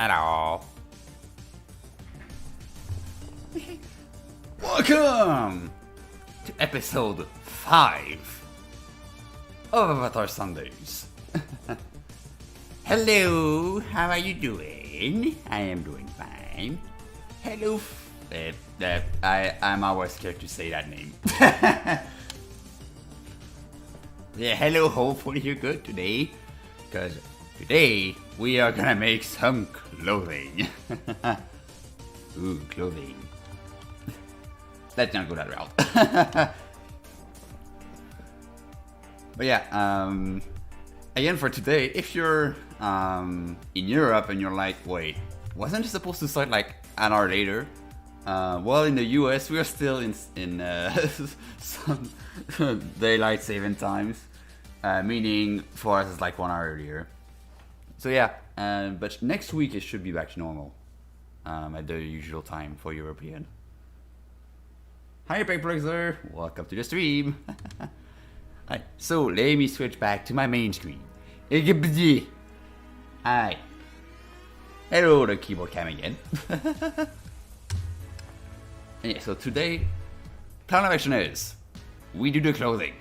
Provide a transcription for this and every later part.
Hello. Welcome to episode 5 of Avatar Sundays. Hello, how are you doing? I am doing fine. Hello. I'm always scared to say that name. Yeah, hello, hopefully you're good today. Because today we are gonna make some clothing. Ooh, clothing. Let's not go that route. But yeah, again for today, if you're in Europe and you're like, wait, wasn't it supposed to start like an hour later? Well, in the US, we are still in some daylight saving times, meaning for us it's like 1 hour earlier. So yeah, but next week it should be back to normal at the usual time for European. Hi, Paperxer! Welcome to the stream. Alright, so let me switch back to my main screen. Hi. Hello, the keyboard cam again. And yeah, so today, plan of action is we do the clothing.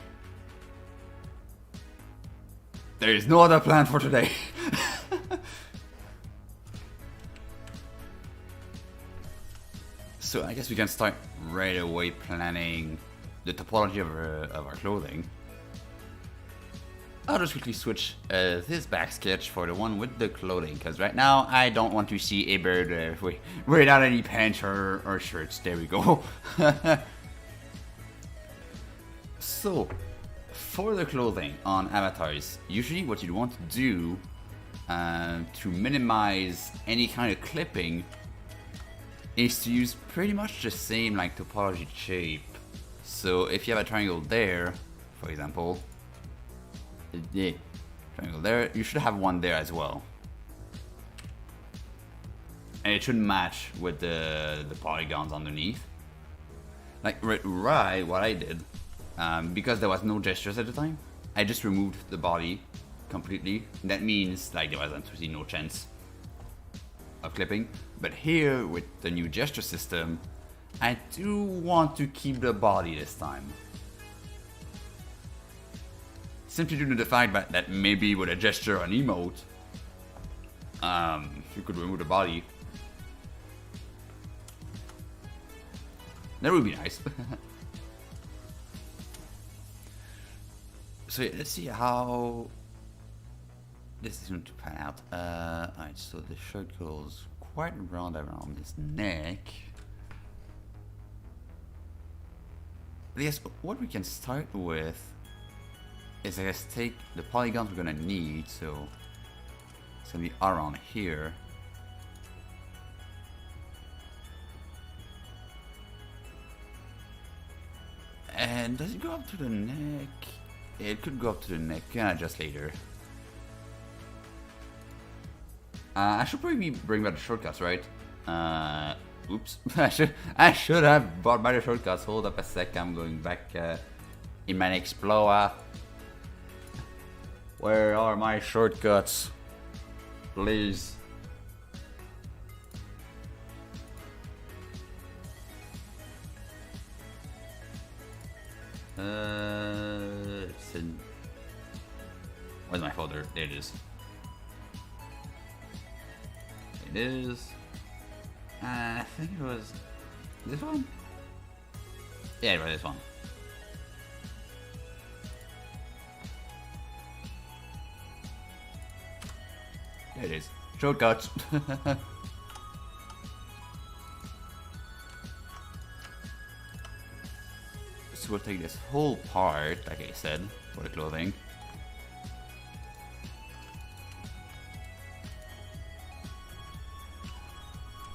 There is no other plan for today. So I guess we can start right away planning the topology of our clothing. I'll just quickly switch this back sketch for the one with the clothing, because right now I don't want to see a bird without any pants or shirts. There we go. So, for the clothing on avatars, usually what you'd want to do to minimize any kind of clipping is to use pretty much the same like topology shape. So if you have a triangle there, for example, the triangle there, you should have one there as well. And it should match with the polygons underneath. Like right, what I did, because there was no gestures at the time, I just removed the body completely. That means like there wasn't really no chance of clipping. But here with the new gesture system, I do want to keep the body this time. Simply due to the fact that maybe with a gesture or an emote, you could remove the body. That would be nice. So yeah, let's see how this is going to pan out. Alright, so the shirt goes quite round around this neck. I guess what we can start with is I guess take the polygons we're gonna need, so it's gonna be around here. And does it go up to the neck? It could go up to the neck, can adjust later. I should probably bring back the shortcuts, right? Oops. I should have brought back the shortcuts. Hold up a sec, I'm going back in my Explorer. Where are my shortcuts? Please. It's in... Where's my folder? There it is. It is. I think it was this one? Yeah, it was this one. There it is. Shortcuts. So we'll take this whole part, like I said, for the clothing.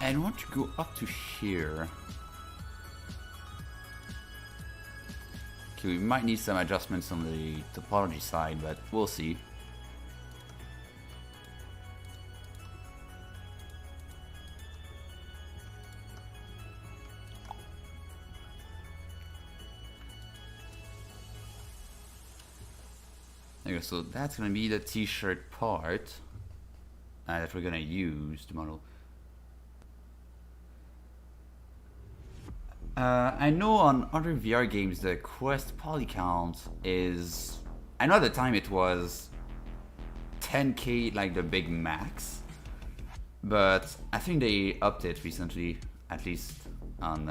And I want to go up to here. Okay, we might need some adjustments on the topology side, but we'll see. There we go, so that's gonna be the t-shirt part. that we're gonna use tomorrow. I know on other VR games the quest poly count is... I know at the time it was 10k, like the big max. But I think they upped it recently, at least on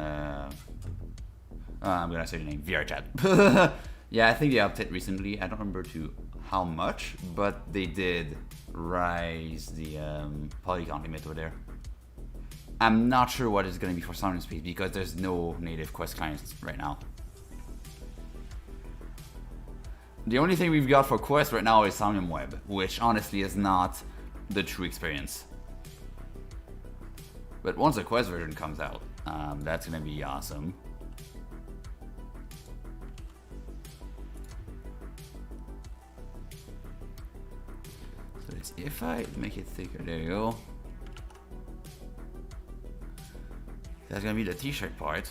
I'm gonna say the name, VR chat. Yeah, I think they upped it recently. I don't remember to how much, but they did rise the polygon limit over there. I'm not sure what it's gonna be for Sound in Space because there's no native quest clients right now. The only thing we've got for quest right now is Sound Web, which honestly is not the true experience. But once the quest version comes out, that's gonna be awesome. So it's, if I make it thicker, there you go. That's gonna be the t-shirt part.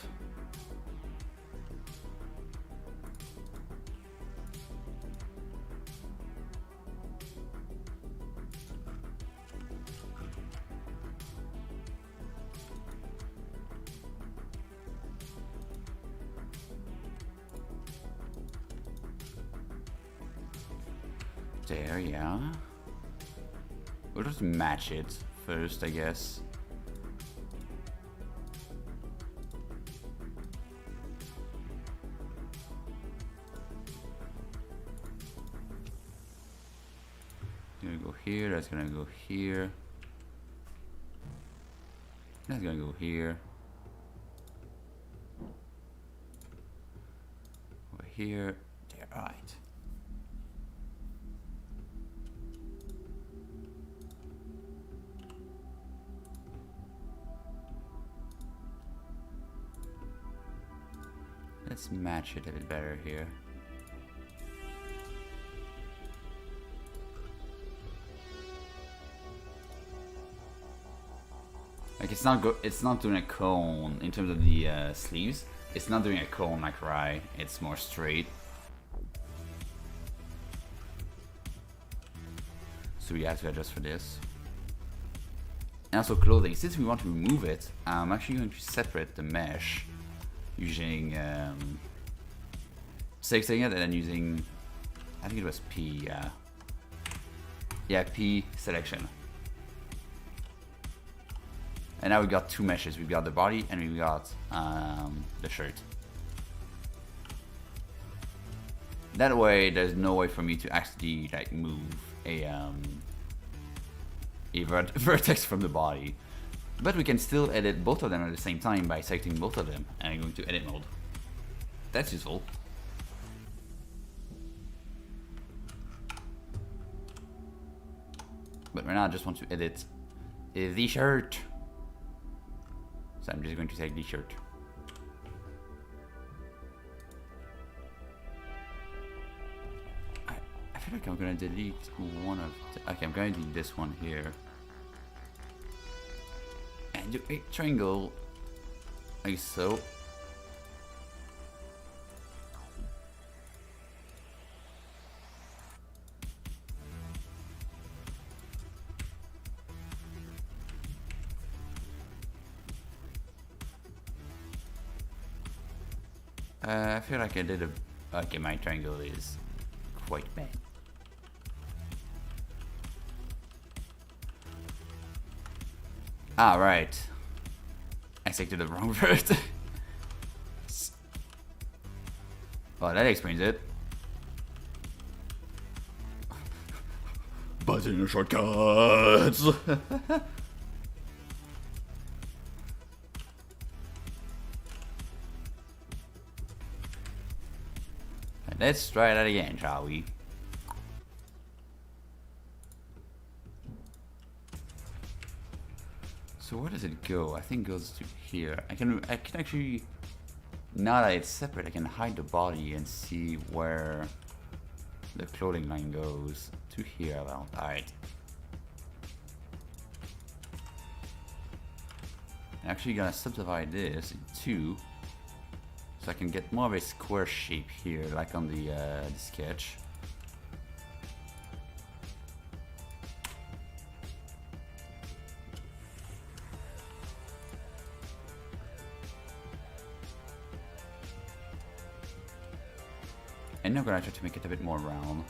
There, yeah. We'll just match it first, I guess. Gonna go here, that's gonna go here. That's gonna go here. Over here. There, alright. Let's match it a bit better here. Like it's not doing a cone in terms of the sleeves. It's not doing a cone like Rai. It's more straight. So we have to adjust for this. And also clothing. Since we want to remove it, I'm actually going to separate the mesh using selecting it and then using, I think it was P. Yeah, P selection. And now we've got two meshes. We've got the body and we've got the shirt. That way, there's no way for me to actually like move a vertex from the body. But we can still edit both of them at the same time by selecting both of them and going to edit mode. That's useful. But right now I just want to edit the shirt. So I'm just going to take the shirt. I feel like I'm gonna delete one of the, okay, I'm gonna delete this one here. And do a triangle like so. I feel like I did a... Okay, my triangle is quite bad. Ah, right. I selected the wrong verse. Well, that explains it. Button shortcuts! Let's try that again, shall we? So where does it go? I think it goes to here. I can actually, now that it's separate, I can hide the body and see where the clothing line goes. To here, well, alright. I'm actually gonna subdivide this in two, so I can get more of a square shape here, like on the sketch. And I'm gonna try to make it a bit more round.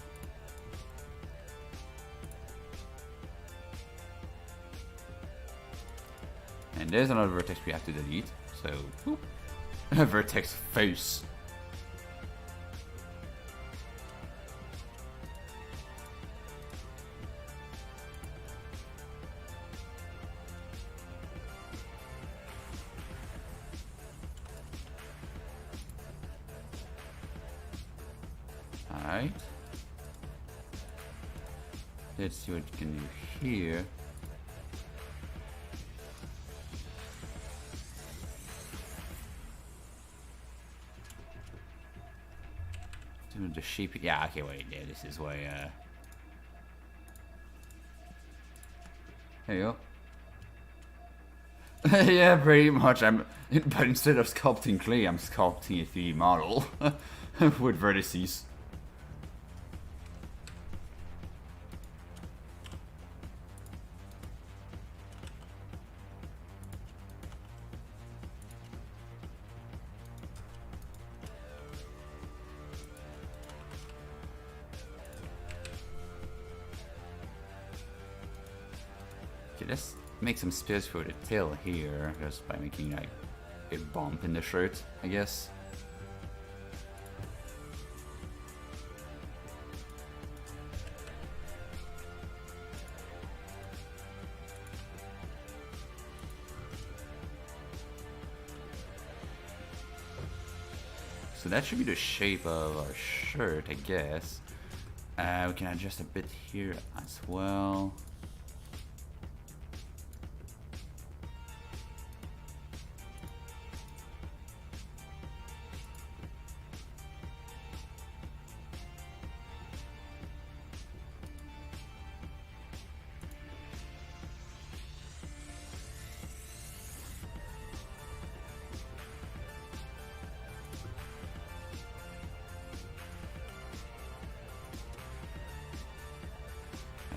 And there's another vertex we have to delete. So, whoop. Vertex face. Alright. Let's see what you can do here. Do the shape. Yeah, okay, wait. Yeah, this is why. There you go. Yeah, pretty much. But instead of sculpting clay, I'm sculpting a 3D model with vertices. Okay, let's make some space for the tail here, just by making like a bump in the shirt, I guess. So that should be the shape of our shirt, I guess. We can adjust a bit here as well.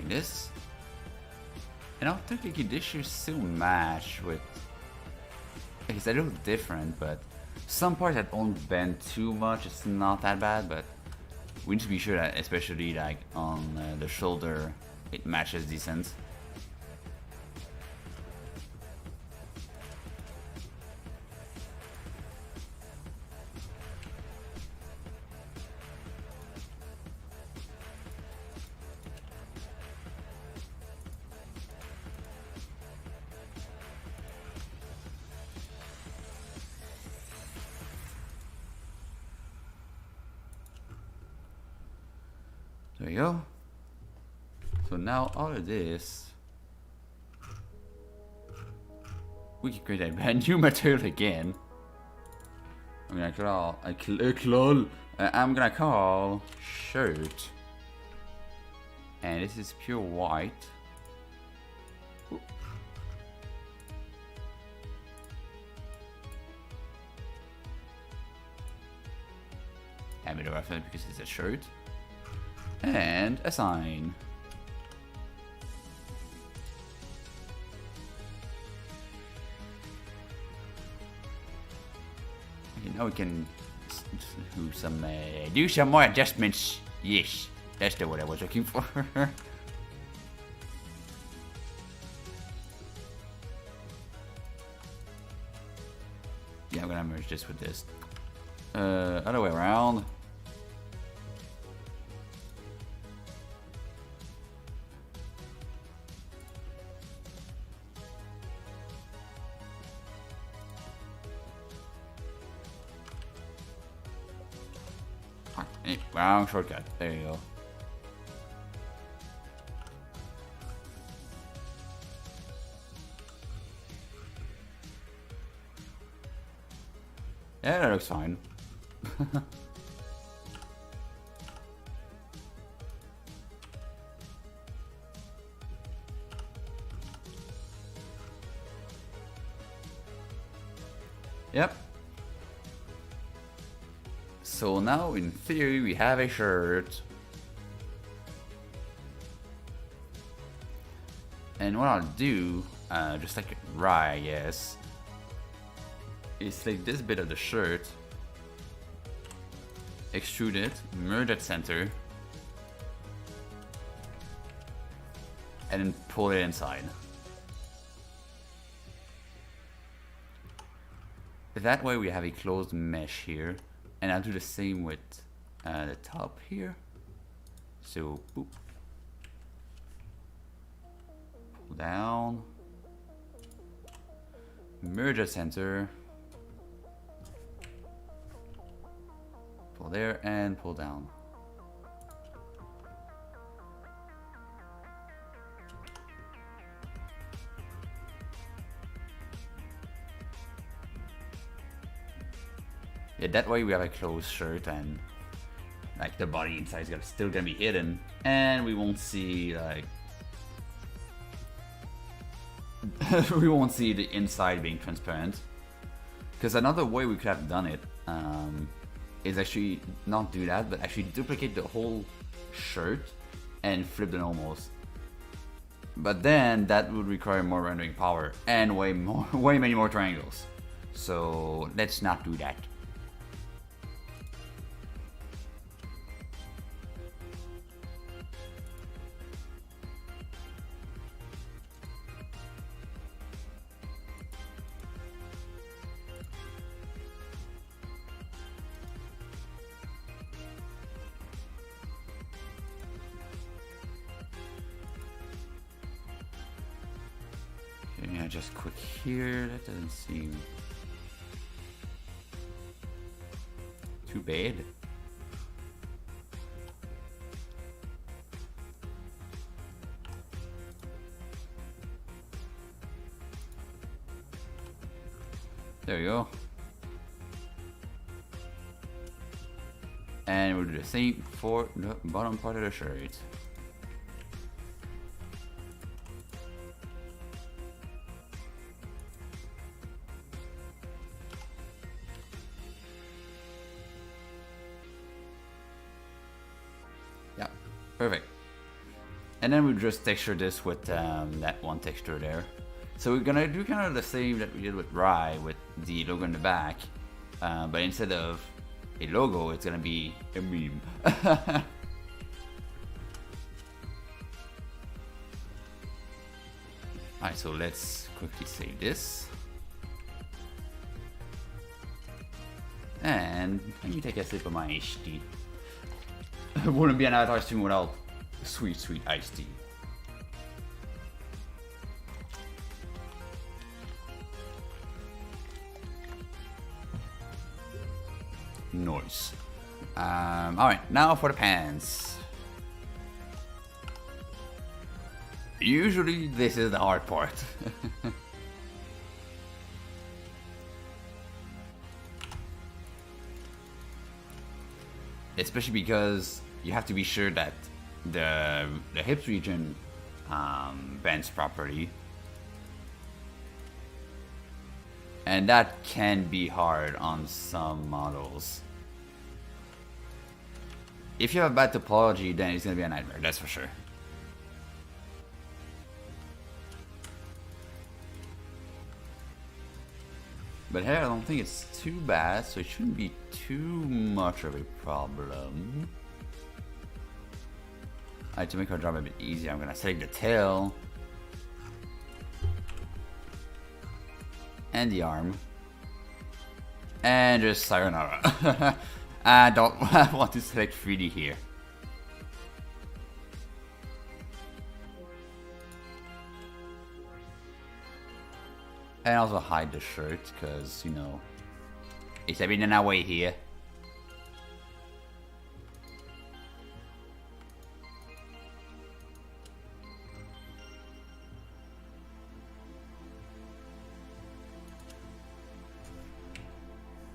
This, and I don't think this should still match with. It's a little different, but some parts that don't bend too much, it's not that bad. But we need to be sure that, especially like on the shoulder, it matches decent. There you go. So now all of this, we can create a brand new material again. I'm gonna call I'm gonna call shirt, and this is pure white. Ooh. A bit of reference because it's a shirt. And a sign. Okay, now we can do some more adjustments. Yes, that's the word I was looking for. Yeah, I'm gonna merge this with this. Other way around. Wrong shortcut. There you go. Yeah, that looks fine. Yep. So now, in theory, we have a shirt. And what I'll do, just like Rye, yes, is take this bit of the shirt extrude it, merge at center, and then pull it inside. That way we have a closed mesh here, and I'll do the same with the top here. So, boop. Pull down, merge at center, pull there, and pull down. Yeah, that way we have a closed shirt, and like the body inside is still gonna be hidden, and we won't see like we won't see the inside being transparent. Because another way we could have done it is actually not do that, but actually duplicate the whole shirt and flip the normals. But then that would require more rendering power and way many more triangles. So let's not do that. Yeah, just click here. That doesn't seem too bad. There we go. And we'll do the same for the bottom part of the shirt. Yeah, perfect. And then we'll just texture this with that one texture there. So we're gonna do kind of the same that we did with Rye with the logo in the back, but instead of a logo, it's gonna be a meme. Alright, so let's quickly save this. And let me take a sip of my iced tea. It wouldn't be an avatar stream without sweet, sweet iced tea. Noise. Alright, now for the pants. Usually this is the hard part. Especially because you have to be sure that the hips region bends properly. And that can be hard on some models. If you have a bad topology, then it's gonna be a nightmare, that's for sure. But here I don't think it's too bad, so it shouldn't be too much of a problem. Alright, to make our job a bit easier, I'm gonna select the tail and the arm, and just sayonara. I don't want to select 3D here. And also hide the shirt, because, you know, it's a bit in our way here.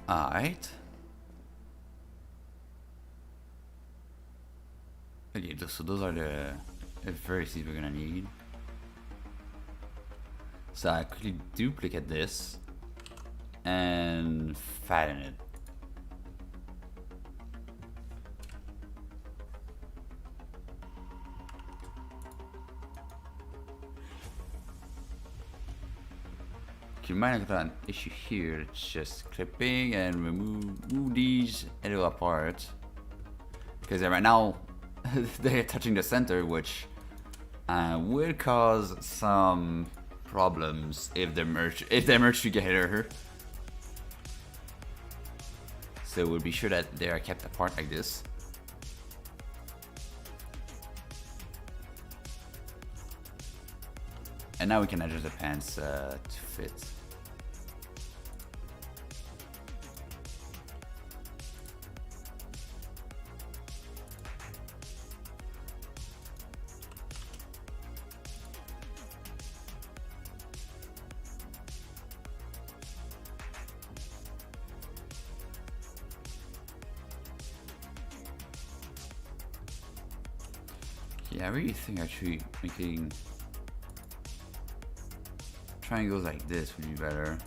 Alright. Okay, so those are the vertices we're gonna need. So I quickly duplicate this and fatten it. You might have got an issue here. It's just clipping and move these a little apart. because right now they're touching the center, which will cause some problems if they merge together. So we'll be sure that they are kept apart like this. And now we can adjust the pants to fit. Yeah, I really think actually making triangles like this would be better.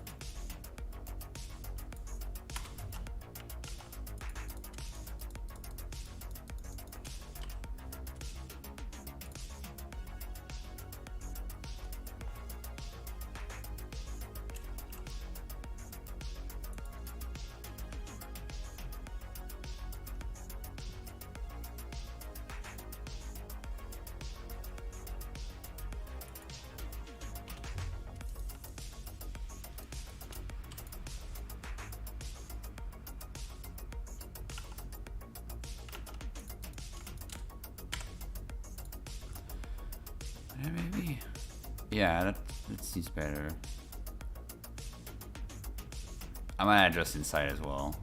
Maybe. Yeah, that seems better. I might adjust inside as well.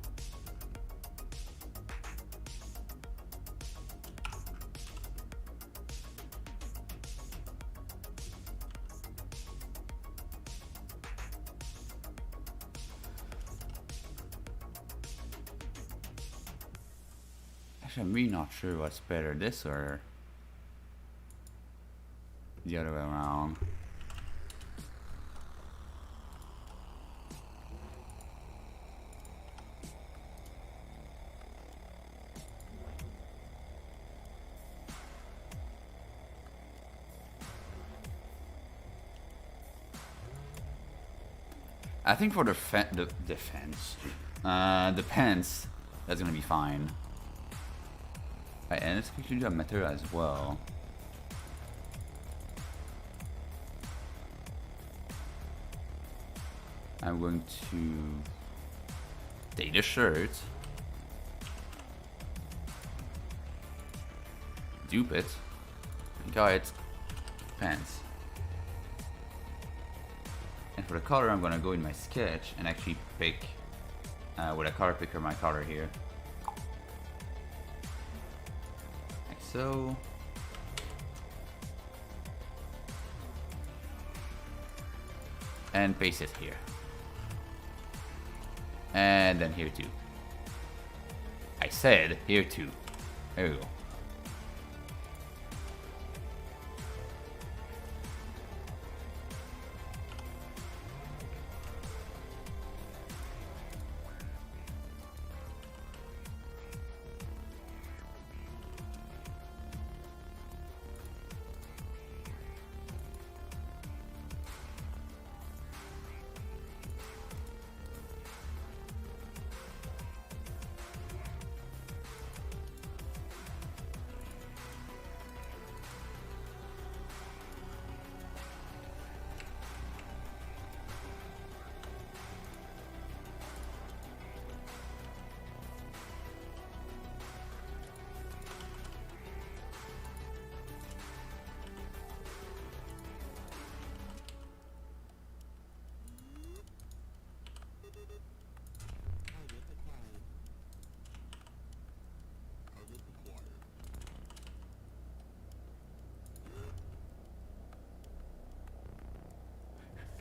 Actually, I'm really not sure what's better, this or the other way around. I think for the pants, that's gonna be fine. Right, and let's quickly do a material as well. I'm going to take the shirt, dupe it, got it, pants. And for the color, I'm gonna go in my sketch and actually pick with a color picker my color here, like so. And paste it here. And then here too. I said here too. There we go.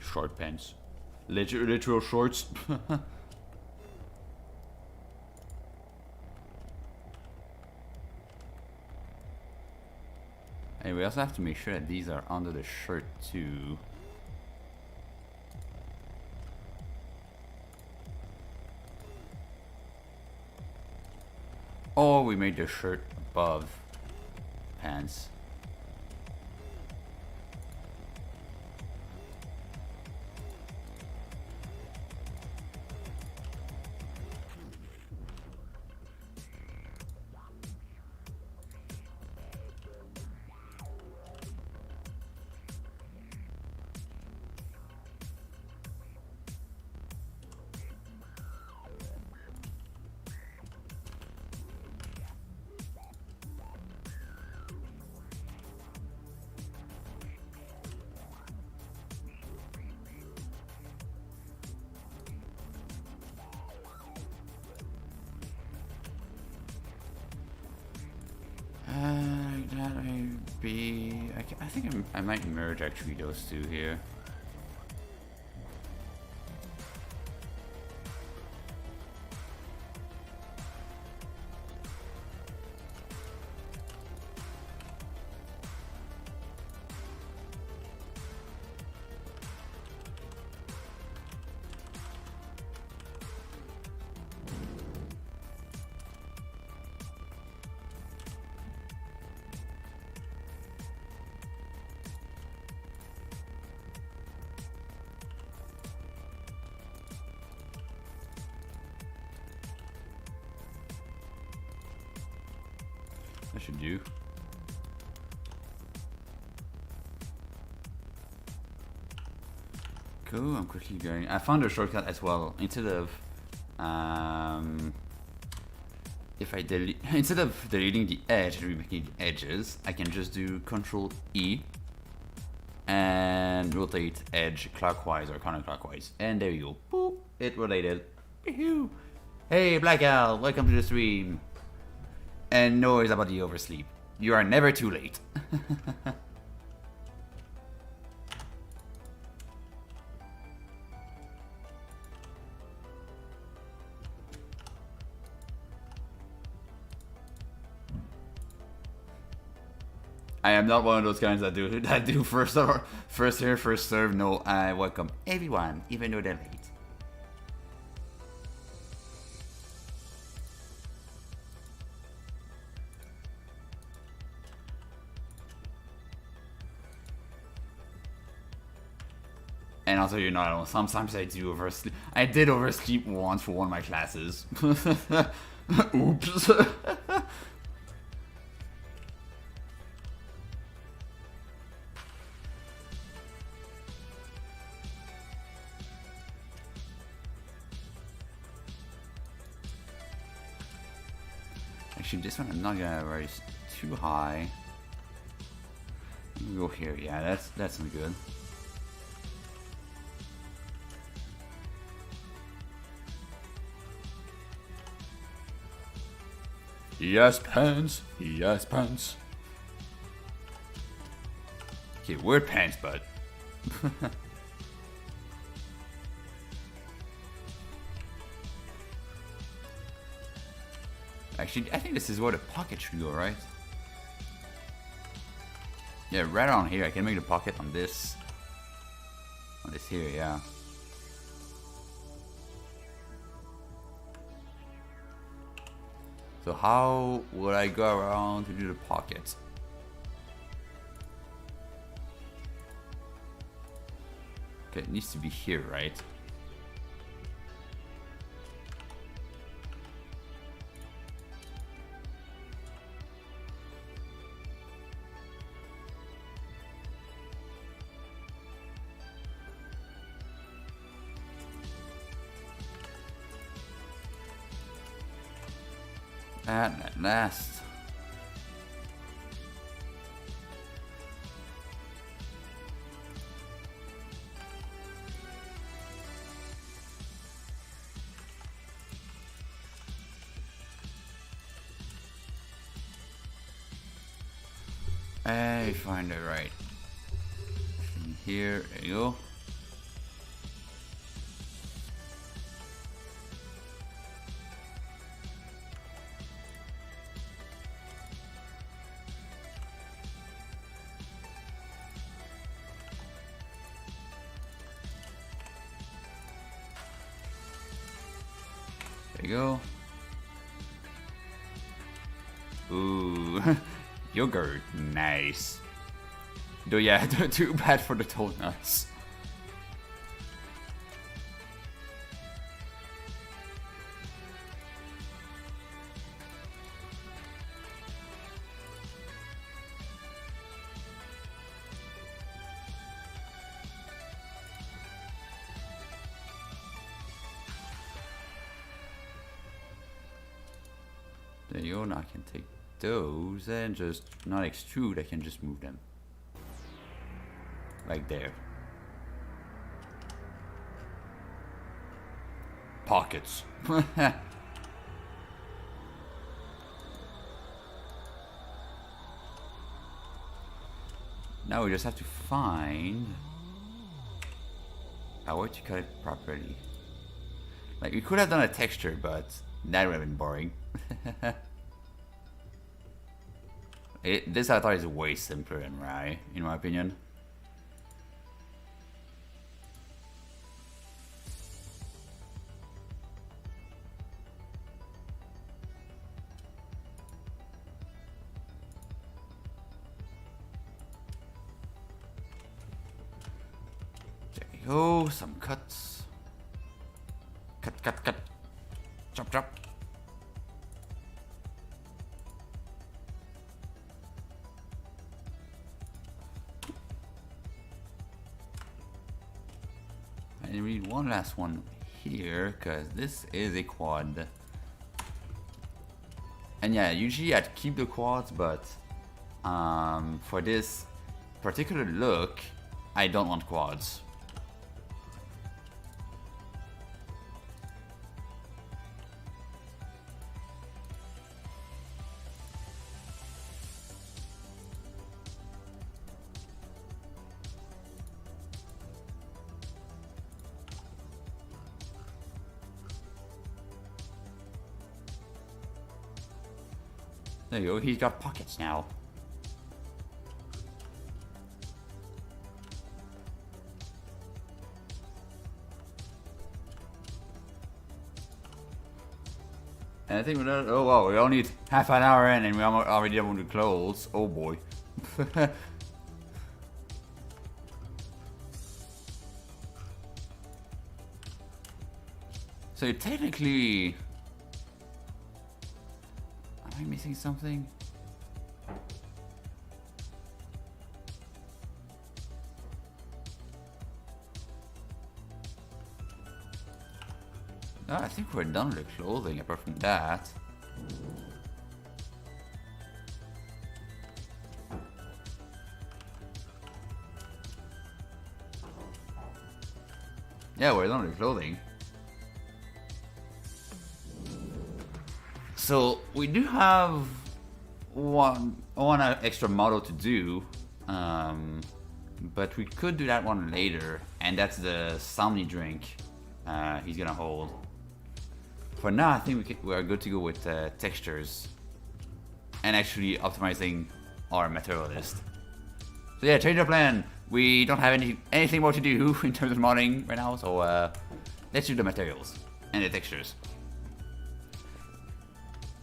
Short pants. Literal shorts. And we also have to make sure that these are under the shirt too. Oh, we made the shirt above pants. maybe I think I might merge actually those two here. That should do. Cool, I'm quickly going. I found a shortcut as well. Instead of if I delete instead of deleting the edge and remaking the edges, I can just do Control E and rotate edge clockwise or counterclockwise. And there you go. Boop, it rotated. Hey Black Owl, welcome to the stream. And no worries about the oversleep. You are never too late. I am not one of those guys that do first here, first serve. No, I welcome everyone, even though they're late. And also, you know, sometimes I do oversleep. I did oversleep once for one of my classes. Oops. Actually, this one I'm not gonna raise too high. Let me go here. Yeah, that's good. Yes, pants. Yes, pants. Okay, weird pants, bud. Actually, I think this is where the pocket should go, right? Yeah, right on here. I can make the pocket on this. On this here, yeah. So how would I go around to do the pocket? Okay, it needs to be here, right? At last. I find it right. Here you go. There you go. Ooh, yogurt, nice. Though yeah, too bad for the donuts. There you go, now I can take those and just not extrude, I can just move them. Like there. Pockets. Now we just have to find a way to cut it properly. Like, we could have done a texture, but that would have been boring. This avatar is way simpler than Rai, in my opinion. There we go, some cuts. Cut, cut, cut. Chop, chop. I need one last one here, because this is a quad. And yeah, usually I'd keep the quads, but for this particular look, I don't want quads. There you go, he's got pockets now. And I think we're not, oh wow, we only need half an hour in and we already have one to close. Oh boy. So technically, am I missing something? No, I think we're done with the clothing apart from that. Yeah, we're done with the clothing. So we do have one extra model to do, but we could do that one later, and that's the Somni drink he's gonna hold. For now, I think we are good to go with textures and actually optimizing our material list. So yeah, change of plan. We don't have anything more to do in terms of modding right now, so let's do the materials and the textures.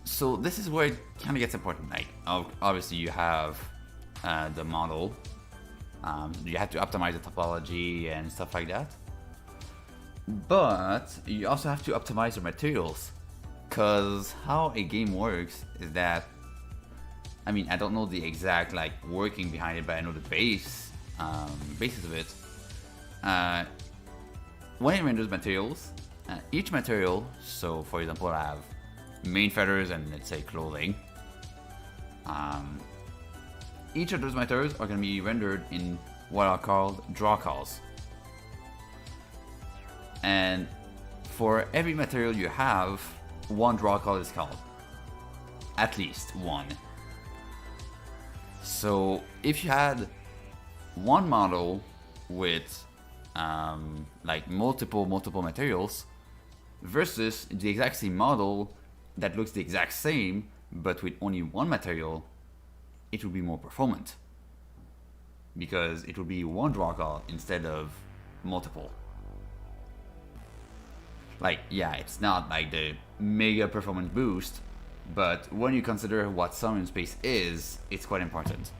So this is where it kind of gets important. Like, obviously you have the model. You have to optimize the topology and stuff like that. But you also have to optimize the materials, because how a game works is that, I mean, I don't know the exact like working behind it, but I know the basis of it. When it renders materials, each material, so for example I have main feathers and let's say clothing, each of those materials are going to be rendered in what are called draw calls. And for every material you have, one draw call is called. At least one. So if you had one model with like multiple materials versus the exact same model that looks the exact same but with only one material, it will be more performant because it will be one draw call instead of multiple. Like, yeah, it's not like the mega performance boost, but when you consider what summon space is, it's quite important.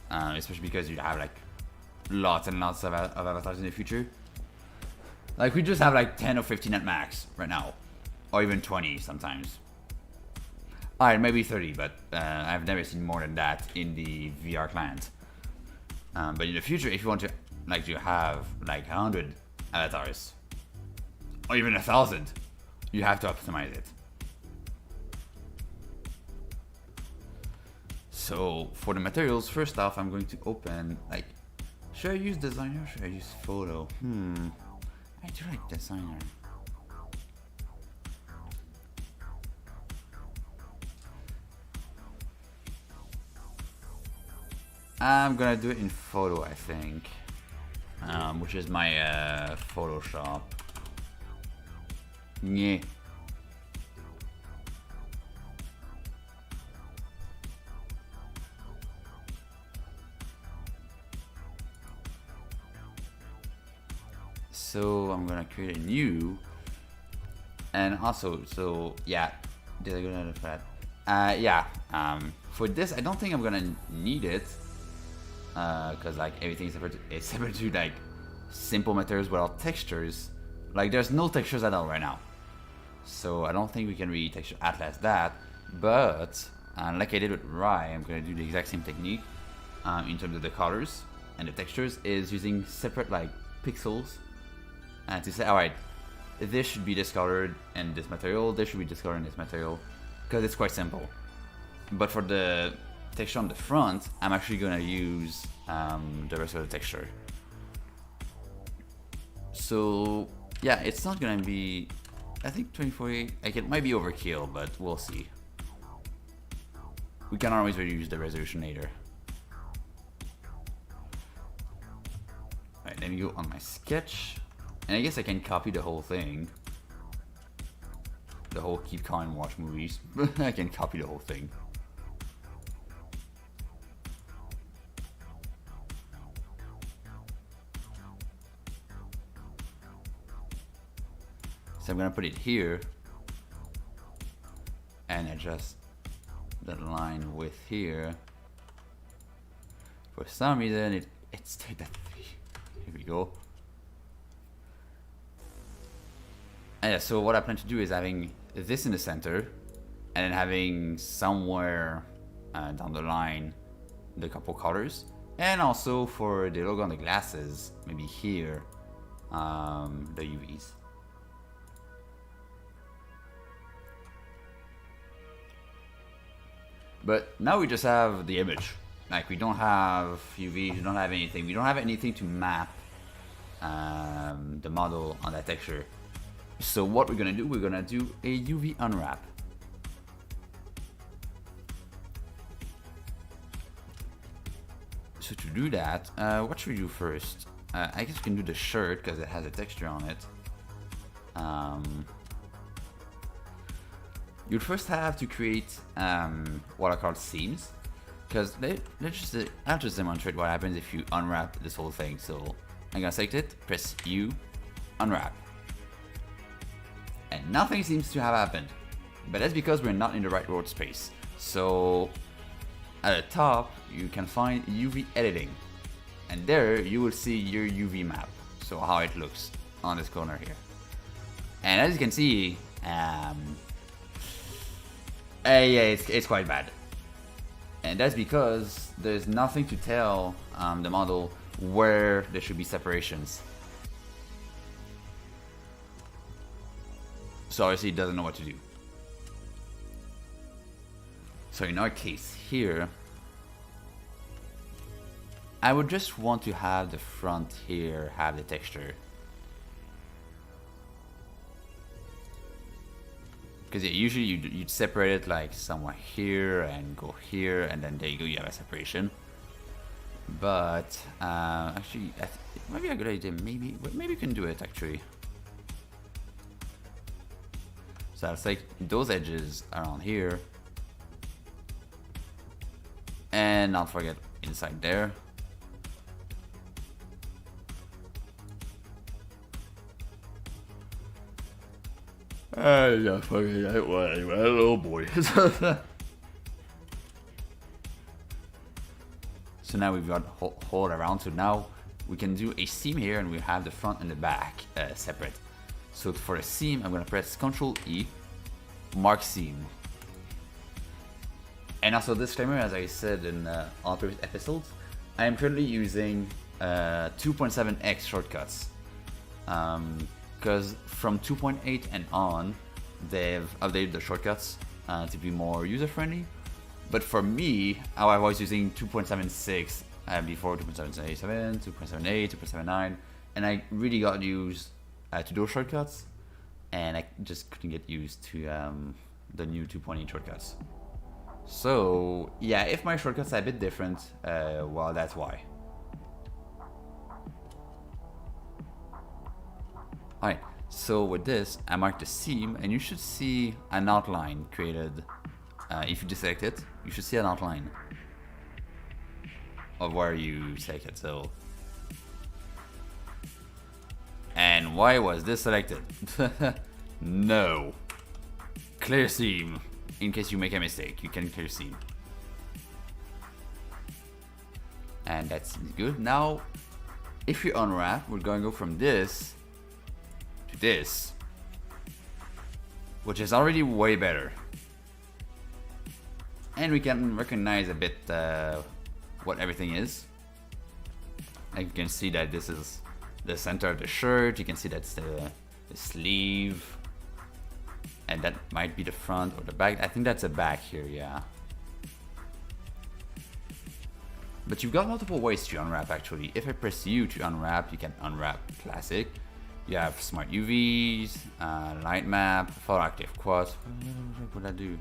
Especially because you have like lots and lots of avatars in the future. Like, we just have like 10 or 15 at max right now, or even 20 sometimes. Alright, maybe 30, but I've never seen more than that in the VR client. But in the future, if you want to have like 100 avatars, or even 1,000, you have to optimize it. So for the materials, first off, I'm going to open, like, should I use designer or should I use photo? I do like designer. I'm gonna do it in photo, I think, which is my Photoshop. Yeah. So I'm gonna create a new, and also, so yeah, did I go down to that? Yeah. For this, I don't think I'm gonna need it, cause like everything is separate to like simple materials without textures. Like there's no textures at all right now, so I don't think we can really texture Atlas that. But like I did with Rye, I'm gonna do the exact same technique in terms of the colors and the textures, is using separate like pixels. And to say, alright, this should be discolored in this material, this should be discolored in this material, because it's quite simple. But for the texture on the front, I'm actually going to use the rest of the texture. So yeah, it's not going to be, I think 2048, like it might be overkill, but we'll see. We can always reduce the resolution later. Alright, let me go on my sketch. And I guess I can copy the whole thing. The whole keep calm and watch movies. I can copy the whole thing. So I'm gonna put it here and adjust that line with here. For some reason it stayed at 3. Here we go. And yeah, so what I plan to do is having this in the center, and then having somewhere down the line the couple colors, and also for the logo on the glasses, maybe here, the UVs. But now we just have the image. Like we don't have UVs, we don't have anything. We don't have anything to map the model on that texture. So what we're gonna do, we're gonna do a UV unwrap. So to do that, what should we do first? I guess we can do the shirt because it has a texture on it. You'd first have to create what are called seams, because I'll just demonstrate what happens if you unwrap this whole thing. So I'm gonna select it, press U, unwrap. And nothing seems to have happened, but that's because we're not in the right world space. So at the top you can find UV editing, and there you will see your UV map, so how it looks on this corner here. And as you can see, yeah, it's quite bad, and that's because there's nothing to tell the model where there should be separations. So obviously it doesn't know what to do. So in our case here, I would just want to have the front here have the texture. Because yeah, usually you'd separate it like somewhere here and go here, and then there you go, you have a separation. But actually, it might be a good idea. Maybe we can do it actually. So I'll take those edges around here, and not forget inside there. Yeah, fucking oh boy. So now we've got whole around. So now we can do a seam here, and we have the front and the back separate. So for a seam, I'm gonna press Ctrl E, mark seam. And also disclaimer, as I said in all previous episodes, I am currently using 2.7x shortcuts. Because from 2.8 and on, they've updated the shortcuts to be more user-friendly. But for me, I was using 2.76 before 2.77, 2.78, 2.79, and I really got used to those shortcuts, and I just couldn't get used to the new 2.8 shortcuts. So yeah, if my shortcuts are a bit different, well, that's why. Alright, so with this, I marked the seam, and you should see an outline created. If you deselect it, you should see an outline of where you select it. So, and why was this selected? No. Clear seam. In case you make a mistake, you can clear seam. And that's good. Now, if you unwrap, we're going to go from this to this, which is already way better. And we can recognize a bit what everything is. Like you can see that this is the center of the shirt. You can see that's the sleeve. And that might be the front or the back. I think that's the back here, yeah. But you've got multiple ways to unwrap actually. If I press U to unwrap, you can unwrap classic. You have smart UVs, light map, photo active quads. What would I do?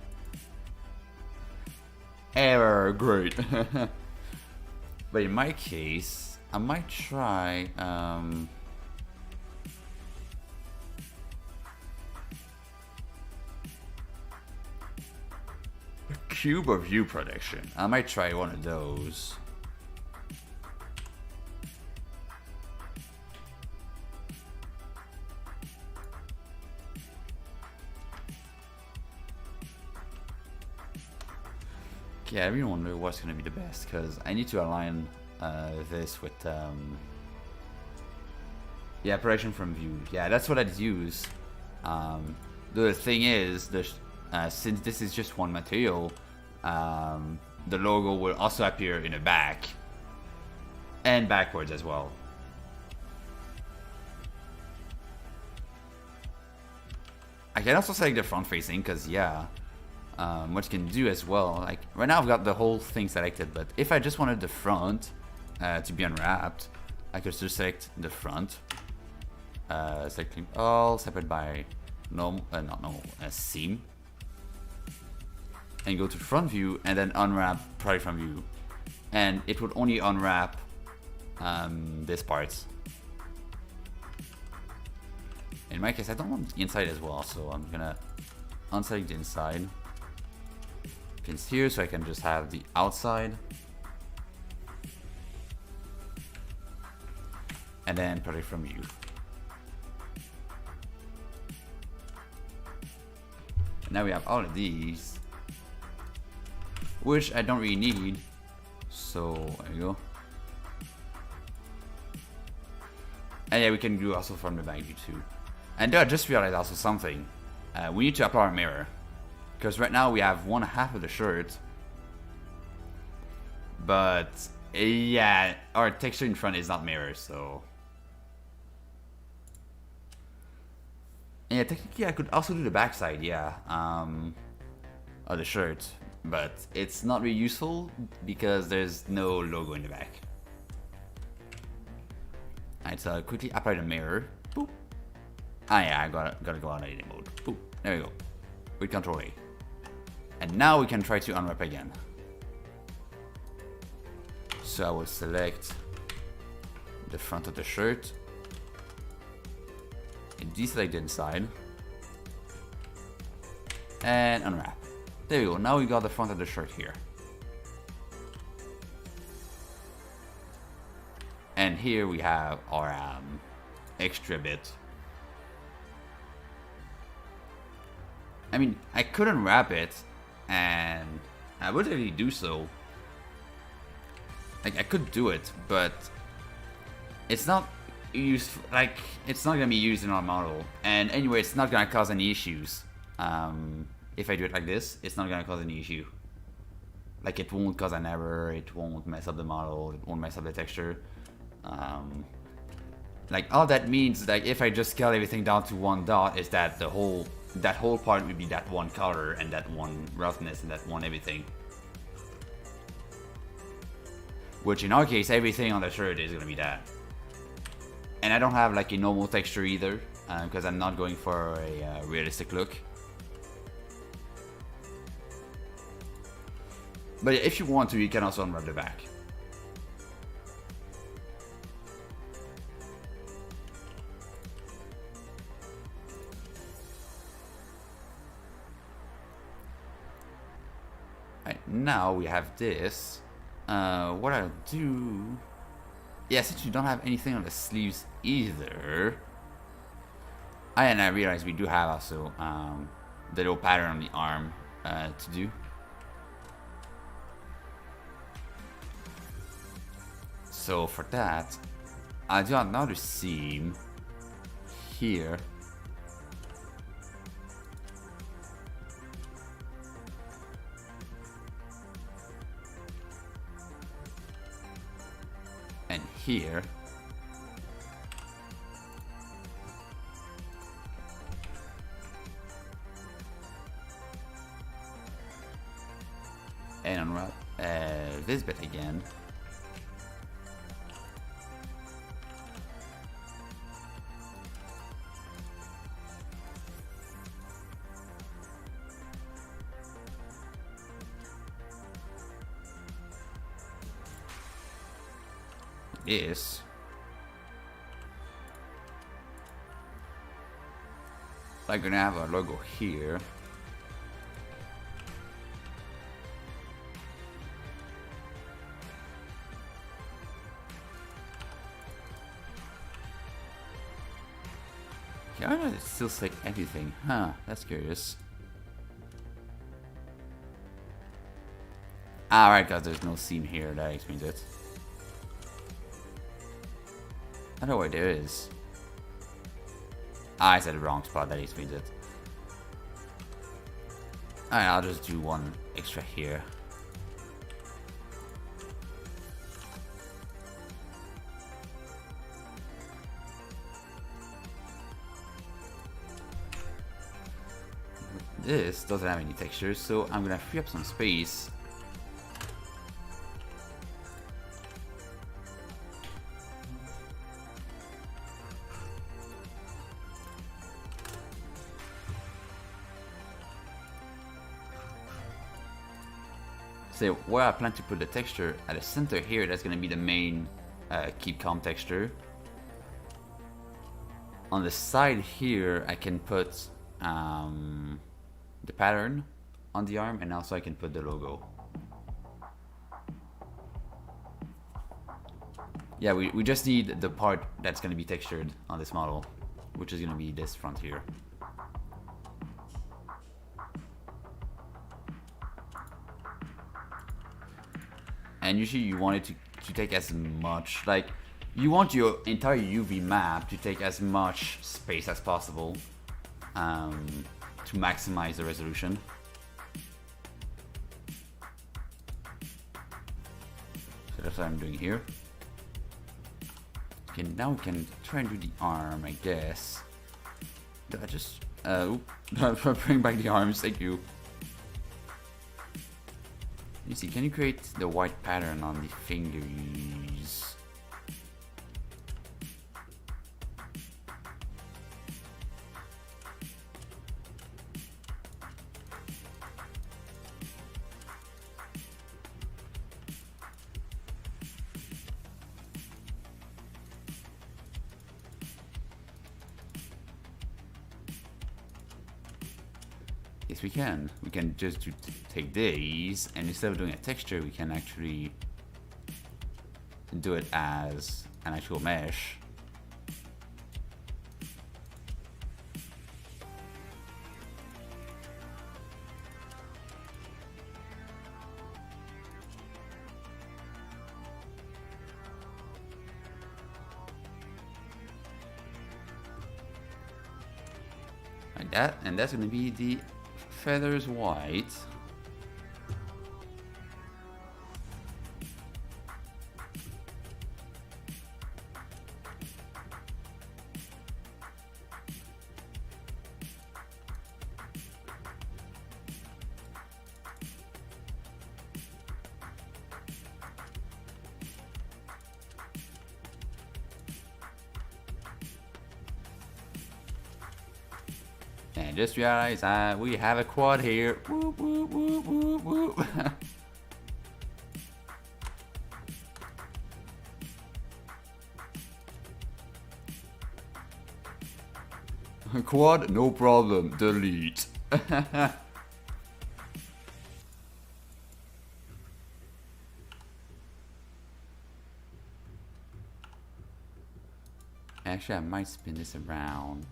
Error, great. But in my case, I might try cube of view protection. I might try one of those. Okay, I really wonder what's gonna be the best because I need to align this with yeah, projection from view. Yeah, that's what I'd use. The thing is, since this is just one material, the logo will also appear in the back and backwards as well. I can also select the front facing because yeah, what you can do as well, like right now I've got the whole thing selected, but if I just wanted the front to be unwrapped, I could just select the front, selecting all, separate by seam, and go to front view and then unwrap product from view, and it would only unwrap this part. In my case, I don't want the inside as well, so I'm gonna unselect the inside. Pins here, so I can just have the outside, and then product from view. And now we have all of these, which I don't really need. So there you go. And yeah, we can do also from the back view too. And I just realized also something. We need to apply our mirror. Because right now we have one half of the shirt. But yeah, our texture in front is not mirrored, so. And yeah, technically I could also do the back side, yeah. Of the shirt. But it's not really useful because there's no logo in the back. Alright, so I'll quickly apply the mirror. Boop. Ah yeah, I gotta go out of edit mode. Boop. There we go. With Control A. And now we can try to unwrap again. So I will select the front of the shirt and deselect the inside and unwrap. There we go. Now we got the front of the shirt here. And here we have our extra bit. I mean, I could unwrap it, and I would really do so. Like, I could do it, but it's not used. Like, it's not gonna be used in our model, and anyway, it's not gonna cause any issues. If I do it like this, it's not gonna cause any issue. Like, it won't cause an error. It won't mess up the model. It won't mess up the texture. Like, all that means, like, if I just scale everything down to one dot, is that the whole part would be that one color and that one roughness and that one everything. Which in our case, everything on the shirt is gonna be that. And I don't have like a normal texture either, because I'm not going for a realistic look. But if you want to, you can also unwrap the back. Right, now we have this. What I'll do... Yeah, since you don't have anything on the sleeves either... And I realize we do have also the little pattern on the arm to do. So for that, I'll do another seam here. And here. And unwrap this bit again. Is like gonna have our logo here. Yeah, I know it still like everything. Huh, that's curious. Alright guys, there's no seam here, that explains it. I don't know where there is. I said the wrong spot, that explains it. Alright, I'll just do one extra here. This doesn't have any textures, so I'm gonna free up some space. So where I plan to put the texture at the center here, that's gonna be the main keep calm texture. On the side here, I can put the pattern on the arm, and also I can put the logo. Yeah, we just need the part that's gonna be textured on this model, which is gonna be this front here. And usually you want it to take as much, like, you want your entire UV map to take as much space as possible to maximize the resolution. So that's what I'm doing here. Okay, now we can try and do the arm, I guess. Did I just... bring back the arms, thank you. You see, can you create the white pattern on the fingers? Yes, we can. We can just take these, and instead of doing a texture, we can actually do it as an actual mesh. Like that, and that's going to be the feathers white. And just realize we have a quad here. Whoop, whoop, whoop, whoop, whoop. Quad, no problem. Delete. Actually, I might spin this around.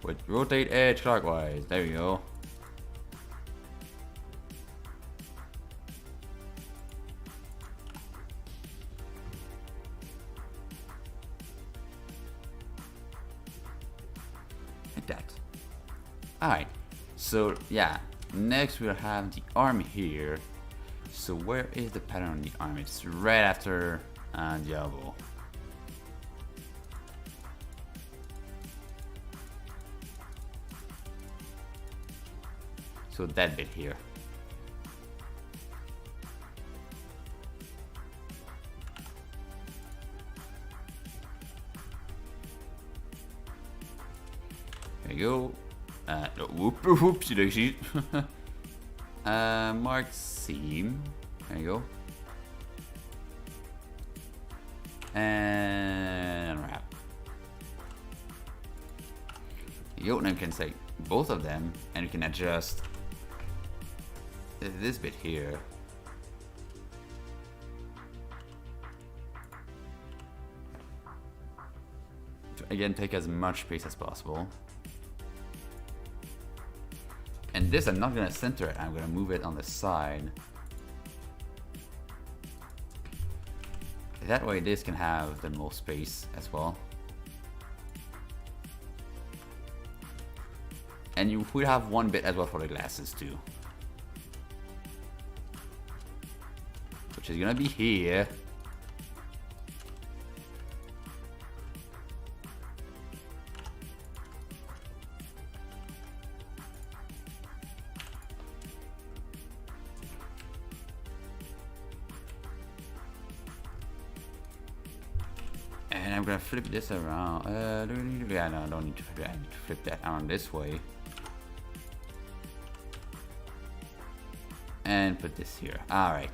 With rotate edge clockwise. There we go. Like that. Alright. So, yeah. Next, we'll have the arm here. So, where is the pattern on the arm? It's right after the elbow. So that bit here. There you go. No, whoopsie daisy. Mark seam. There you go. And wrap. Yo, now you can say both of them, and you can adjust this bit here. To again take as much space as possible. And this, I'm not gonna center it, I'm gonna move it on the side. That way this can have the most space as well. And you would have one bit as well for the glasses too. Which is gonna be here. And I'm gonna flip this around. Yeah, no, I don't need to flip that. I need to flip that around this way. And put this here. Alright.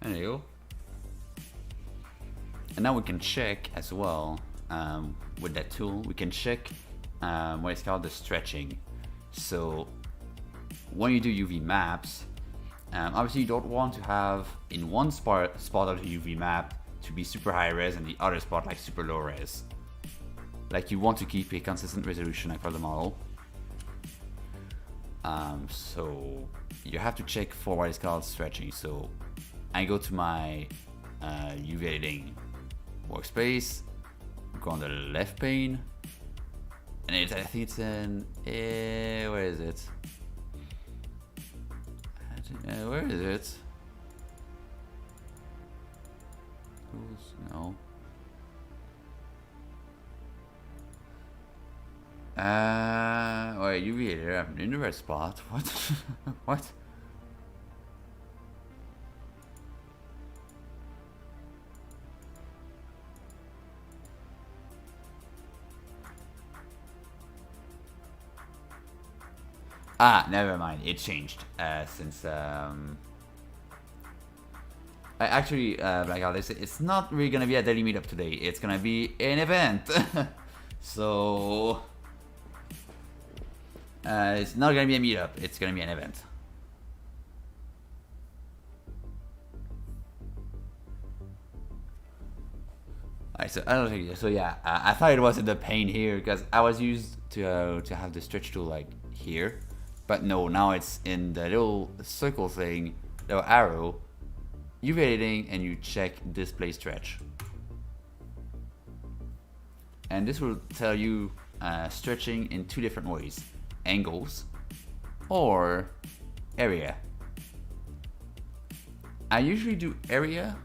There you go. And now we can check as well with that tool. We can check what is called the stretching. So when you do UV maps, obviously you don't want to have in one spot of the UV map to be super high res and the other spot like super low res. Like you want to keep a consistent resolution for the model. So you have to check for what is called stretching. So I go to my UV editing workspace, go on the left pane, and I think it's in, where is it? Where is it? No. Wait, UV editor, I'm in the red spot. What? What? Ah, never mind. It changed since I actually like how they say, it's not really gonna be a daily meetup today. It's gonna be an event. So it's not gonna be a meetup. It's gonna be an event. Alright, so I don't think so. Yeah, I thought it was in the pane here because I was used to have the stretch tool like here. But no, now it's in the little circle thing, little arrow, UV editing, and you check display stretch. And this will tell you stretching in two different ways, angles or area. I usually do area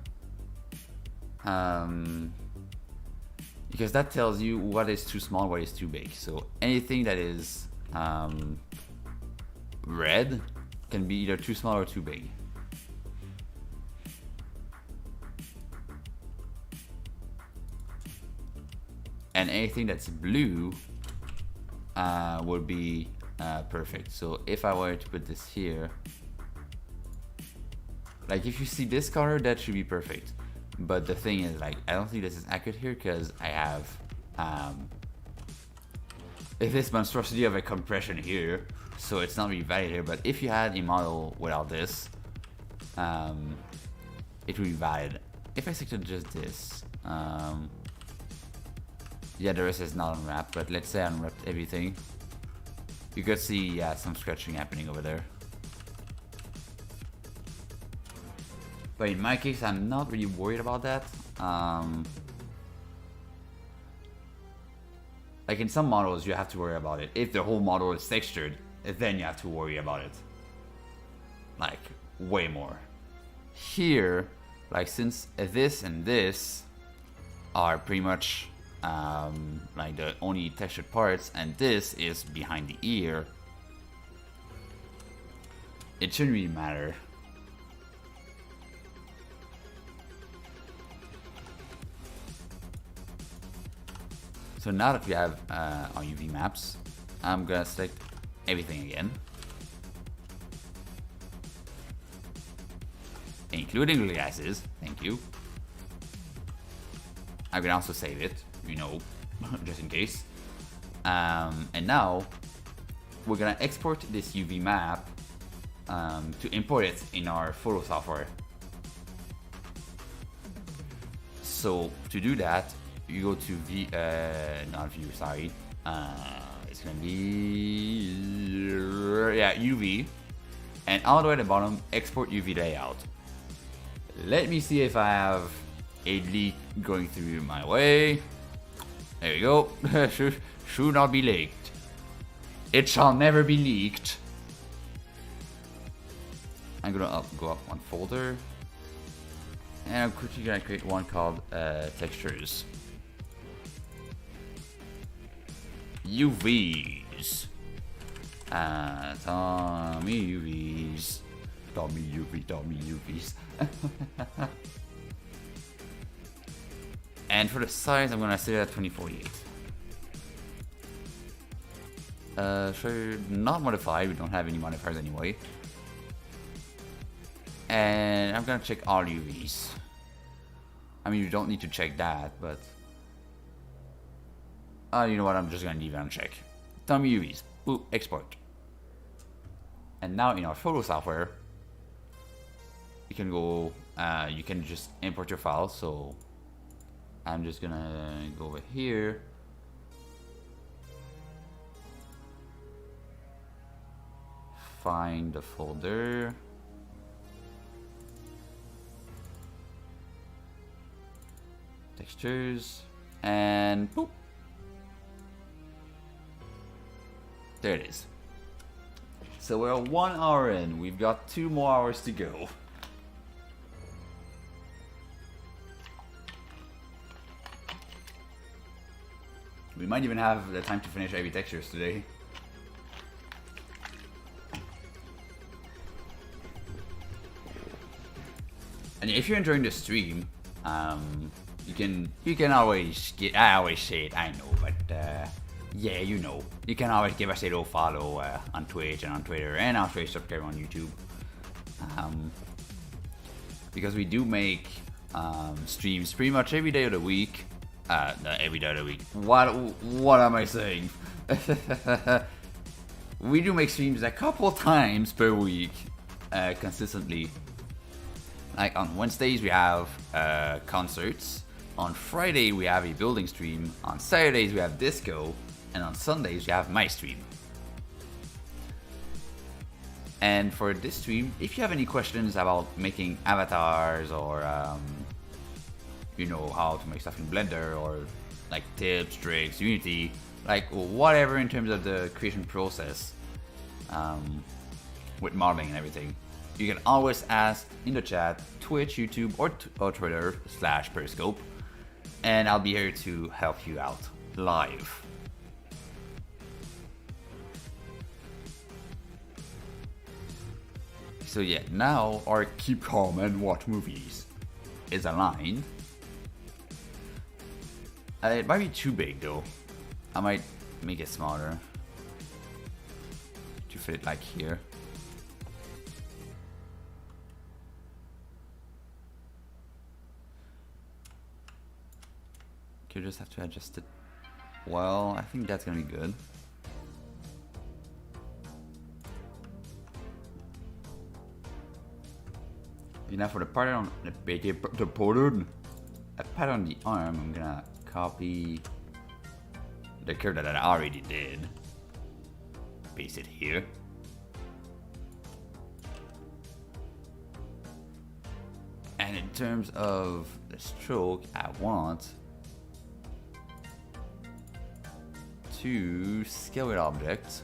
because that tells you what is too small, what is too big. So anything that is red can be either too small or too big. and anything that's blue would be perfect. So if I were to put this here, like if you see this color, that should be perfect. But the thing is, like, I don't think this is accurate here because I have this monstrosity of a compression here, so it's not really valid here. But if you had a model without this, it would be valid. If I selected just this, yeah, the rest is not unwrapped, but let's say I unwrapped everything, you could see some scratching happening over there. But in my case, I'm not really worried about that. Like in some models, you have to worry about it. If the whole model is textured, then you have to worry about it. Like, way more. Here, like since this and this are pretty much like the only textured parts, and this is behind the ear, it shouldn't really matter. So now that we have our UV maps, I'm gonna select everything again, including the glasses. Thank you. I can also save it, you know, just in case. And now we're gonna export this UV map to import it in our photo software. So to do that, you go to not view, sorry. It's gonna be, yeah, UV. And all the way at the bottom, export UV layout. Let me see if I have a leak going through my way. There we go. should not be leaked. It shall never be leaked. I'm gonna go up one folder. And I'm quickly gonna create one called textures. UVs. Tommy UVs. Tommy UVs. And for the size, I'm gonna set it at 2048. Sure, not modified. We don't have any modifiers anyway. And I'm gonna check all UVs. I mean, you don't need to check that, but you know what? I'm just gonna leave it unchecked. Tommy UVs. Boop, export. And now in our photo software, you can go. You can just import your file. So I'm just gonna go over here. Find the folder. Textures. And boop. There it is. So we're 1 hour in. We've got 2 more hours to go. We might even have the time to finish every textures today. And if you're enjoying the stream, you can always get. I always say it, I know, but yeah, you know, you can always give us a little follow on Twitch and on Twitter, and also subscribe on YouTube. Because we do make streams pretty much every day of the week. Not every day of the week. What am I saying? We do make streams a couple times per week, consistently. Like on Wednesdays we have concerts. On Friday we have a building stream. On Saturdays we have disco. And on Sundays we have my stream. And for this stream, if you have any questions about making avatars or you know, how to make stuff in Blender, or like tips, tricks, Unity, like whatever in terms of the creation process, with modeling and everything, you can always ask in the chat, Twitch, YouTube, or Twitter /Periscope, and I'll be here to help you out live. So yeah, now our keep calm and watch movies is aligned. It might be too big though. I might make it smaller. To fit it like here. You just have to adjust it. Well, I think that's gonna be good. Now for the pattern on the pattern on the arm, I'm gonna copy the curve that I already did. Paste it here. And in terms of the stroke, I want to scale with object.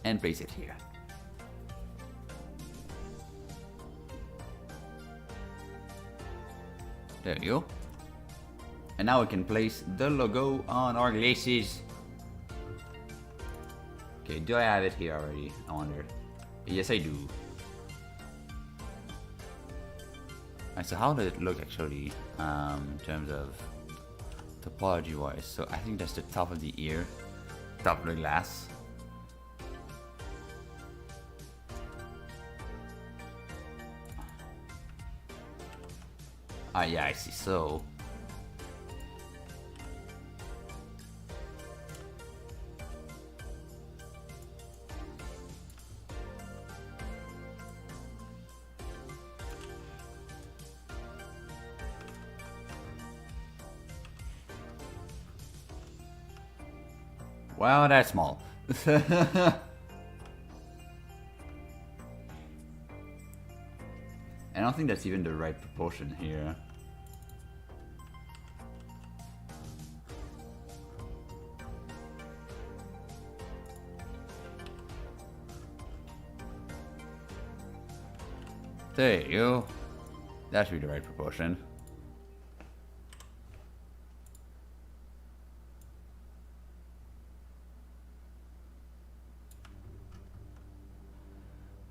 And place it here. There you go. And now we can place the logo on our glasses. Okay, do I have it here already? I wonder. Yes, I do. Alright, so how does it look actually in terms of topology wise? So I think that's the top of the ear, top of the glass. Ah, yeah, I see. So well, that's small. I don't think that's even the right proportion here. There you go. That should be the right proportion.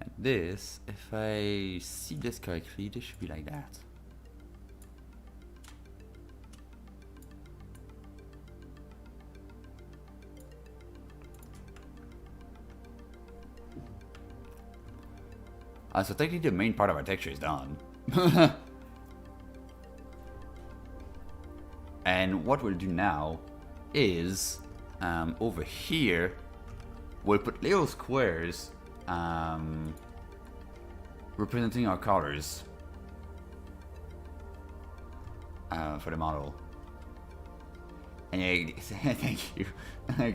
And this, if I see this correctly, this should be like that. So technically the main part of our texture is done. And what we'll do now is, over here, we'll put little squares representing our colors for the model. And thank you. I'm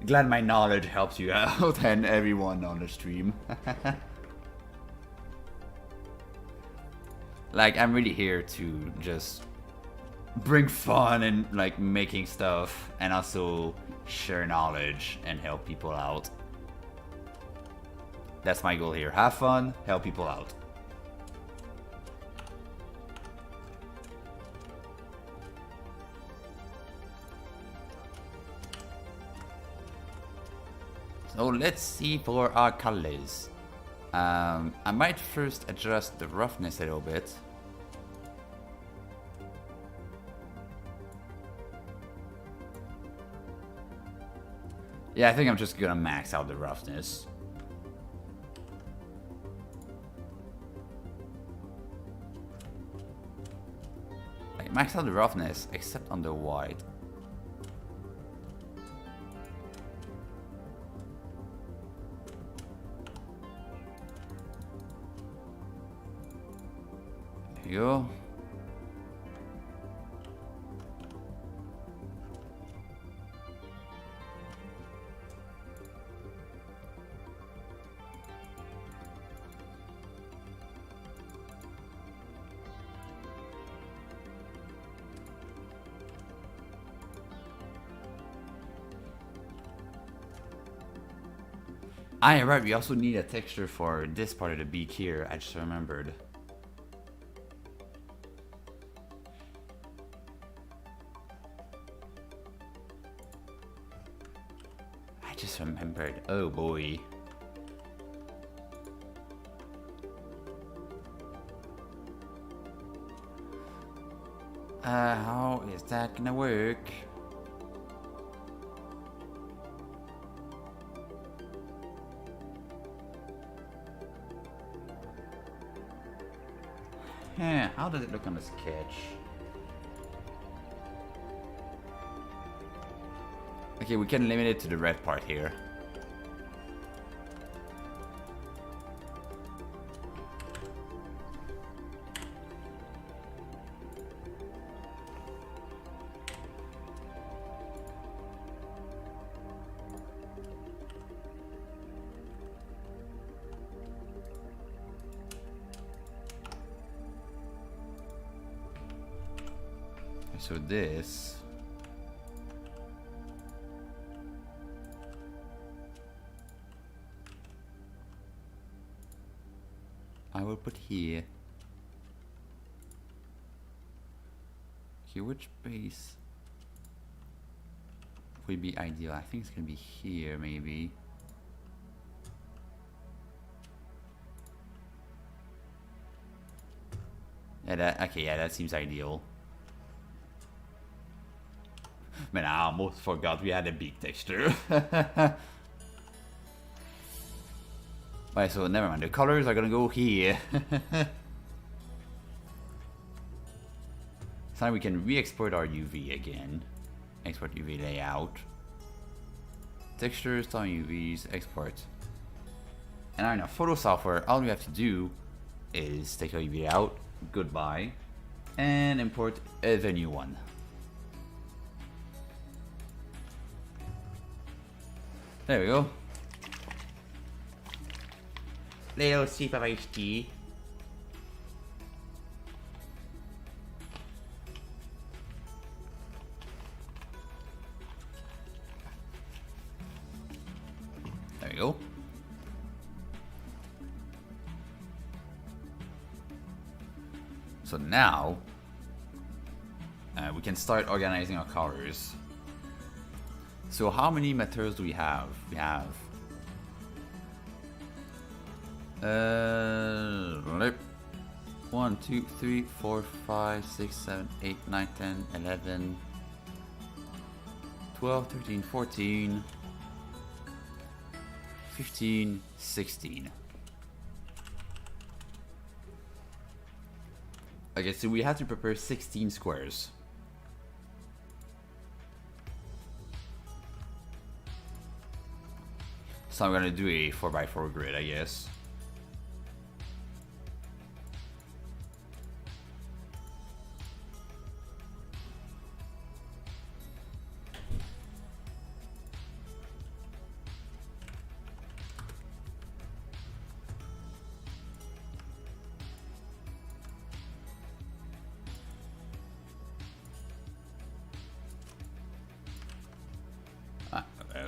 glad my knowledge helps you out and everyone on the stream. Like, I'm really here to just bring fun and like making stuff and also share knowledge and help people out. That's my goal here. Have fun, help people out. So let's see for our colors. I might first adjust the roughness a little bit. Yeah, I think I'm just gonna max out the roughness. Like, max out the roughness, except on the white. There you go. Ah, yeah, right, we also need a texture for this part of the beak here, I just remembered. I just remembered, oh boy. How is that gonna work? How does it look on the sketch? Okay, we can limit it to the red part here. So this I will put here. Okay, which base would be ideal? I think it's gonna be here, maybe. Yeah, okay, yeah, that seems ideal. Man, I almost forgot we had a big texture. Right, so never mind. The colors are gonna go here. So now we can re-export our UV again. Export UV layout. Textures, time UVs, export. And now in our photo software, all we have to do is take our UV out, goodbye, and import the new one. There we go. Little sip of iced tea. There we go. So now we can start organizing our colors. So how many materials do we have? We have 1, 2, 3, 4, 5, 6, 7, 8, 9, 10, 11, 12, 13, 14, 15, 16. Okay, so we have to prepare 16 squares. So I'm gonna do a 4x4 grid, I guess.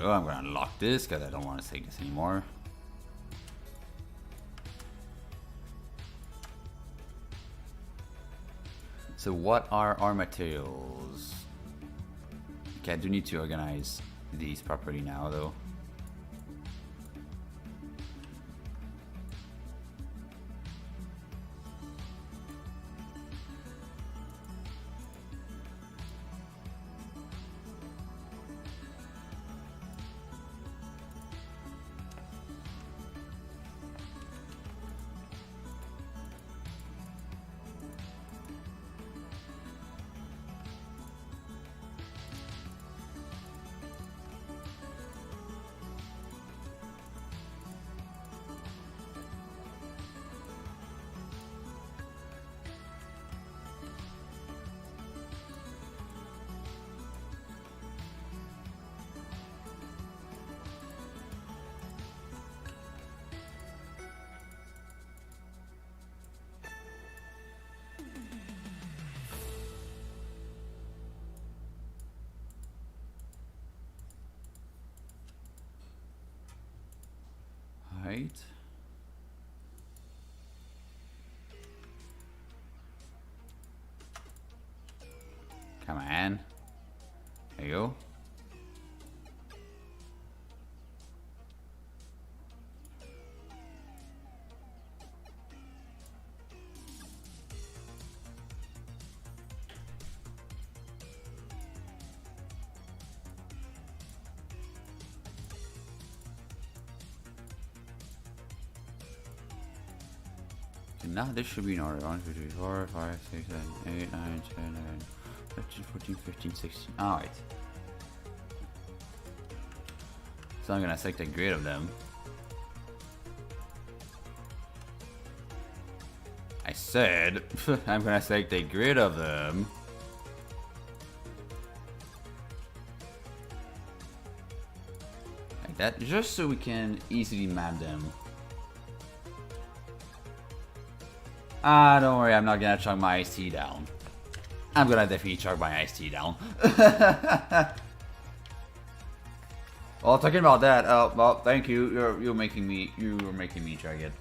I'm gonna unlock this because I don't want to take this anymore. So what are our materials? Okay, I do need to organize these properly now though. Right. Come on. There you go. now this should be in order. 1, 2, 3, 4, 5, 6, 7, 8, 9, 10, 11, 13, 14, 15, 16. Alright. So I'm gonna select the grid of them. I said I'm gonna select a grid of them. Like that, just so we can easily map them. Don't worry, I'm not gonna chug my iced tea down. I'm gonna definitely chug my iced tea down. Well, talking about that, well, thank you. You're making me chug it.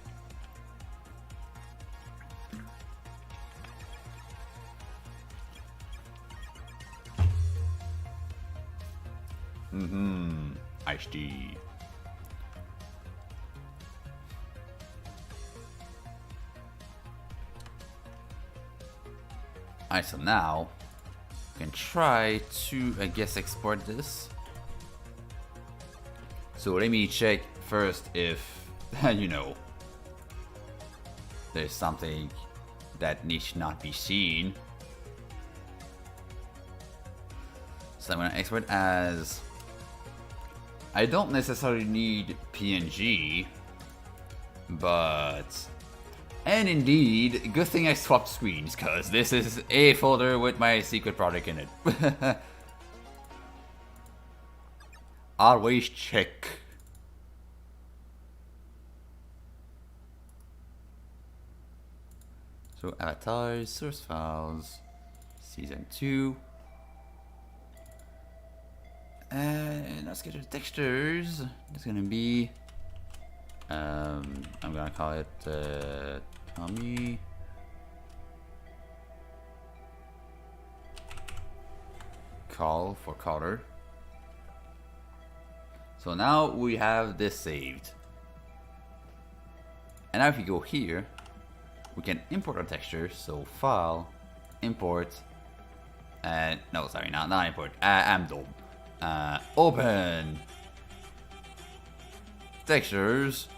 Iced tea. Alright, so now we can try to, I guess, export this. So let me check first if, you know, there's something that needs not be seen. So I'm gonna export as, I don't necessarily need PNG, but, and indeed, good thing I swapped screens, because this is a folder with my secret project in it. Always check. So avatars, source files, season 2. And let's get to the textures. It's gonna be I'm gonna call it Tommy call for color. So now we have this saved. And now if you go here, we can import our texture. So file, import, and no, sorry, not import. I'm dumb. Open textures,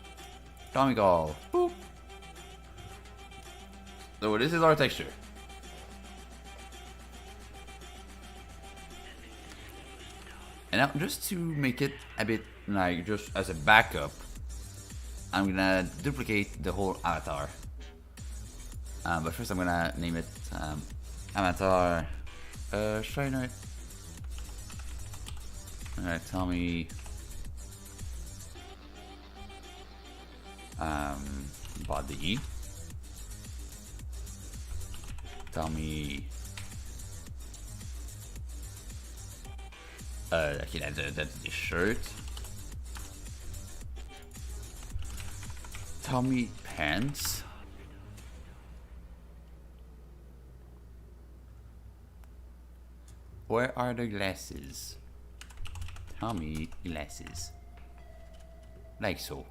Tommy call. Boop. So this is our texture. And now, just to make it a bit like just as a backup, I'm gonna duplicate the whole avatar. But first, I'm gonna name it avatar. Should I know it? Alright, tell me. Body. Tell me. Okay, that's the shirt. Tell me pants. Where are the glasses? Tell me glasses. Like so.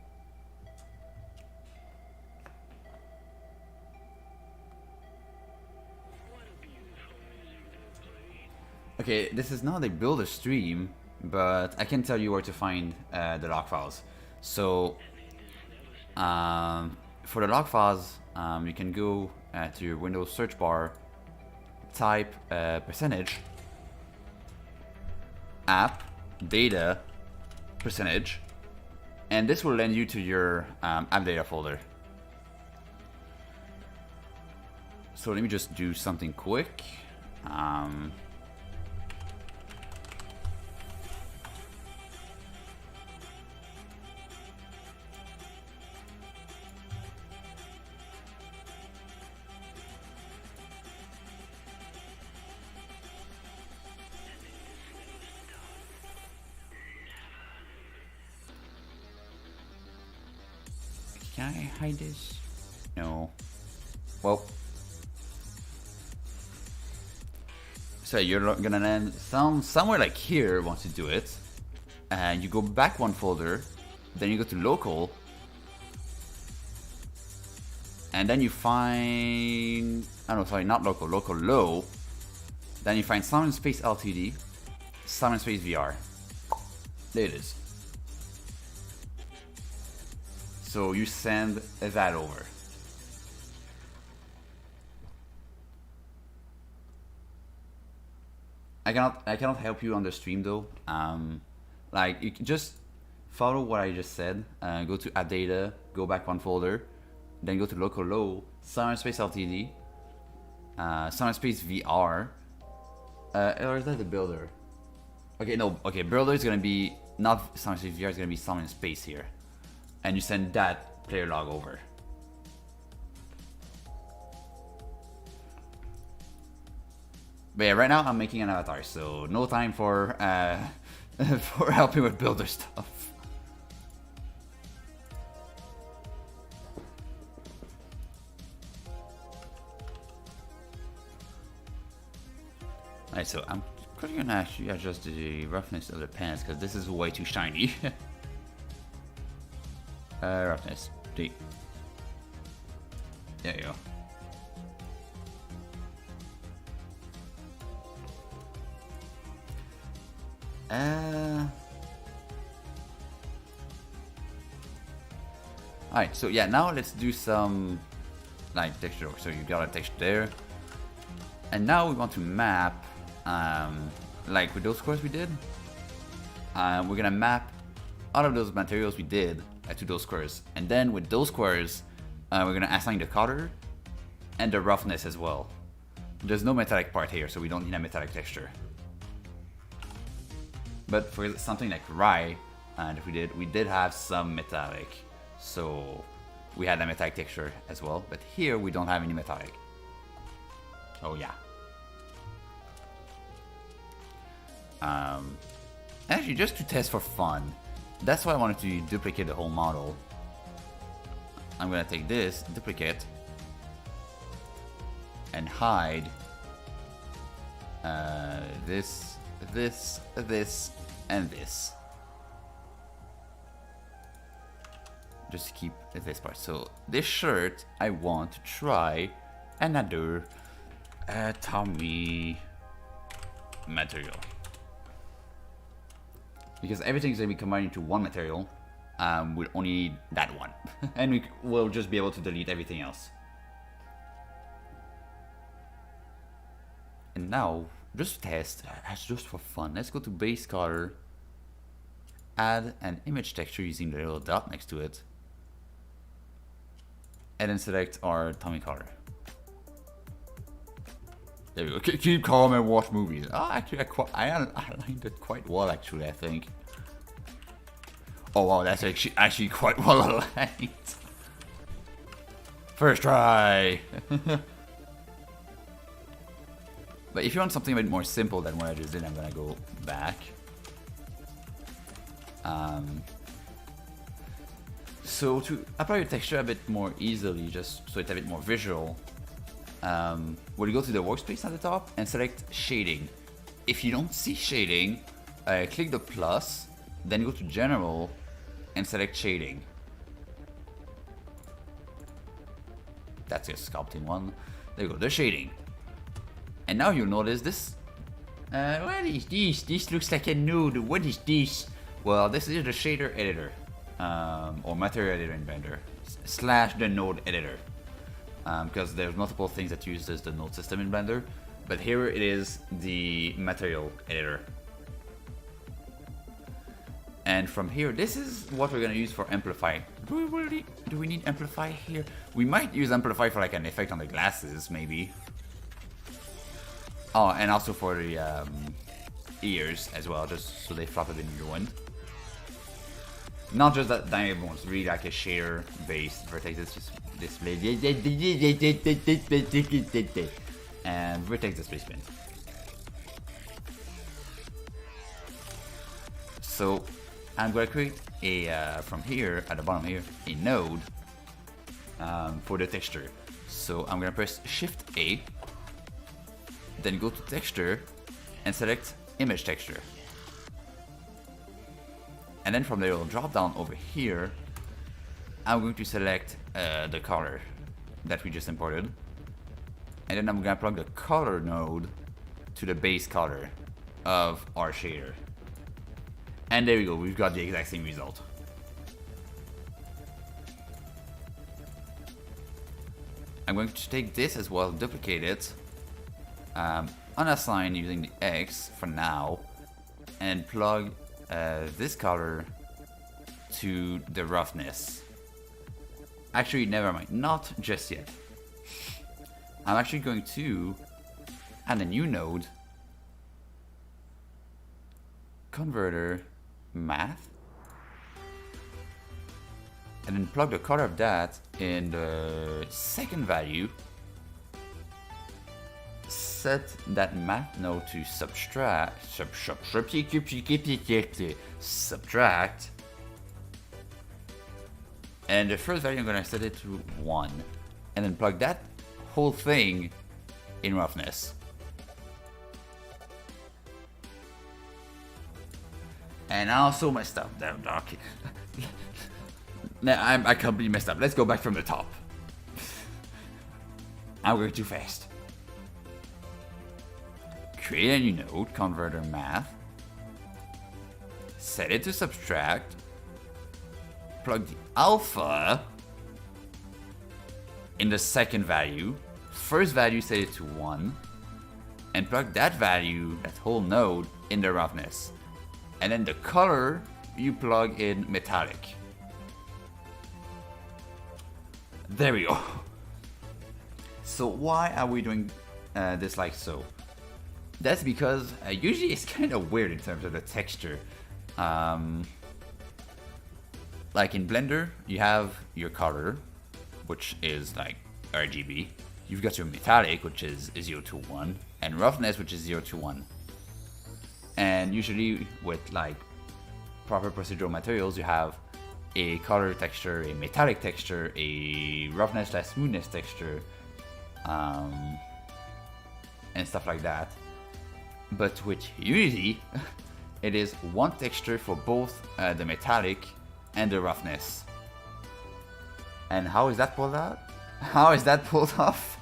Okay, this is not a builder stream, but I can tell you where to find the log files. So, for the log files, you can go to your Windows search bar, type percentage, app, data, percentage, and this will lend you to your app data folder. So let me just do something quick. Can I hide this? No. Well. So you're gonna land somewhere like here once you do it. And you go back one folder. Then you go to local. And then you find... Oh no, sorry, not local. Local low. Then you find Simon Space LTD. Simon Space VR. There it is. So you send that over. I cannot help you on the stream though. Like you can just follow what I just said. Go to add data, go back one folder, then go to local low, Space LTD, Space VR, or is that the builder? Okay, no, okay, builder is gonna be not Space VR, it's gonna be Space here, and you send that player log over. But yeah, right now I'm making an avatar, so no time for for helping with builder stuff. Alright, so I'm gonna actually adjust the roughness of the pants because this is way too shiny. Roughness D. There you go. Alright, so yeah, now let's do some like texture. So you got a texture there, and now we want to map, like with those squares we did. We're gonna map all of those materials we did to those squares, and then with those squares, we're gonna assign the color and the roughness as well. There's no metallic part here, so we don't need a metallic texture. But for something like rye, that we did have some metallic, so we had a metallic texture as well. But here we don't have any metallic. Oh yeah. Actually, just to test for fun, that's why I wanted to duplicate the whole model. I'm gonna take this, duplicate, and hide this, and this. Just to keep this part. So this shirt, I want to try another Tommy material. Because everything's gonna be combined into one material. We'll only need that one. And we will just be able to delete everything else. And now, just test, just for fun, let's go to base color, add an image texture using the little dot next to it, and then select our Tommy color. There we go. Keep calm and watch movies. Oh, actually, I aligned it quite well, actually, I think. Oh wow, that's actually quite well aligned. First try. But if you want something a bit more simple than what I just did, I'm gonna go back. So to apply your texture a bit more easily, just so it's a bit more visual, we'll go to the workspace at the top and select shading. If you don't see shading, click the plus, then go to general and select shading. That's your sculpting one. There you go, the shading. And now you'll notice this. What is this? This looks like a node. What is this? Well, this is the shader editor, or material editor in Blender, / the node editor. Because there's multiple things that uses the node system in Blender, but here it is the material editor. And from here, this is what we're gonna use for amplify. Do we need amplify here? We might use amplify for like an effect on the glasses, maybe. Oh, and also for the ears as well, just so they flop a bit in the wind. Not just that dynamic ones, really like a shader based vertex display. And vertex displacement. So I'm going to create a, from here, at the bottom here, a node for the texture. So I'm going to press Shift A, then go to texture and select image texture. And then from there, we'll drop down over here. I'm going to select the color that we just imported. And then I'm going to plug the color node to the base color of our shader. And there we go, we've got the exact same result. I'm going to take this as well, duplicate it, unassign using the X for now, and plug this color to the roughness. Actually, never mind, not just yet. I'm actually going to add a new node, converter math, and then plug the color of that in the second value. Set that math node to subtract, and the first value I'm gonna set it to 1, and then plug that whole thing in roughness. And I also messed up. Okay. Nah, I completely messed up. Let's go back from the top. I'm going too fast. Create a new node, converter math. Set it to subtract. Plug the alpha in the second value. First value, set it to 1. And plug that value, that whole node, in the roughness. And then the color, you plug in metallic. There we go. So why are we doing this like so? That's because usually it's kind of weird in terms of the texture. Like in Blender, you have your color, which is like RGB. You've got your metallic, which is 0 to 1, and roughness, which is 0 to 1. And usually with like proper procedural materials, you have a color texture, a metallic texture, a roughness / smoothness texture, and stuff like that. But with Unity, it is one texture for both the metallic and the roughness. And how is that pulled out? How is that pulled off?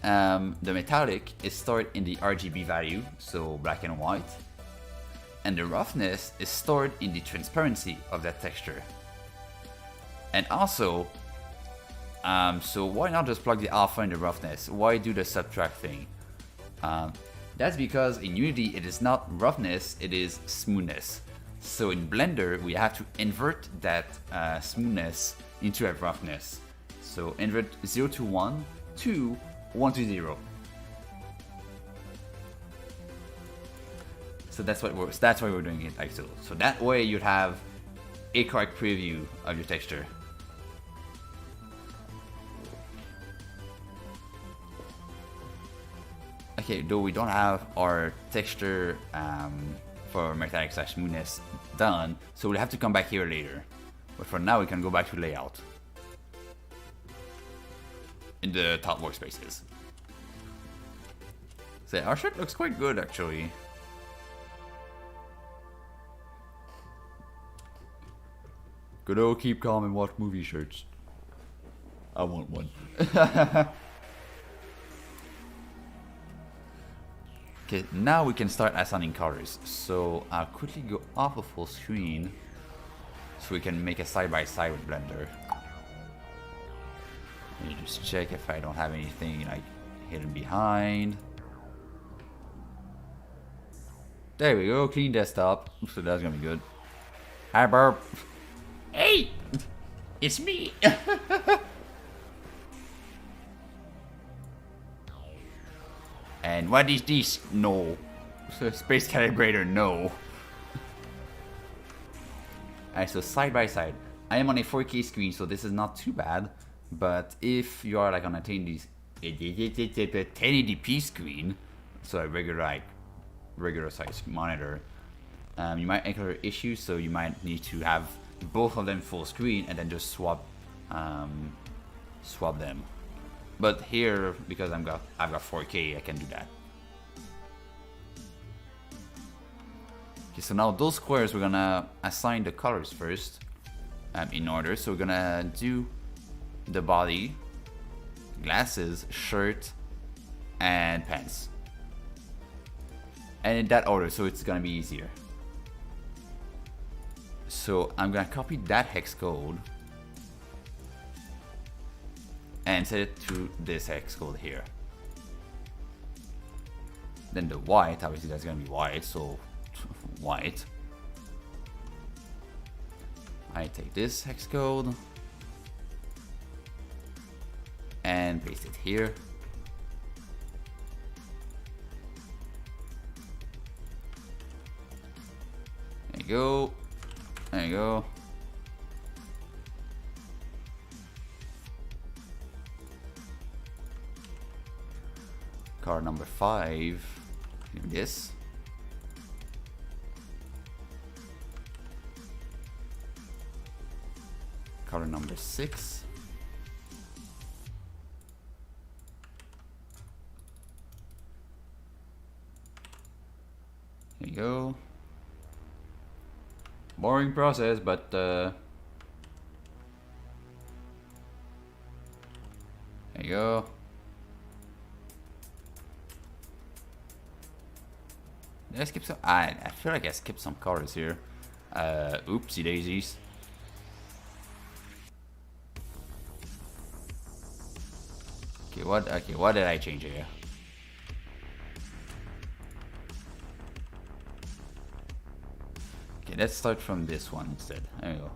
The metallic is stored in the RGB value, so black and white. And the roughness is stored in the transparency of that texture. And also, so why not just plug the alpha in the roughness? Why do the subtract thing? That's because in Unity it is not roughness, it is smoothness. So in Blender we have to invert that smoothness into a roughness. So invert 0 to 1 to 1 to 0. So that's why we're doing it like so. So that way you'd have a correct preview of your texture. Okay, though we don't have our texture for metallic / smoothness done, so we'll have to come back here later. But for now we can go back to layout in the top workspaces. So our shirt looks quite good actually. Good old keep calm and watch movie shirts. I want one. Okay, now we can start assigning colors. So I'll quickly go off of full screen so we can make a side-by-side with Blender. Let me just check if I don't have anything like hidden behind. There we go, clean desktop. So that's gonna be good. Hi Burp. Hey! It's me! And what is this? No. Space calibrator, no. Alright, so side by side. I am on a 4K screen, so this is not too bad. But if you are like on a 1080p screen, so a regular size monitor, you might encounter issues. So you might need to have both of them full screen and then just swap them. But here, because I've got 4K, I can do that. Okay, so now those squares, we're gonna assign the colors first, in order. So we're gonna do the body, glasses, shirt, and pants. And in that order, so it's gonna be easier. So I'm gonna copy that hex code and set it to this hex code here. Then the white, obviously that's gonna be white, so white. I take this hex code and paste it here. There you go. There you go. Card number 5. This. Card number 6. There you go. Boring process, but there you go. Did I skip some? I feel like I skipped some colors here. Oopsie daisies. Okay, what did I change here? Okay, let's start from this one instead. There we go.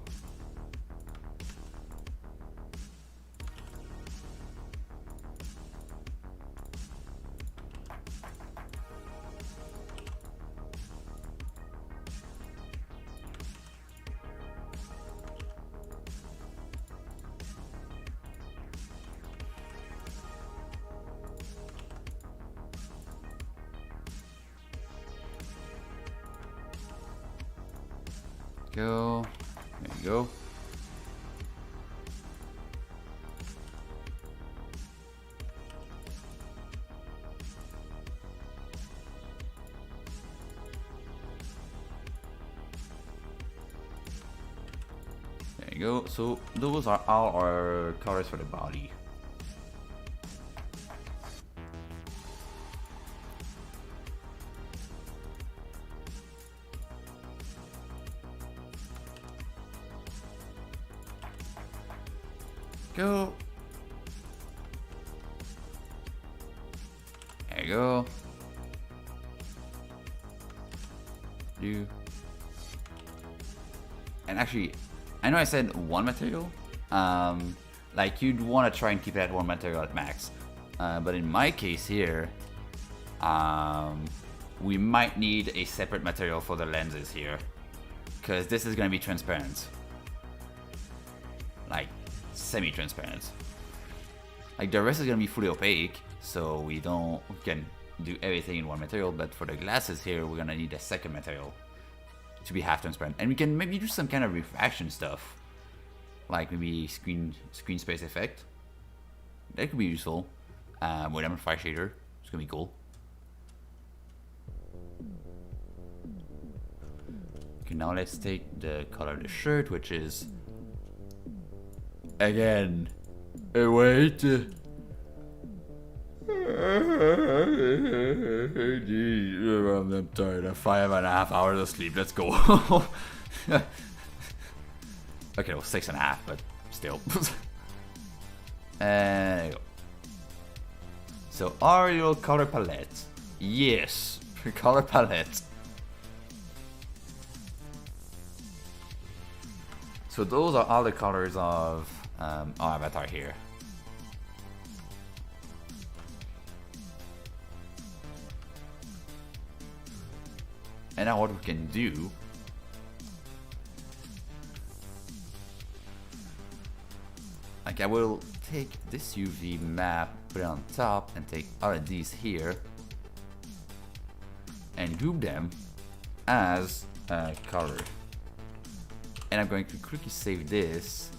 Go. There you go. There you go. So those are all our colors for the body. Go. There you go. Do. And actually, I know I said one material. Like you'd want to try and keep it at one material at max. But in my case here, we might need a separate material for the lenses here, because this is going to be transparent. Like semi-transparent. Like the rest is gonna be fully opaque, so we can do everything in one material. But for the glasses here, we're gonna need a second material to be half transparent, and we can maybe do some kind of refraction stuff, like maybe screen space effect. That could be useful. With amplify shader, it's gonna be cool. Okay, now let's take the color of the shirt, which is again, wait. I'm tired. I'm 5.5 hours of sleep. Let's go. Okay, well, 6.5, but still. There you go. So, are your color palette? Yes, color palette. So those are all the colors of our avatar here. And now what we can do like I will take this UV map, put it on top, and take all of these here and group them as a color. And I'm going to quickly save this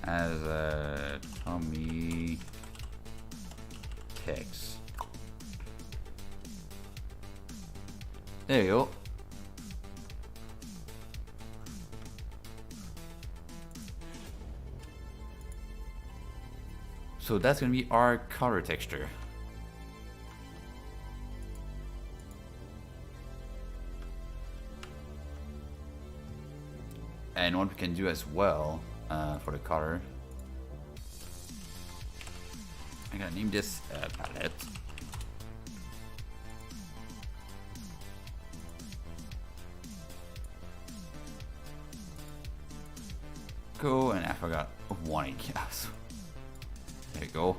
as a Tommy text. There you go. So that's gonna be our color texture. And what we can do as well for the color, I'm gonna name this palette. go, and I forgot one ink. There you go.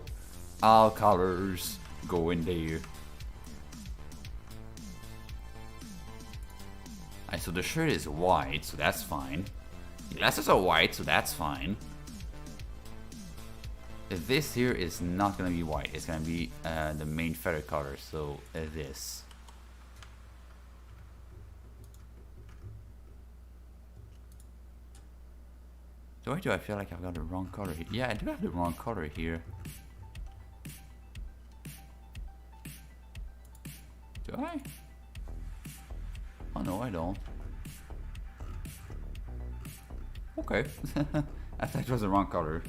All colors go in there. Alright, so the shirt is white, so that's fine. The glasses are white, so that's fine. This here is not gonna be white, it's gonna be the main feather color, so this. Why do I feel like I've got the wrong color here? Yeah, I do have the wrong color here. Do I? Oh no, I don't. Okay. I thought it was the wrong color.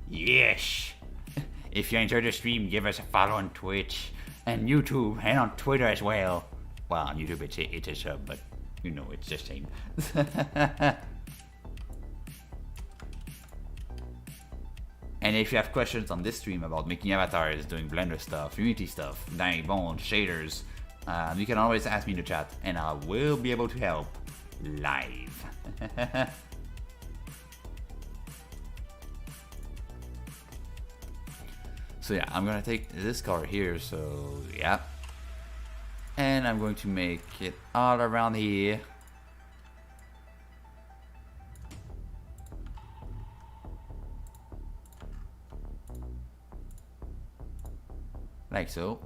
Yes! If you enjoyed the stream, give us a follow on Twitch and YouTube and on Twitter as well. Well, on YouTube it's a sub, but you know, it's the same. And if you have questions on this stream about making avatars, doing Blender stuff, Unity stuff, dyeing bones, shaders, you can always ask me in the chat, and I will be able to help live. So yeah, I'm gonna take this color here, so yeah. And I'm going to make it all around here. Like so.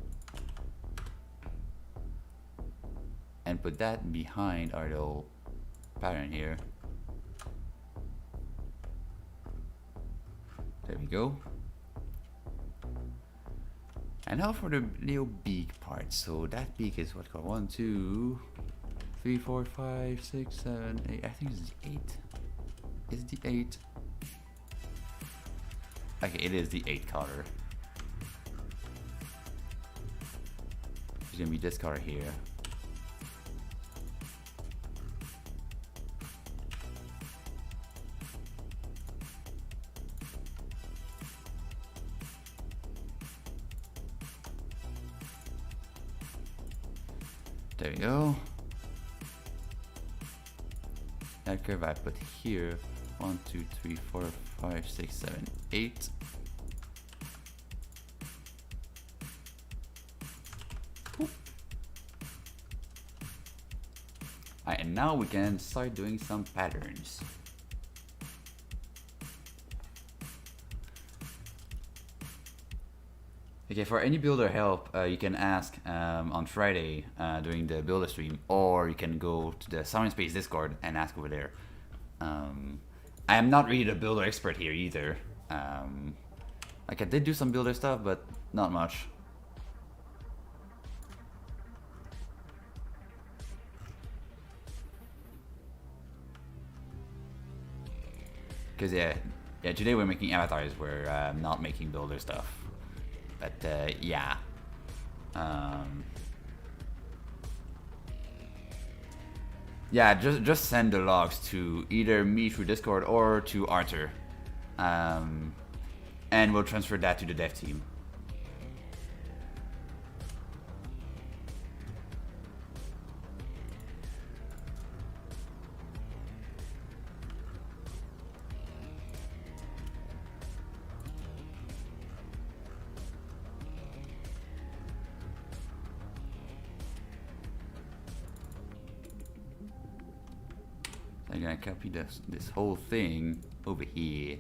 And put that behind our little pattern here. There we go. And now for the little beak part. So that beak is what called 1, 2, 3, 4, 5, 6, 7, 8. I think it's the 8. Is the 8? Okay, it is the 8 color. It's gonna be this color here. There we go. That curve I put here. 1, 2, 3, 4, 5, 6, 7, 8. Alright, and now we can start doing some patterns. Okay, for any builder help, you can ask on Friday during the builder stream, or you can go to the Science Space Discord and ask over there. I am not really the builder expert here either. Like I did do some builder stuff, but not much. Because yeah, today we're making avatars, we're not making builder stuff. But yeah. Yeah, just send the logs to either me through Discord or to Arthur. And we'll transfer that to the dev team. I'm gonna copy this whole thing over here.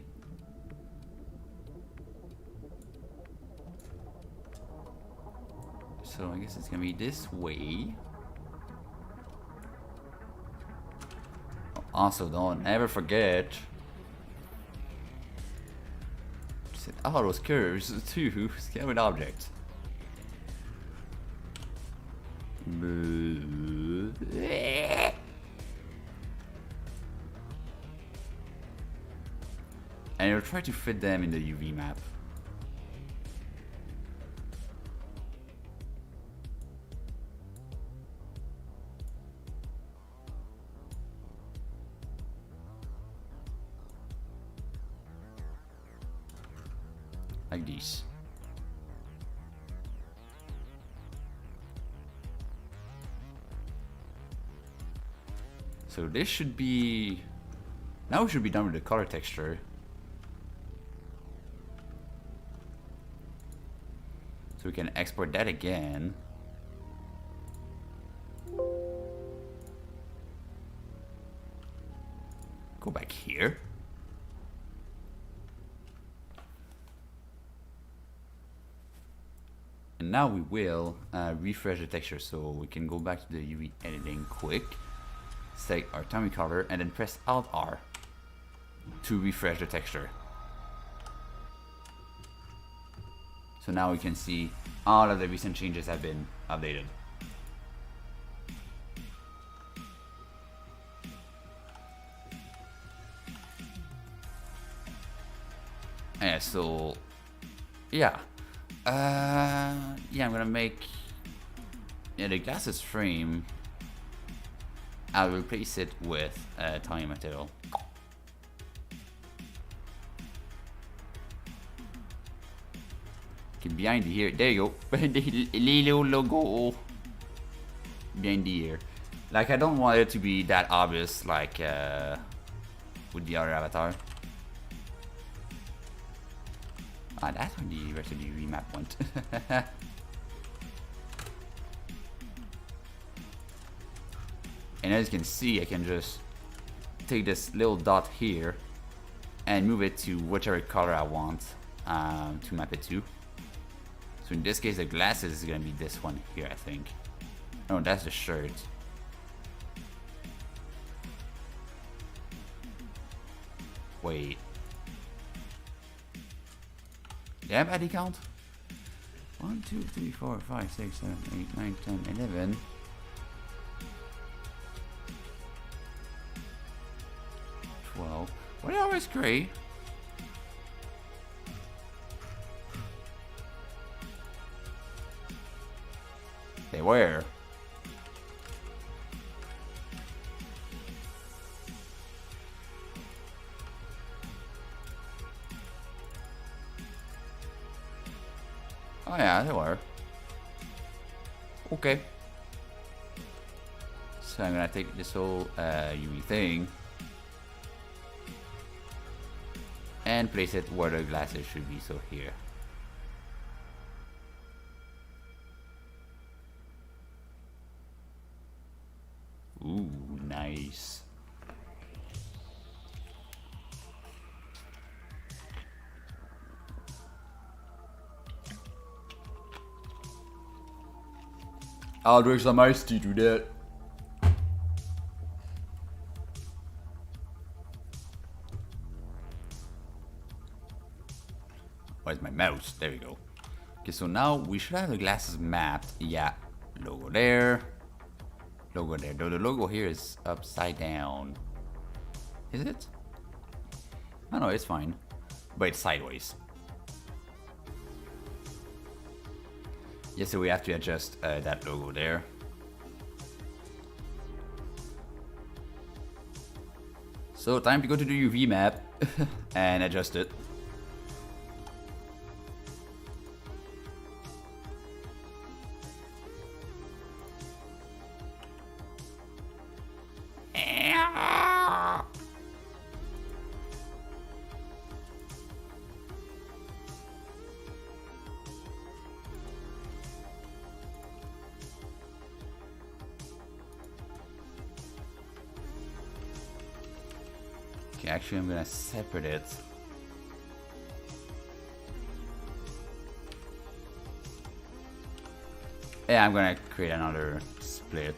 So I guess it's gonna be this way. Also, don't ever forget to set all those curves to scale with object. And you'll try to fit them in the UV map. Like these. So this should be... Now we should be done with the color texture. So we can export that again. Go back here. And now we will refresh the texture, so we can go back to the UV editing quick, select our atomic color, and then press Alt R to refresh the texture. So now we can see all of the recent changes have been updated. Yeah, so yeah. Yeah, I'm gonna make the glasses frame. I'll replace it with tiny material. Okay, behind the ear, there you go. The little logo behind the ear. Like, I don't want it to be that obvious, like with the other avatar. Ah, that's when the rest of the remap went. And as you can see, I can just take this little dot here and move it to whichever color I want to map it to. So in this case, the glasses is gonna be this one here, I think. Oh, that's the shirt. Wait. Did I have ID count? 1, 2, 3, 4, 5, 6, 7, 8, 9, 10, 11. 12. Why are they always gray? They were. Oh yeah, they were. Okay. So I'm gonna take this whole UV thing and place it where the glasses should be, so here. Ooh, nice. I'll drink some iced tea to that. Where's my mouse? There we go. Okay, so now we should have the glasses mapped. Yeah, logo there. Logo there. Though the logo here is upside down. Is it? Oh no, it's fine. But it's sideways. Yeah, so we have to adjust that logo there. So time to go to the UV map and adjust it. Okay, actually I'm gonna separate it. Yeah, I'm gonna create another split.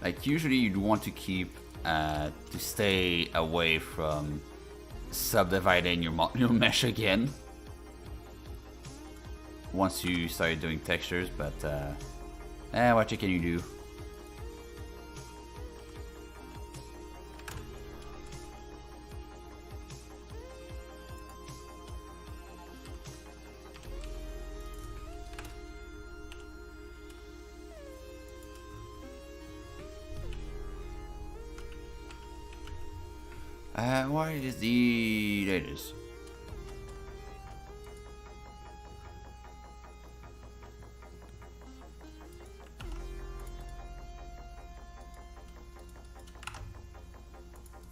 Like usually you'd want to keep to stay away from subdividing your mesh again once you start doing textures, but what can you do? Why is the... There it is.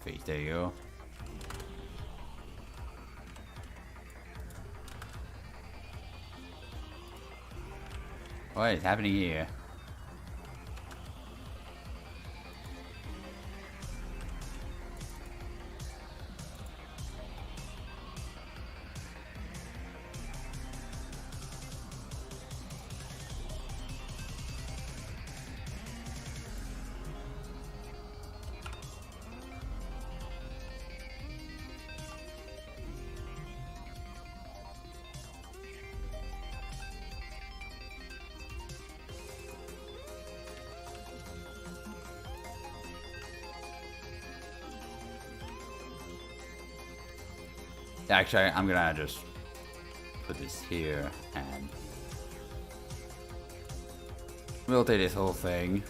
face. There you go. What is happening here? Actually, I'm gonna just put this here and rotate this whole thing.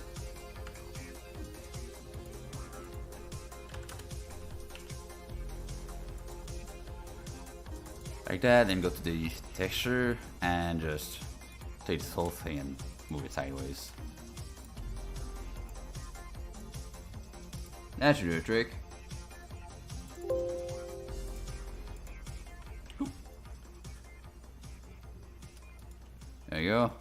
Like that, then go to the texture and just take this whole thing and move it sideways. That should do a trick. There you go.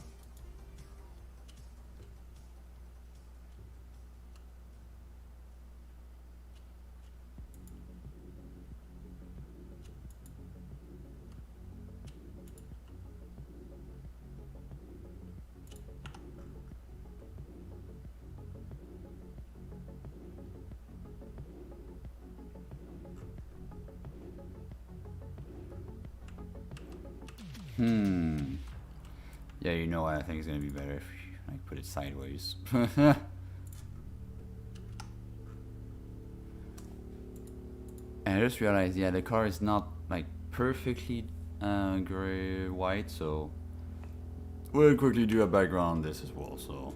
Yeah, you know what? I think it's gonna be better if I put it sideways. And I just realized, yeah, the car is not like perfectly gray white, so we'll quickly do a background on this as well. So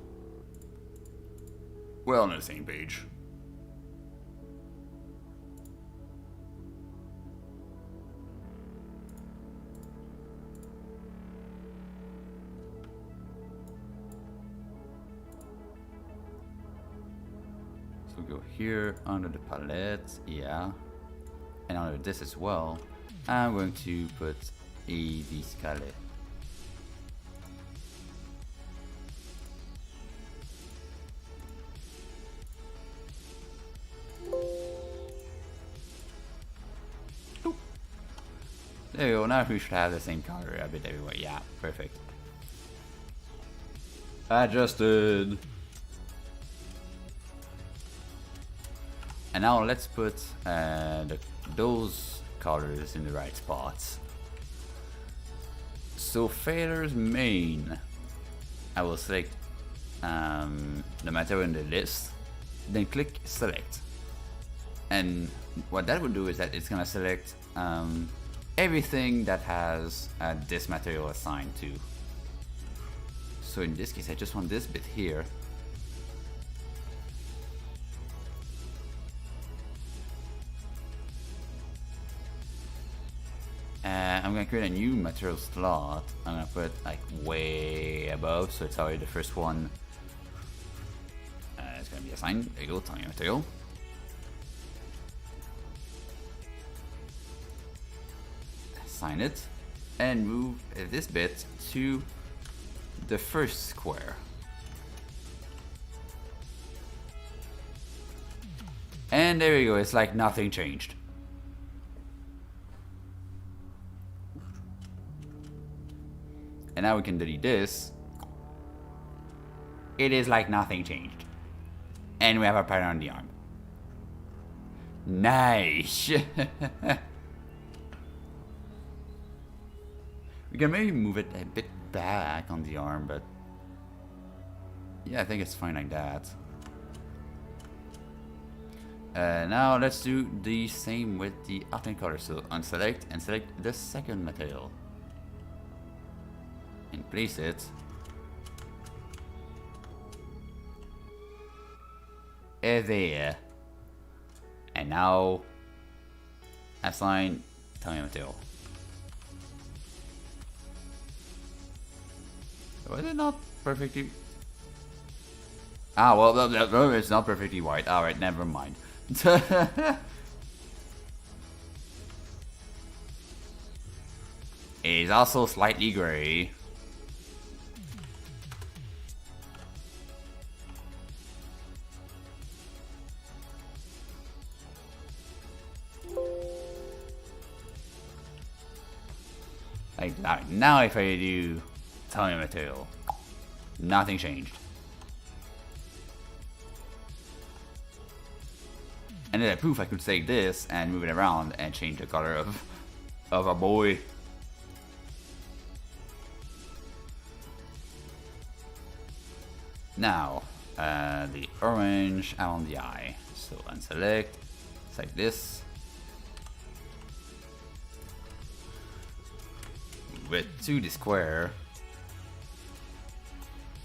we're on the same page. Go here under the palette, yeah, and under this as well. I'm going to put a descale. There you go. Now we should have the same color a bit everywhere. Yeah, perfect. Adjusted. And now let's put those colors in the right spots. So fader's main, I will select the material in the list, then click select. And what that will do is that it's gonna select everything that has this material assigned to. So in this case, I just want this bit here. I'm gonna create a new material slot. I'm gonna put it like way above, so it's already the first one. It's gonna be assigned. There you go, tiny material. Assign it, and move this bit to the first square. And there you go. It's like nothing changed. And now we can delete this. It is like nothing changed. And we have a pattern on the arm. Nice. We can maybe move it a bit back on the arm, but yeah, I think it's fine like that. Now let's do the same with the outline color. So unselect and select the second material. And place it there. And now assign tiny material. Was it not perfectly? Ah, well, it's not perfectly white. Alright, never mind. is also slightly gray. Like now if I do titanium material, nothing changed. And then I proof I could take this and move it around and change the color of a boy. Now, the orange on the eye. So unselect, select this. Move it to the square.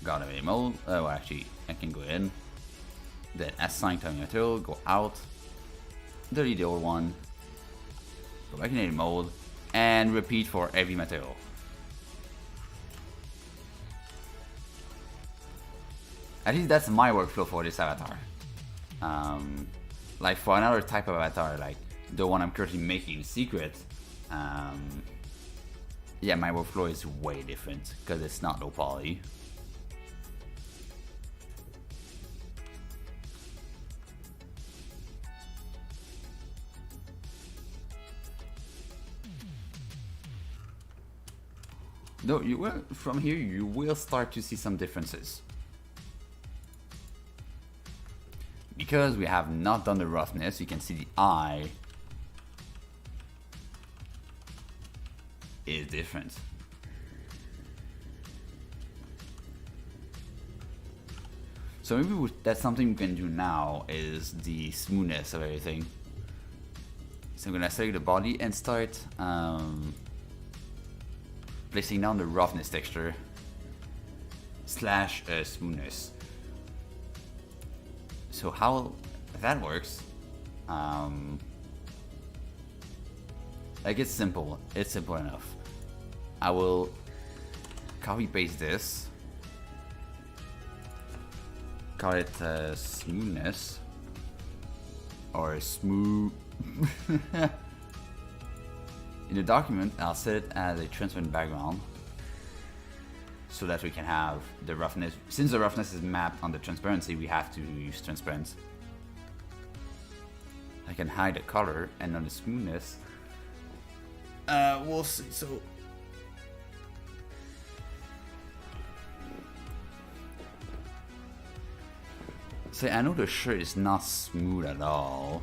Got a mode. Oh, actually, I can go in. Then assign titanium material, go out. Delete the old one. Go back in edit mode. And repeat for every material. At least that's my workflow for this avatar. Like for another type of avatar, like the one I'm currently making secret, yeah, my workflow is way different because it's not low poly. No, you will, from here you will start to see some differences. Because we have not done the roughness, you can see the eye is different. So maybe that's something we can do now, is the smoothness of everything. So I'm gonna select the body and start placing down the roughness texture slash smoothness. So how that works, like it's simple enough. I will copy paste this, call it smoothness or smooth. In the document, I'll set it as a transparent background so that we can have the roughness. Since the roughness is mapped on the transparency, we have to use transparent. I can hide the color, and on the smoothness, we'll see. So I know the shirt is not smooth at all.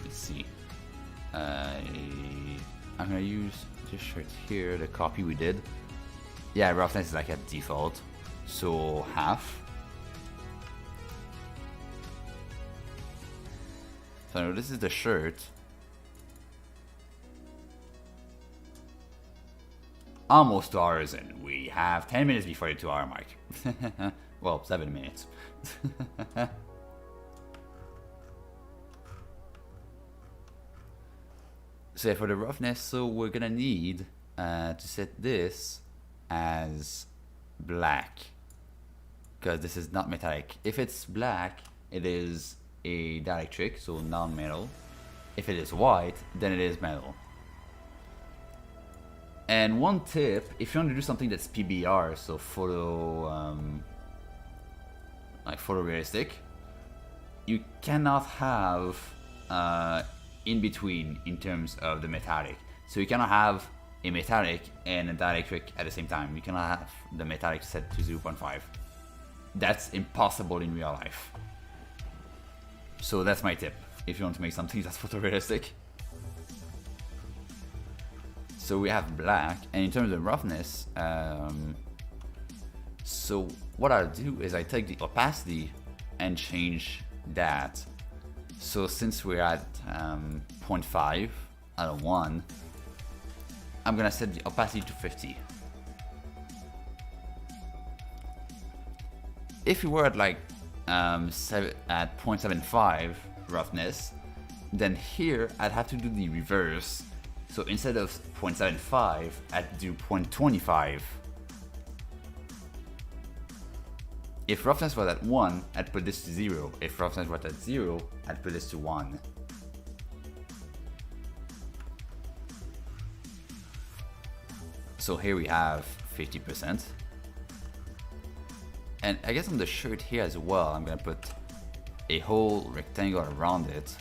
See, I'm gonna use this shirt here, the copy we did. Yeah, roughness is like a default, so half. So this is the shirt. Almost 2 hours in. We have 10 minutes before the 2 hour mark. Well, 7 minutes. So for the roughness, so we're gonna need to set this as black, because this is not metallic. If it's black, it is a dielectric, so non-metal. If it is white, then it is metal. And one tip, if you want to do something that's PBR, so like photorealistic, you cannot have in between in terms of the metallic. So you cannot have a metallic and a dielectric at the same time. You cannot have the metallic set to 0.5. That's impossible in real life. So that's my tip if you want to make something that's photorealistic. So we have black, and in terms of roughness, so what I'll do is I take the opacity and change that. So since we're at 0.5 out of 1, I'm gonna set the opacity to 50. If you were at like at 0.75 roughness, then here I'd have to do the reverse. So instead of 0.75, I'd do 0.25. If roughness was at 1, I'd put this to 0. If roughness was at 0, I'd put this to 1. So here we have 50%. And I guess on the shirt here as well, I'm gonna put a whole rectangle around it.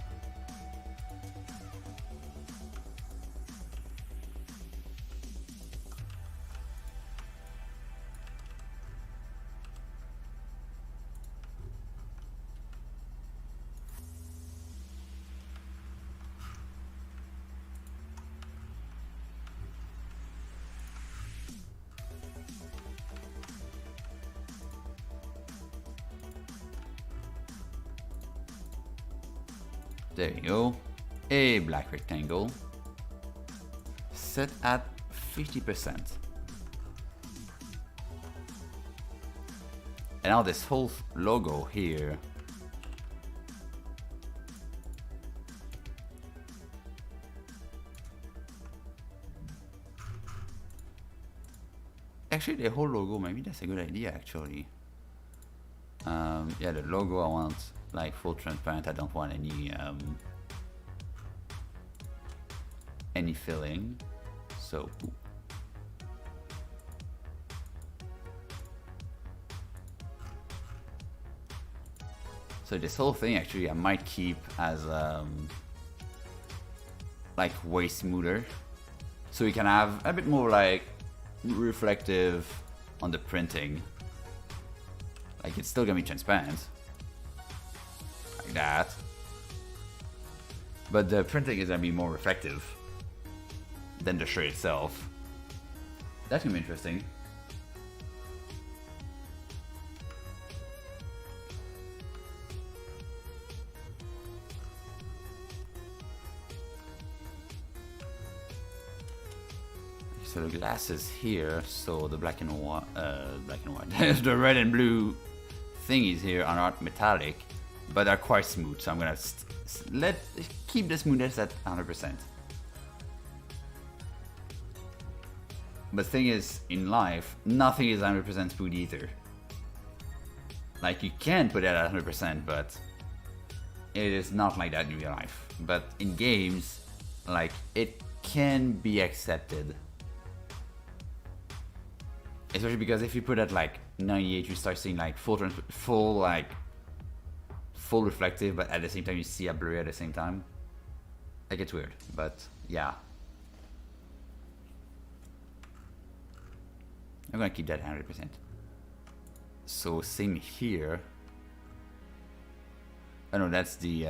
There you go. A black rectangle set at 50%. And now this whole logo here, actually the whole logo, maybe that's a good idea actually. Yeah, the logo I want like full transparent. I don't want any filling. So this whole thing actually I might keep as like way smoother, so we can have a bit more like reflective on the printing. Like it's still gonna be transparent like that, but the printing is gonna be more reflective than the shirt itself. That's gonna be interesting. So the glasses here, so the black and white, the red and blue thingies here are not metallic, but are quite smooth. So I'm gonna keep the smoothness at 100%. But the thing is, in life, nothing is 100% smooth either. Like you can put it at 100%, but it is not like that in real life. But in games, like it can be accepted. Especially because if you put it at like 98, you start seeing like full reflective, but at the same time you see a blurry at the same time. Like it's weird, but yeah. I'm gonna keep that 100%. So same here. Oh no, that's the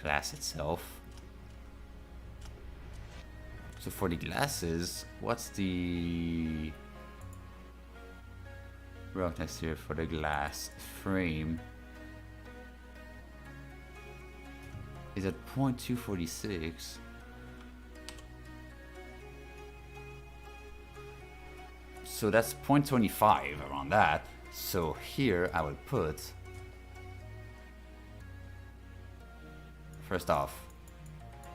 class itself. So for the glasses, what's the roughness here for the glass frame? Is at 0.246. So that's 0.25 around that. So here I will put, first off,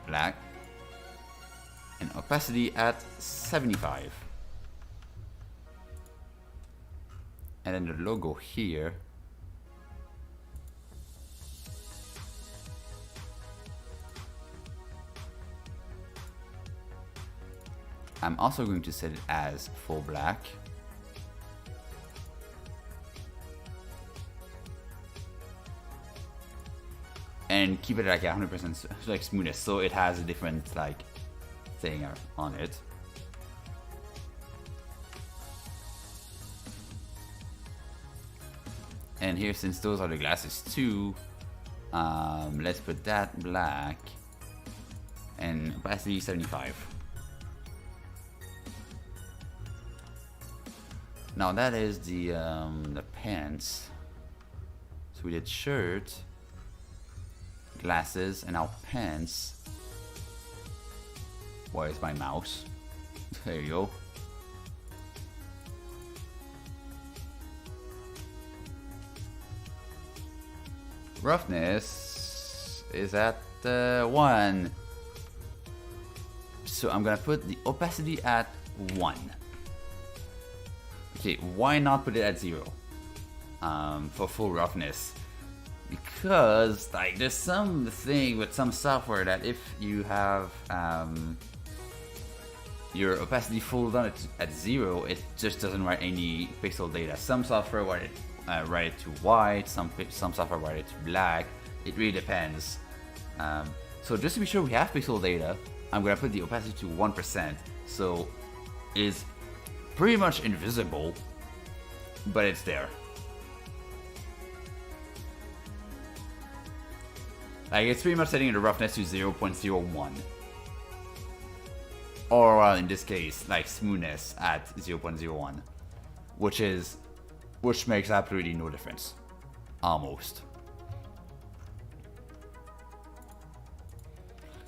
black, and opacity at 75. And then the logo here, I'm also going to set it as full black. And keep it like 100% like smoothness, so it has a different like thing on it. And here, since those are the glasses too, let's put that black and opacity 75. Now that is the pants. So we did shirt, glasses, and now pants. Where is my mouse? There you go. Roughness is at 1. So I'm gonna put the opacity at 1. Okay, why not put it at 0? for full roughness, because like there's some thing with some software that if you have your opacity full done at 0, it just doesn't write any pixel data. Some software write it to white, some software write it to black. It really depends. So just to be sure we have pixel data, I'm gonna put the opacity to 1%. So it's pretty much invisible, but it's there. Like it's pretty much setting the roughness to 0.01. Or in this case, like smoothness at 0.01, which makes absolutely no difference, almost.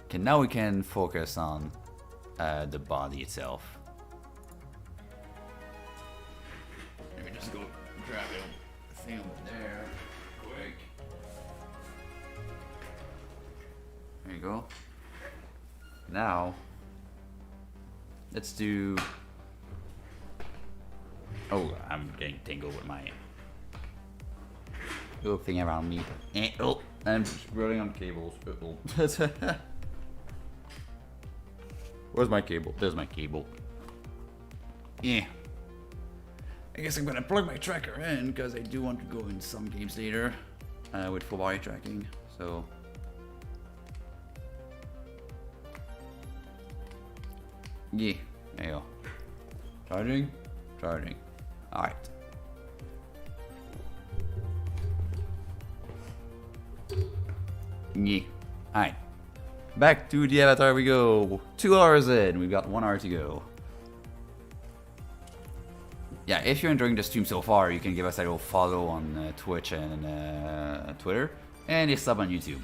Okay, now we can focus on the body itself. Let me just go grab the thing over there, quick. There you go. Now. Let's do... Oh, I'm getting tangled with my little thing around me. Oh, I'm rolling on cables. Where's my cable? There's my cable. Yeah. I guess I'm gonna plug my tracker in because I do want to go in some games later with full body tracking. So. Yeah, there you go. Charging, charging. Alright. Yeah. Alright. Back to the avatar we go. 2 hours in. We've got 1 hour to go. Yeah, if you're enjoying the stream so far, you can give us a little follow on Twitch and Twitter. And a sub on YouTube.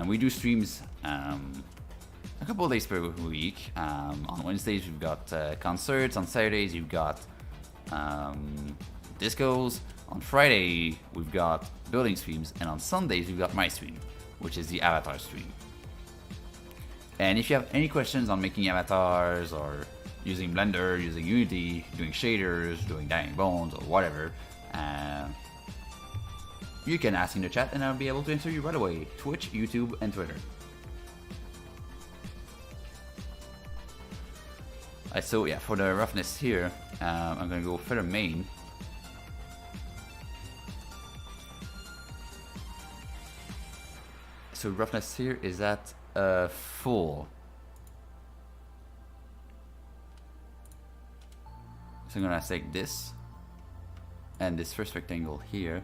We do streams a couple of days per week. On Wednesdays we've got concerts. On Saturdays we've got discos. On Friday we've got building streams, and on Sundays we've got my stream, which is the avatar stream. And if you have any questions on making avatars or using Blender, using Unity, doing shaders, doing dynamic bones or whatever, you can ask in the chat and I'll be able to answer you right away. Twitch, YouTube, and Twitter. So yeah, for the roughness here, I'm gonna go feather main. So roughness here is at full. So I'm gonna take this and this first rectangle here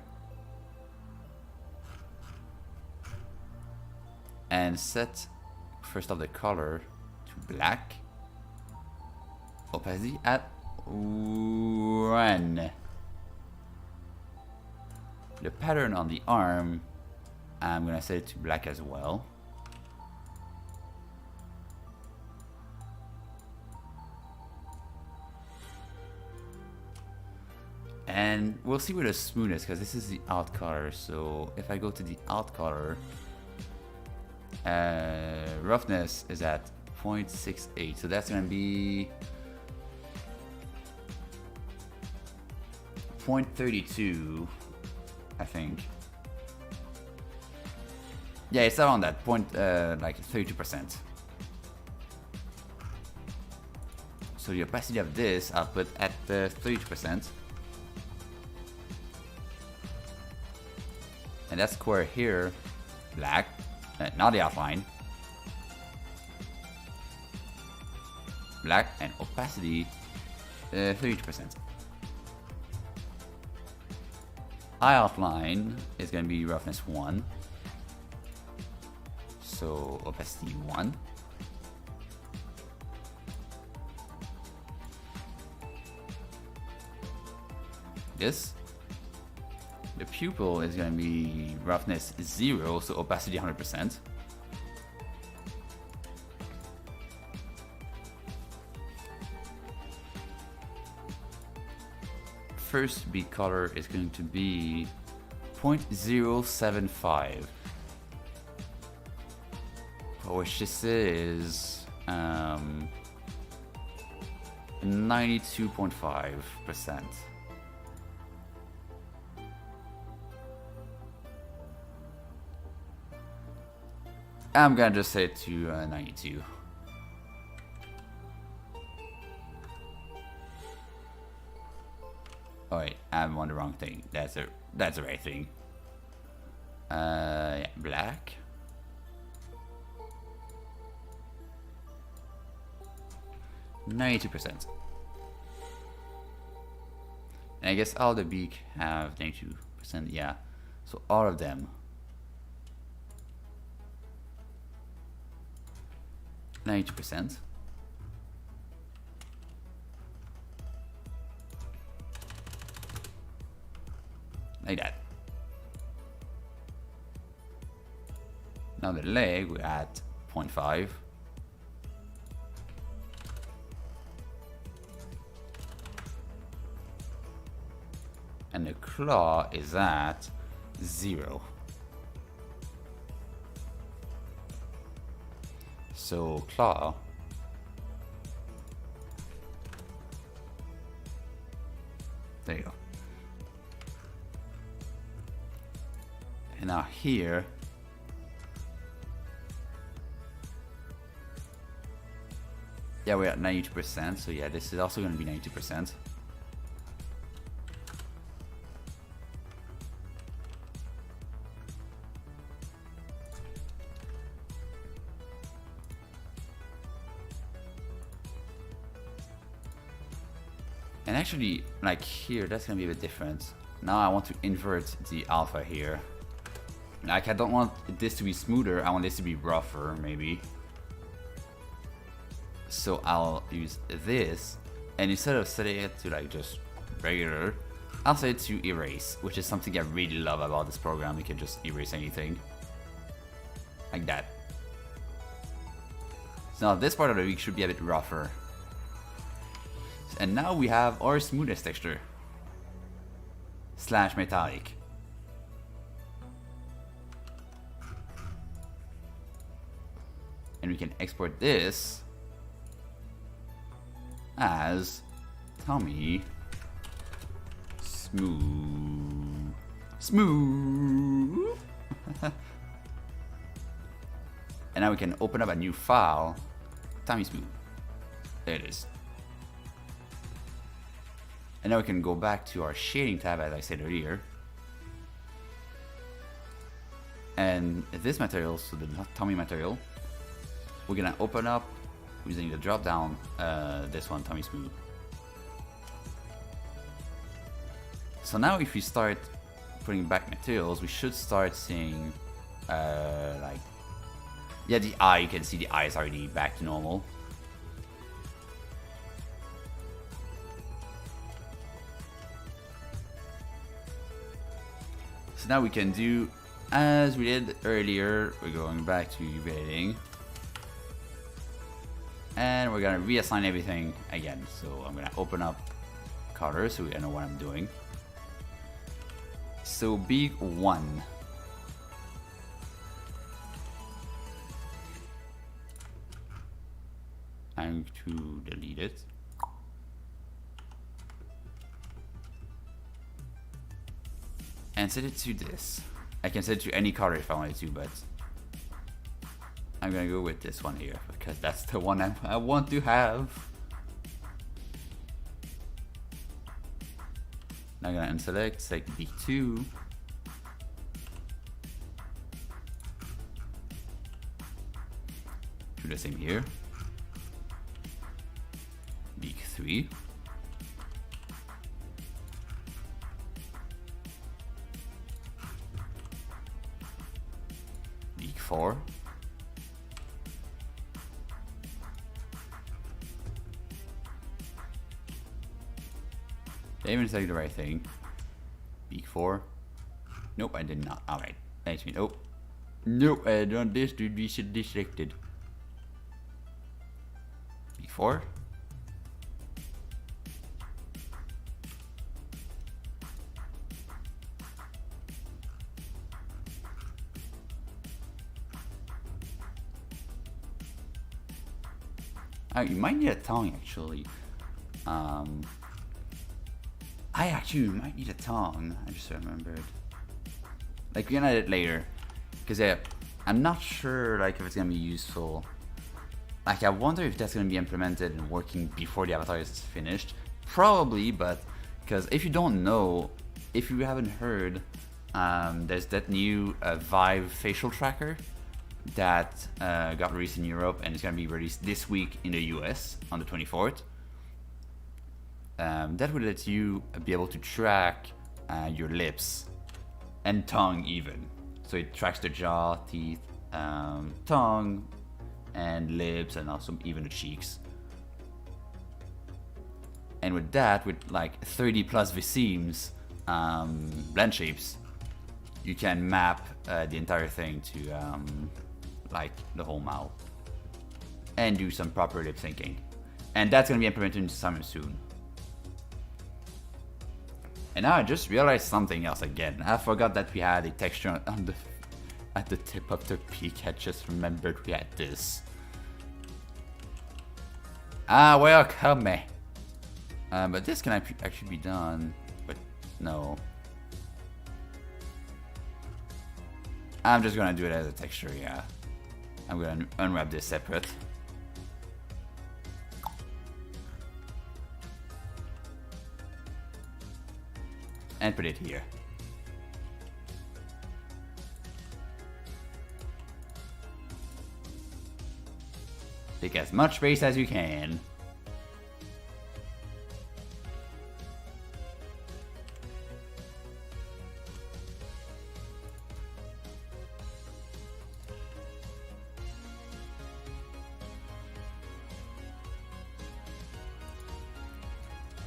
and set first of the color to black. Opacity at 1. The pattern on the arm, I'm gonna set it to black as well. And we'll see with the smoothness, because this is the out color. So if I go to the out color, roughness is at 0.68. So that's gonna be 0.32, I think. Yeah, it's around that point, like 32%. So the opacity of this I'll put at 32%. And that square here, black, not the outline. Black and opacity 32%. Eye outline is going to be roughness 1. So opacity 1. This. The pupil is going to be roughness 0, so opacity 100%. First beat color is going to be 0.075, which this is 92.5%. I'm gonna just set it to 92. Oh wait, I'm on the wrong thing. That's the right thing. Yeah, black. %. And I guess all the beak have 92%. Yeah, so all of them. 92%. Like that. Now the leg we're at 0.5. And the claw is at 0. So claw there you go. And now here yeah, we're at 92%, so yeah, this is also going to be 90%. And actually, like here, that's gonna be a bit different. Now I want to invert the alpha here. Like I don't want this to be smoother, I want this to be rougher, maybe. So I'll use this, and instead of setting it to like just regular, I'll set it to erase, which is something I really love about this program. You can just erase anything. Like that. So now this part of the week should be a bit rougher. And now we have our smoothest texture. / metallic. And we can export this as Tommy Smooth. Smooth. And now we can open up a new file. Tommy Smooth. There it is. And now we can go back to our shading tab, as I said earlier. And this material, so the Tommy material, we're gonna open up using the drop down, this one, Tommy Smooth. So now if we start putting back materials, we should start seeing, like, yeah, the eye, you can see the eye is already back to normal. So now we can do as we did earlier. We're going back to editing, and we're gonna reassign everything again. So I'm gonna open up color so I know what I'm doing. So big 1. I'm going to delete it. And set it to this. I can set it to any color if I wanted to, but I'm gonna go with this one here because that's the one I want to have. Now I'm gonna unselect, select B2. Do the same here. B3. B4. Did I even say the right thing? B4. Nope, I did not. Alright. Thanks me. Nope. Nope, I don't this to be distracted. B4. Oh, you might need a tongue actually. I actually might need a tongue. I just remembered. Like we're gonna edit later, because yeah, I'm not sure like if it's gonna be useful. Like I wonder if that's gonna be implemented and working before the avatar is finished. Probably, but because if you don't know, if you haven't heard, there's that new Vive facial tracker that got released in Europe and it's gonna be released this week in the US on the 24th. That would let you be able to track your lips and tongue even. So it tracks the jaw, teeth, tongue, and lips, and also even the cheeks. And with that, with like 30 plus VSeams blend shapes, you can map the entire thing to like the whole mouth and do some proper lip syncing. And that's gonna be implemented into Summon soon. And now I just realized something else again. I forgot that we had a texture on the at the tip of the peak. I just remembered we had this. Ah, welcome me. But this can actually be done, but no. I'm just gonna do it as a texture, yeah. I'm gonna unwrap this separate. And put it here. Take as much space as you can.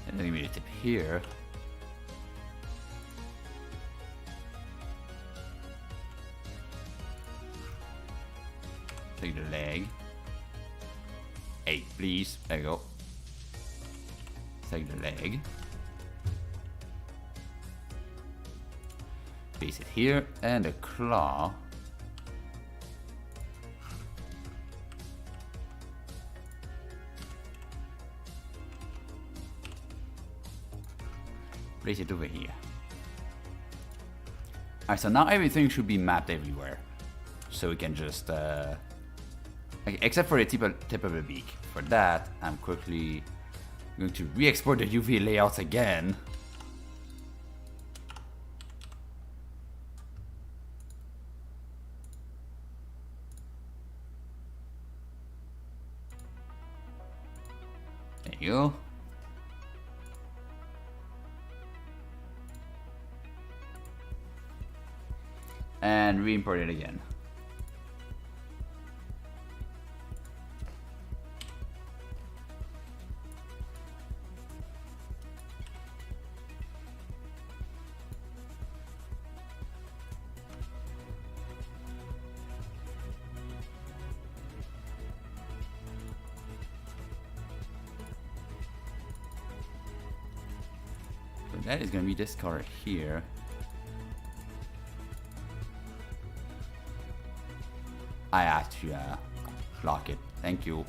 And then give me a tip here. Take the leg. Hey, please. There you go. Take the leg. Place it here. And a claw. Place it over here. Alright, so now everything should be mapped everywhere. So we can just except for the tip of the beak. For that, I'm quickly going to re-export the UV layouts again. There you go. And re-import it again. That is going to be this color here. I have to lock it. Thank you.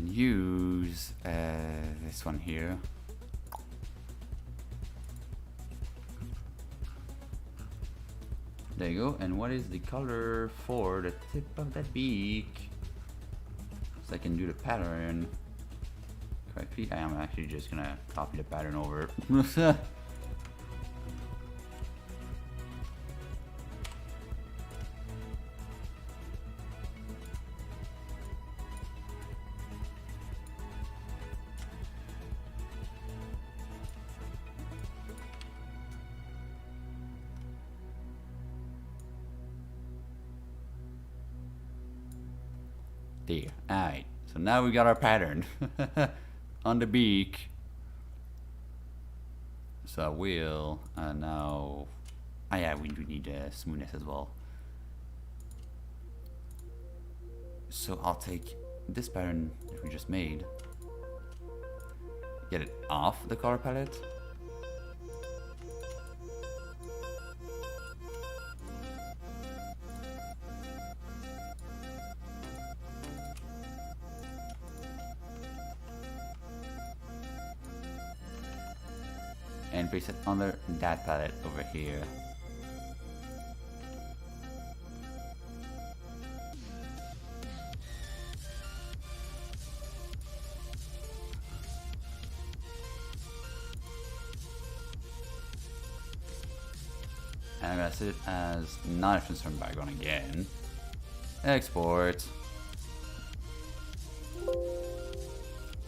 Use this one here. There you go. And what is the color for the tip of that beak? So I can do the pattern correctly. I am actually just gonna copy the pattern over. There. Alright, so now we got our pattern on the beak. So I will now. Oh yeah, we do need smoothness as well. So I'll take this pattern that we just made, get it off the color palette. And place it under that palette over here. And I'm gonna set it as not a transform background again. Export.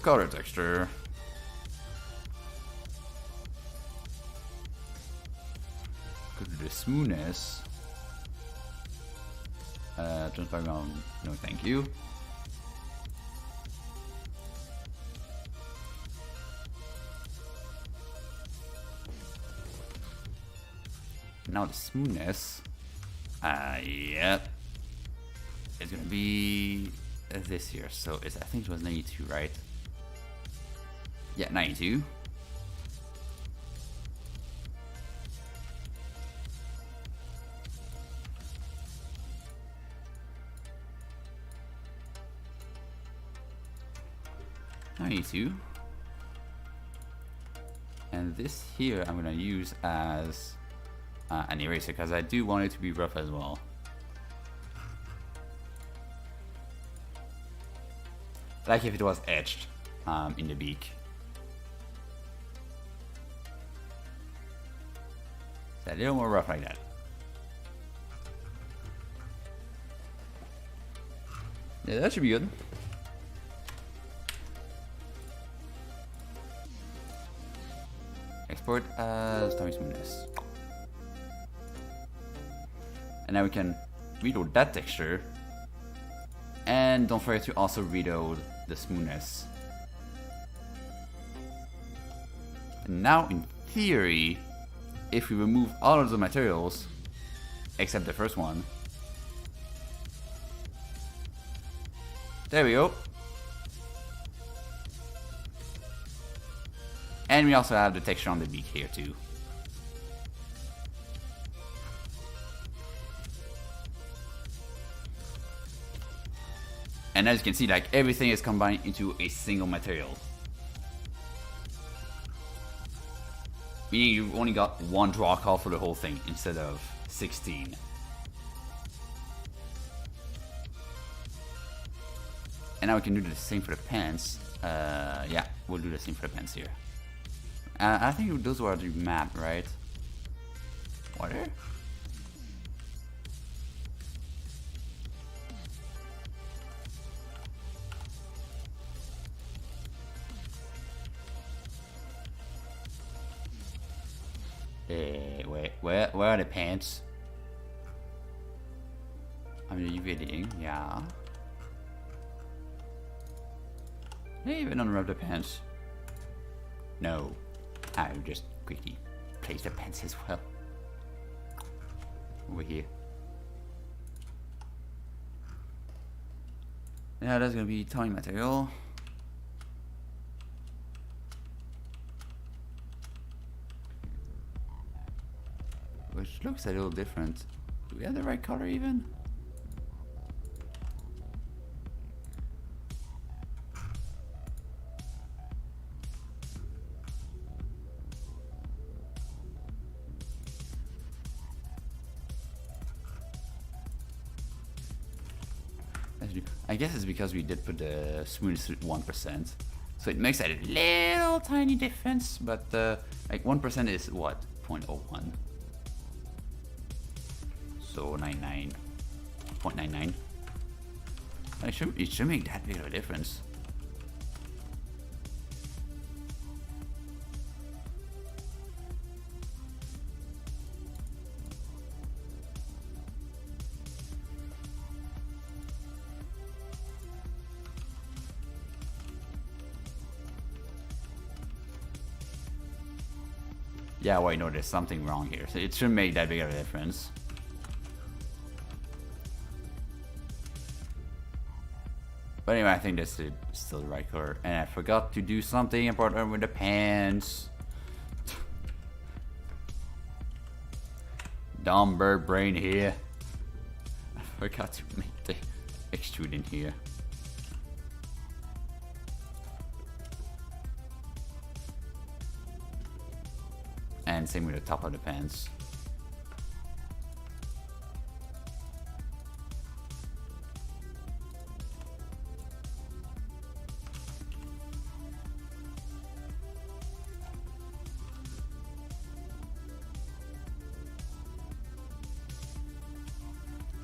Color texture. Go to the smoothness. Transform background, no thank you. Now the smoothness, yep, it's gonna be this here. So it's, I think it was 92, right? Yeah, 92. And this here I'm gonna use as an eraser because I do want it to be rough as well. Like if it was etched in the beak. So a little more rough like that. Yeah, that should be good. Export as Tommy Smoothness. And now we can reload that texture. And don't forget to also reload the smoothness. And now in theory, if we remove all of the materials, except the first one. There we go. And we also have the texture on the beak here too. And as you can see, like everything is combined into a single material. Meaning you've only got one draw call for the whole thing instead of 16. And now we can do the same for the pants. Yeah, we'll do the same for the pants here. I think those were the map, right? Water? Wait, where are the pants? I'm UVing, yeah. Did I even unwrap the pants? No. I will just quickly place the pants as well. Over here. Yeah, that's gonna be tiny material. Which looks a little different. Do we have the right color even? I guess it's because we did put the smoothness at 1%. So it makes a little tiny difference, but like 1% is what? 0.01. So 99.99. It should make that big of a difference. Yeah, well, I know there's something wrong here, so it shouldn't make that big of a difference. But anyway, I think that's still the right color. And I forgot to do something important with the pants. Dumb bird brain here. I forgot to make the extrude in here. And same with the top of the pants.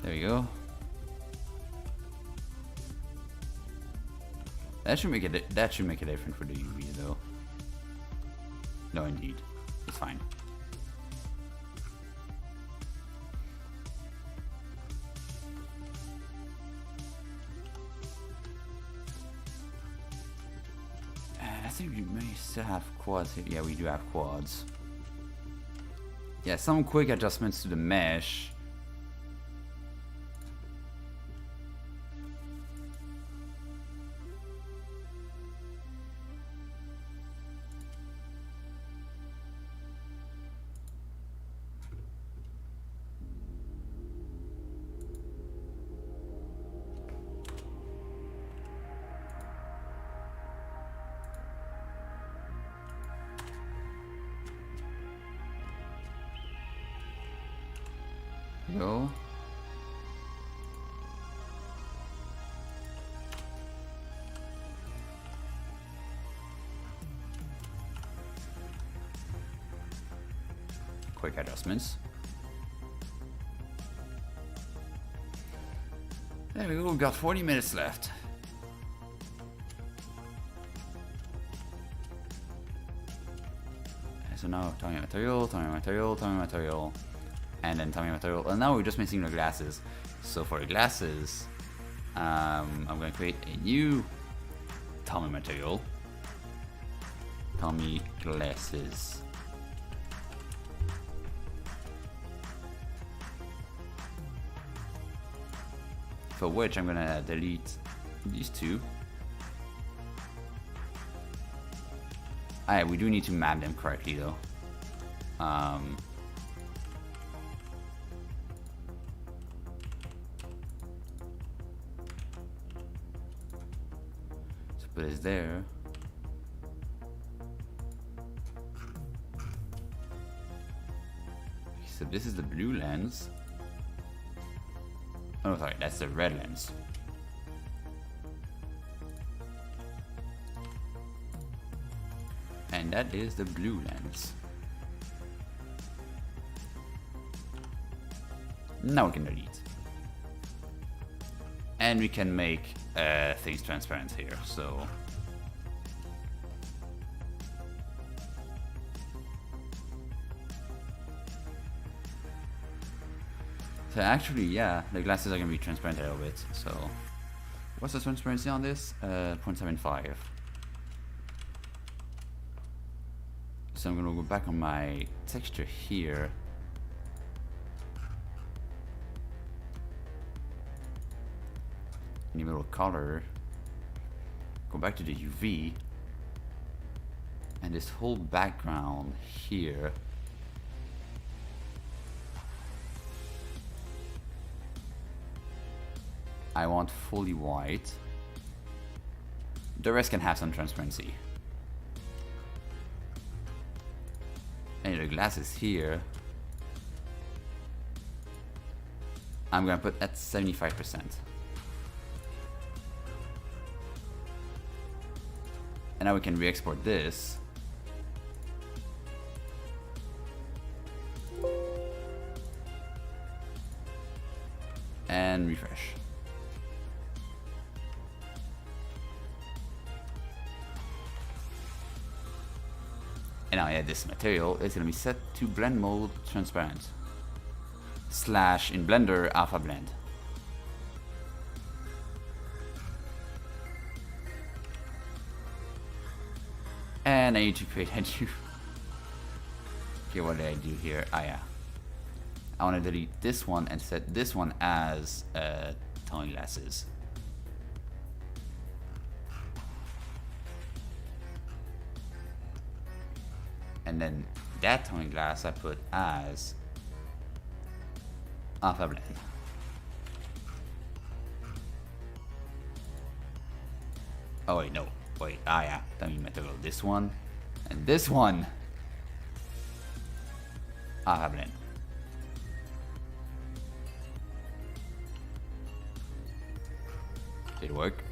There we go. That should make it. That should make a difference for the UV, though. No, indeed, it's fine. I think we may still have quads here. Yeah, we do have quads. Yeah, some quick adjustments to the mesh. Go. Quick adjustments. There we go, we've got 40 minutes left. So now tiny material, tiny material, tiny material. And then tiny material. And now we're just missing the glasses. So for the glasses, I'm going to create a new Tommy material. Tommy glasses. For which I'm going to delete these two. We do need to map them correctly though. Put it there. So this is the blue lens. Oh, sorry, that's the red lens. And that is the blue lens. Now we can delete. And we can make things transparent here, so actually, yeah, the glasses are gonna be transparent a little bit. So what's the transparency on this? 0.75. So I'm gonna go back on my texture here. New little color. Go back to the UV. And this whole background here. I want fully white. The rest can have some transparency. And the glasses here, I'm gonna put at 75%. And now we can re-export this. And refresh. And now yeah, this material is going to be set to blend mode transparent. / in Blender alpha blend. And I need to create a new. Okay, what did I do here? Ah, yeah. I want to delete this one and set this one as tone glasses. And then that tone glass I put as alpha blend. Oh wait, no. Wait, yeah. Dummy material. This one. And this one. Alpha blend. Did it work?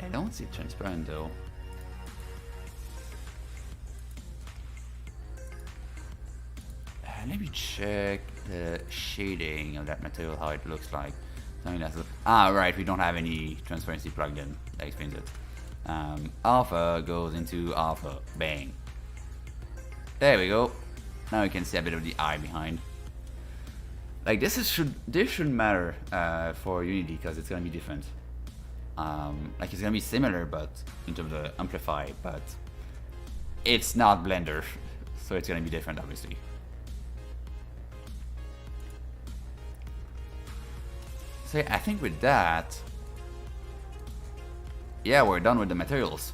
I don't see transparent though. Let me check the shading of that material, how it looks like. Right, we don't have any transparency plugged in. That explains it. Alpha goes into alpha. Bang. There we go. Now you can see a bit of the eye behind. Like this shouldn't matter for Unity because it's gonna be different. Like it's gonna be similar, but in terms of the amplify, but it's not Blender, so it's gonna be different, obviously. So yeah, I think with that, yeah, we're done with the materials.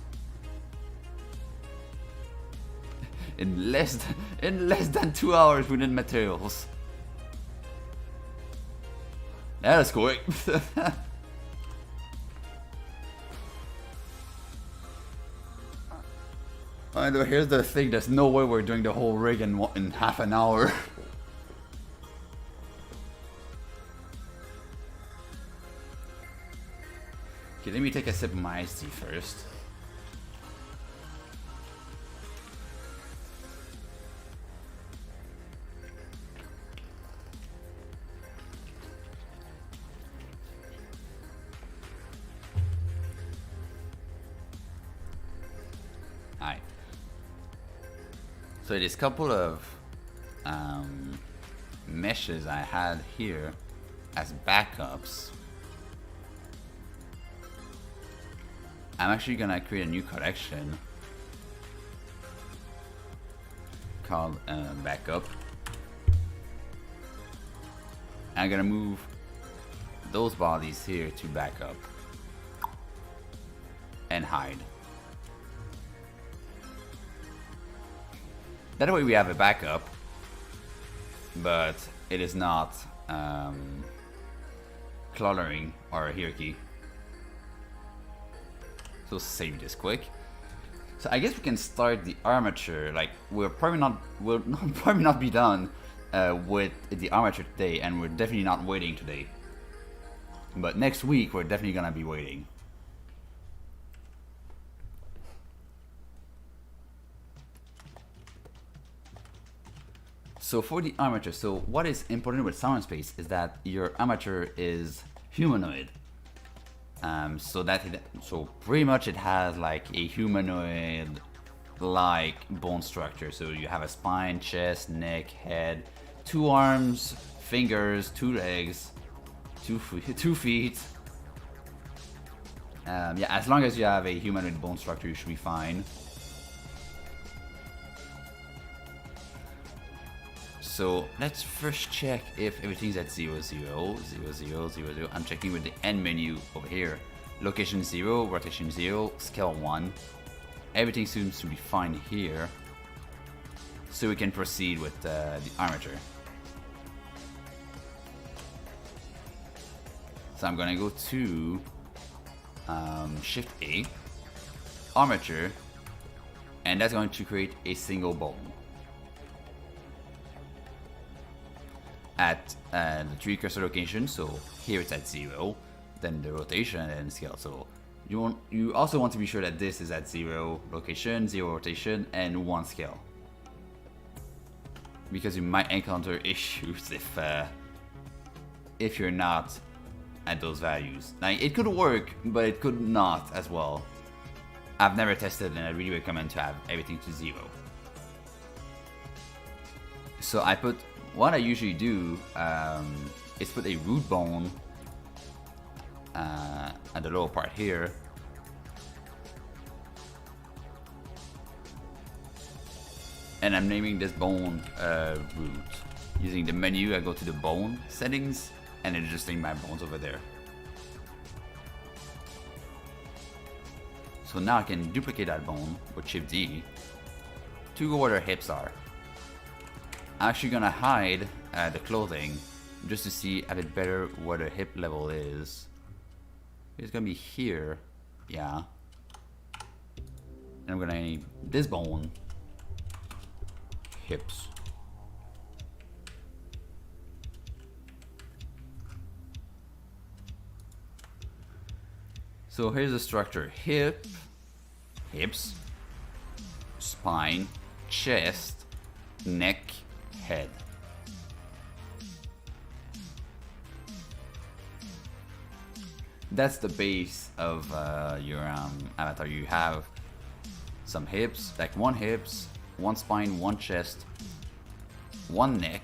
In less than 2 hours we did materials. That is quick. Here's the thing, there's no way we're doing the whole rig in half an hour. Okay, let me take a sip of my iced tea first. Alright. So this couple of meshes I had here as backups, I'm actually gonna create a new collection called backup. I'm gonna move those bodies here to backup and hide. That way we have a backup, but it is not cluttering our hierarchy. So save this quick. So I guess we can start the armature. Like we'll probably not be done with the armature today, and we're definitely not waiting today. But next week we're definitely gonna be waiting. So for the armature, so what is important with Sound Space is that your armature is humanoid. So pretty much it has like a humanoid like bone structure. So you have a spine, chest, neck, head, 2 arms, fingers, 2 legs, 2 feet. Yeah, as long as you have a humanoid bone structure, you should be fine. So let's first check if everything's at 0, 0, 0, 0, 0, 0. I'm checking with the end menu over here. Location 0, rotation 0, scale 1. Everything seems to be fine here. So we can proceed with the armature. So I'm gonna go to Shift A, armature, and that's going to create a single bone. At the 3 cursor location, so here it's at 0, then the rotation and scale. So you also want to be sure that this is at 0 location, 0 rotation, and 1 scale, because you might encounter issues if you're not at those values. Now it could work, but it could not as well. I've never tested, and I really recommend to have everything to 0. So what I usually do is put a root bone at the lower part here. And I'm naming this bone root. Using the menu, I go to the bone settings and adjusting my bones over there. So now I can duplicate that bone with Shift D to go where their hips are. I'm actually gonna hide the clothing just to see a bit better where the hip level is. It's gonna be here, yeah. And I'm gonna need this bone, hips. So here's the structure: hip, hips, spine, chest, neck, head. That's the base of your avatar. You have some hips, like one hips, one spine, one chest, one neck,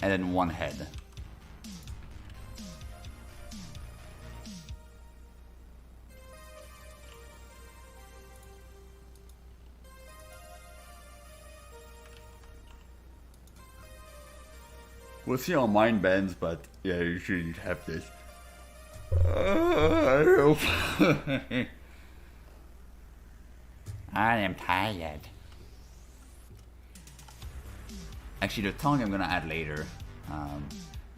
and then one head. We'll see how mine bends, but yeah, you should have this. I am tired. Actually, the tongue I'm gonna add later.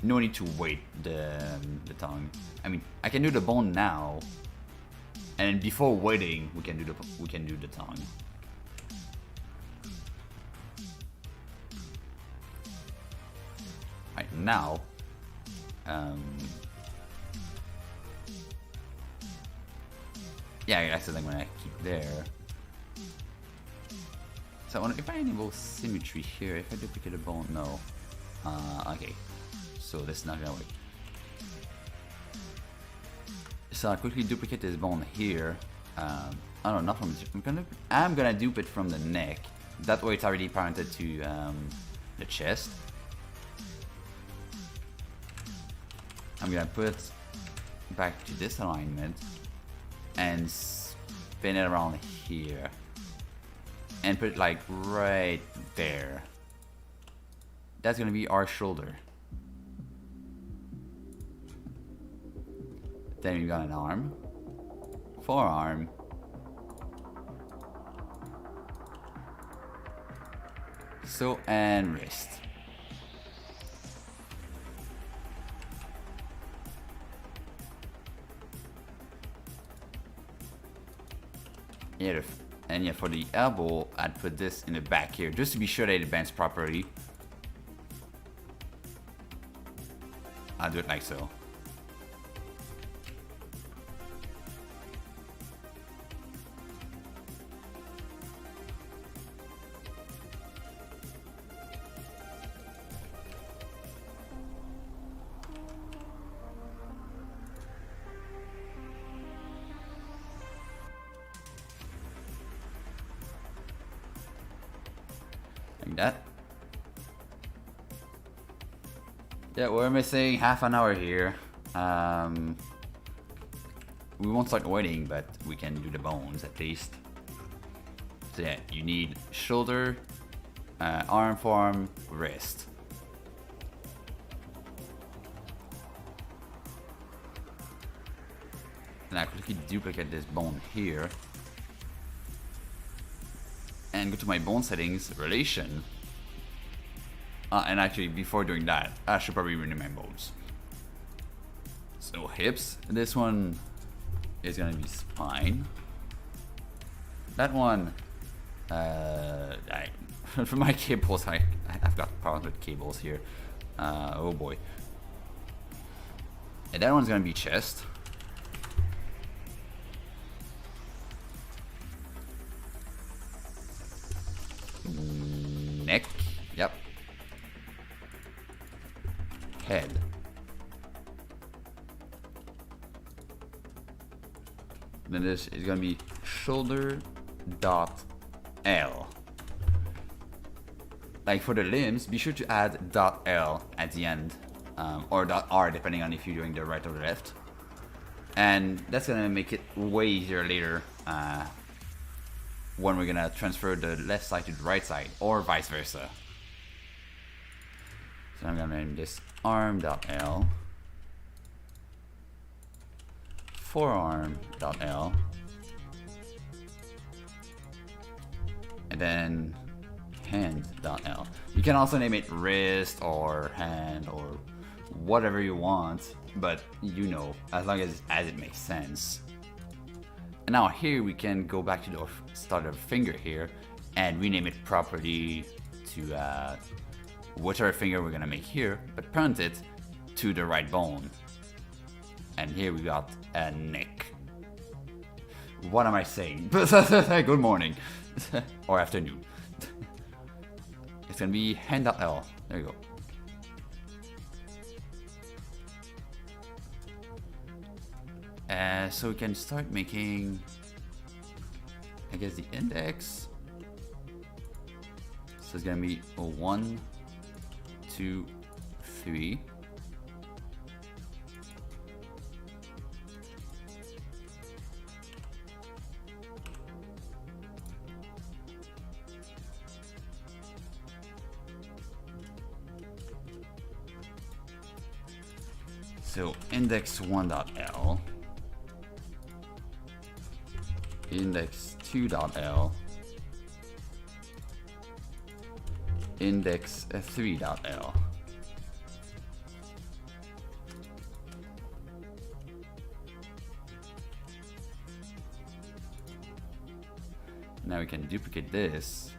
No need to wait the tongue. I mean, I can do the bone now, and then before waiting, we can do the tongue. Right now, yeah, I guess I'm gonna keep there. So I wonder if I enable symmetry here, if I duplicate a bone, no. Okay, so this is not gonna work. So I quickly duplicate this bone here. Oh no, not from this. I'm gonna dupe it from the neck. That way it's already parented to the chest. I'm gonna put back to this alignment and spin it around here and put it like right there. That's gonna be our shoulder. Then we've got an arm, forearm, so, and wrist. Yeah, and yeah, for the elbow, I'd put this in the back here, just to be sure that it bends properly. I'll do it like so. Like that. Yeah, we're missing half an hour here. We won't start waiting, but we can do the bones at least. So yeah, you need shoulder, arm, forearm, wrist. And I quickly duplicate this bone here. And go to my bone settings, relation. And actually, before doing that, I should probably rename my bones. So hips, this one is gonna be spine. That one, for my cables, I've got problems with cables here. Oh boy. And that one's gonna be chest. Neck, yep. Head. Then this is gonna be shoulder dot L. Like for the limbs, be sure to add dot L at the end, or dot R depending on if you're doing the right or the left. And that's gonna make it way easier later when we're gonna transfer the left side to the right side, or vice versa. So I'm gonna name this arm.l. forearm.l, and then hand.l. You can also name it wrist or hand or whatever you want, but you know, as long as it makes sense. And now here we can go back to the start of finger here and rename it properly to whichever finger we're gonna make here, but point it to the right bone. And here we got a neck. What am I saying? Good morning. Or afternoon. It's gonna be hand.l. There you go. So we can start making, I guess, the index. So it's gonna be a 1, 2, 3. So index 1.l, index 2.l, index 3.l. Now we can duplicate this.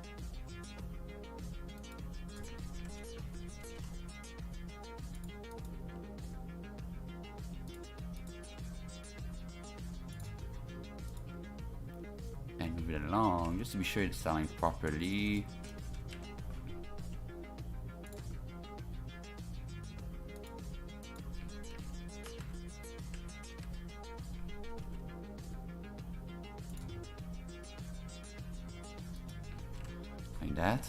And move it along just to be sure it's styling properly. Like that.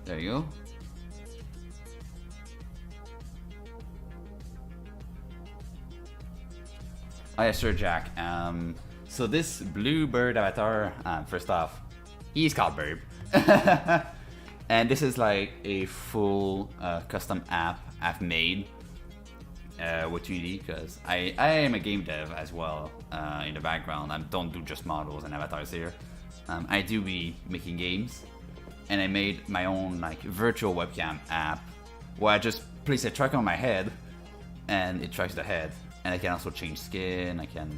There you go. Oh yeah, sure, Jack. So this blue bird avatar, first off, he's called Burb. And this is like a full custom app I've made with 2D, because I am a game dev as well in the background. I don't do just models and avatars here. I do be making games, and I made my own like virtual webcam app where I just place a track on my head and it tracks the head. And I can also change skin, I can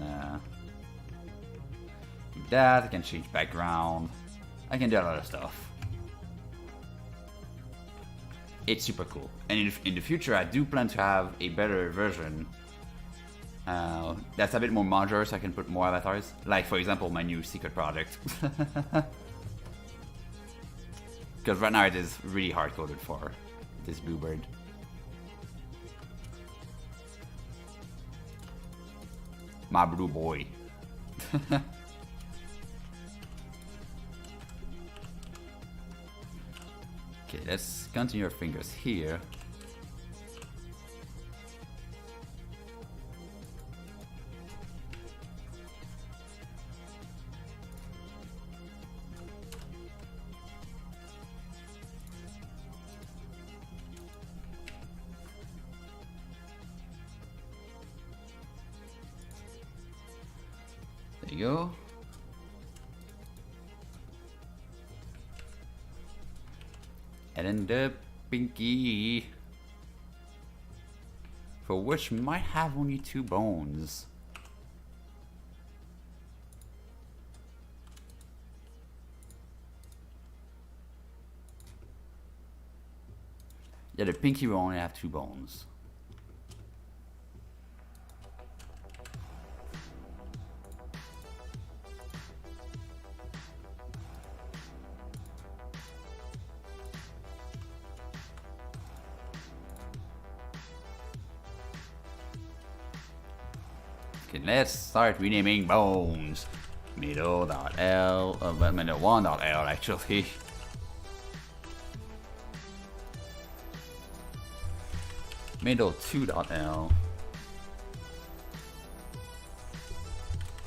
do that, I can change background, I can do a lot of stuff. It's super cool. And in the future I do plan to have a better version that's a bit more modular, so I can put more avatars. Like for example my new secret project. Because right now it is really hard coded for this bluebird. My blue boy. Okay, let's continue our fingers here. There you go. And then the pinky, for which might have only 2 bones. Yeah, the pinky will only have 2 bones. Okay, let's start renaming bones. Middle.l, middle 1.l actually. Middle 2.l.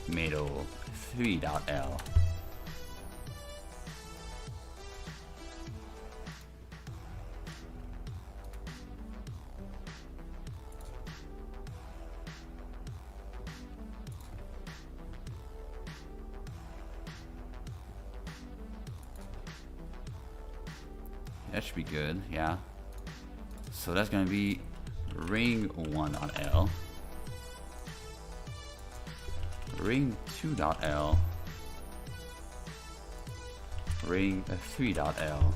Middle 3.l. That should be good, yeah. So that's gonna be ring 1.L, ring 2.L, ring 3.L.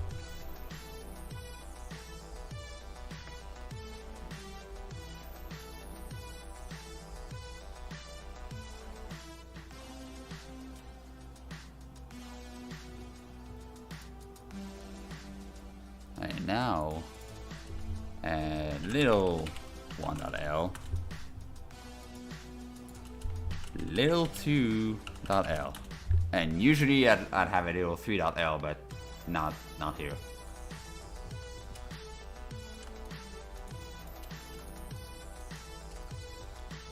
And now little 1.L, little 2.L, and usually I'd have a little 3.L, but not here.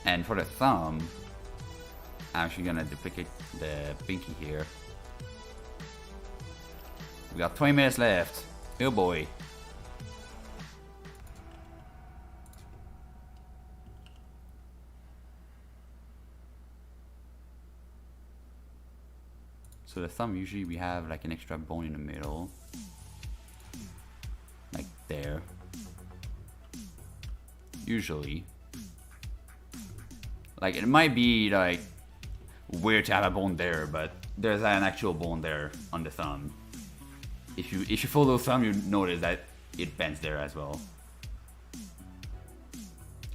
And for the thumb, I'm actually gonna duplicate the pinky here. We got 20 minutes left. Oh boy. So the thumb, usually we have like an extra bone in the middle, like there. Usually, like it might be like weird to have a bone there, but there's an actual bone there on the thumb. If you follow the thumb, you notice that it bends there as well.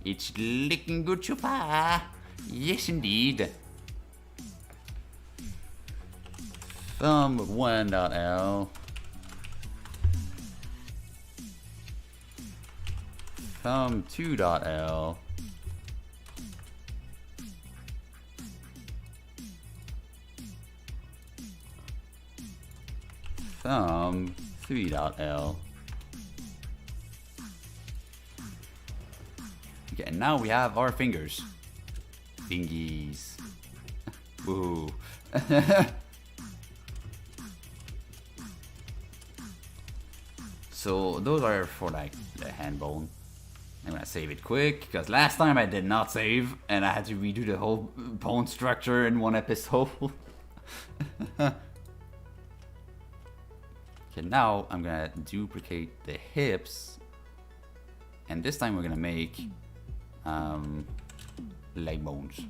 It's looking good so far. Yes, indeed. Thumb 1.L, thumb 2.L, thumb 3.L. Okay, and now we have our fingers. Fingies. Woo. So those are for like the hand bone. I'm gonna save it quick because last time I did not save and I had to redo the whole bone structure in one episode. Okay, now I'm gonna duplicate the hips, and this time we're gonna make leg bones.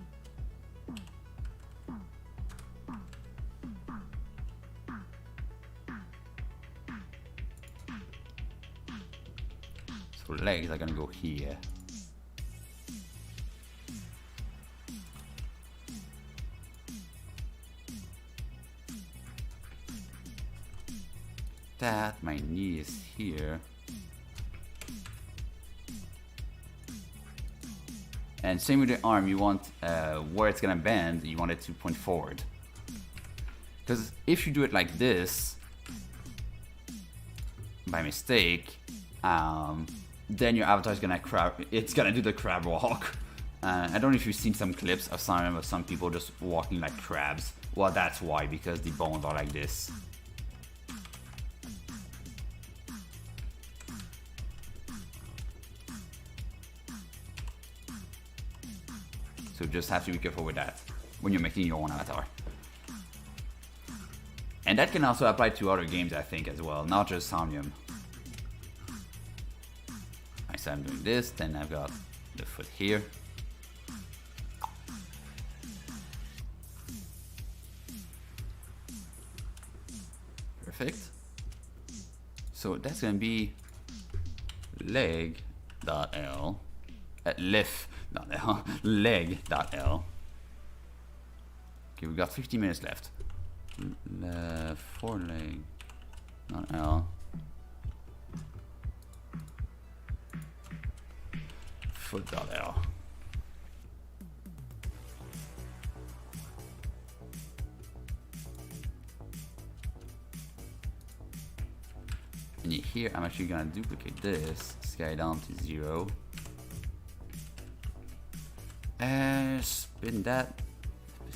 So legs are gonna go here. That my knee is here. And same with the arm, you want where it's gonna bend, you want it to point forward. Because if you do it like this, by mistake, then your avatar is gonna do the crab walk. I don't know if you've seen some clips of some people just walking like crabs. Well, that's why, because the bones are like this. So just have to be careful with that when you're making your own avatar. And that can also apply to other games, I think, as well, not just Somnium. Alright, so I'm doing this, then I've got the foot here. Perfect. So that's gonna be leg.L, lift.L, leg.L. Okay, we got 15 minutes left. Foreleg, not L. Foot.L. And here I'm actually gonna duplicate this, scale down to 0. And spin that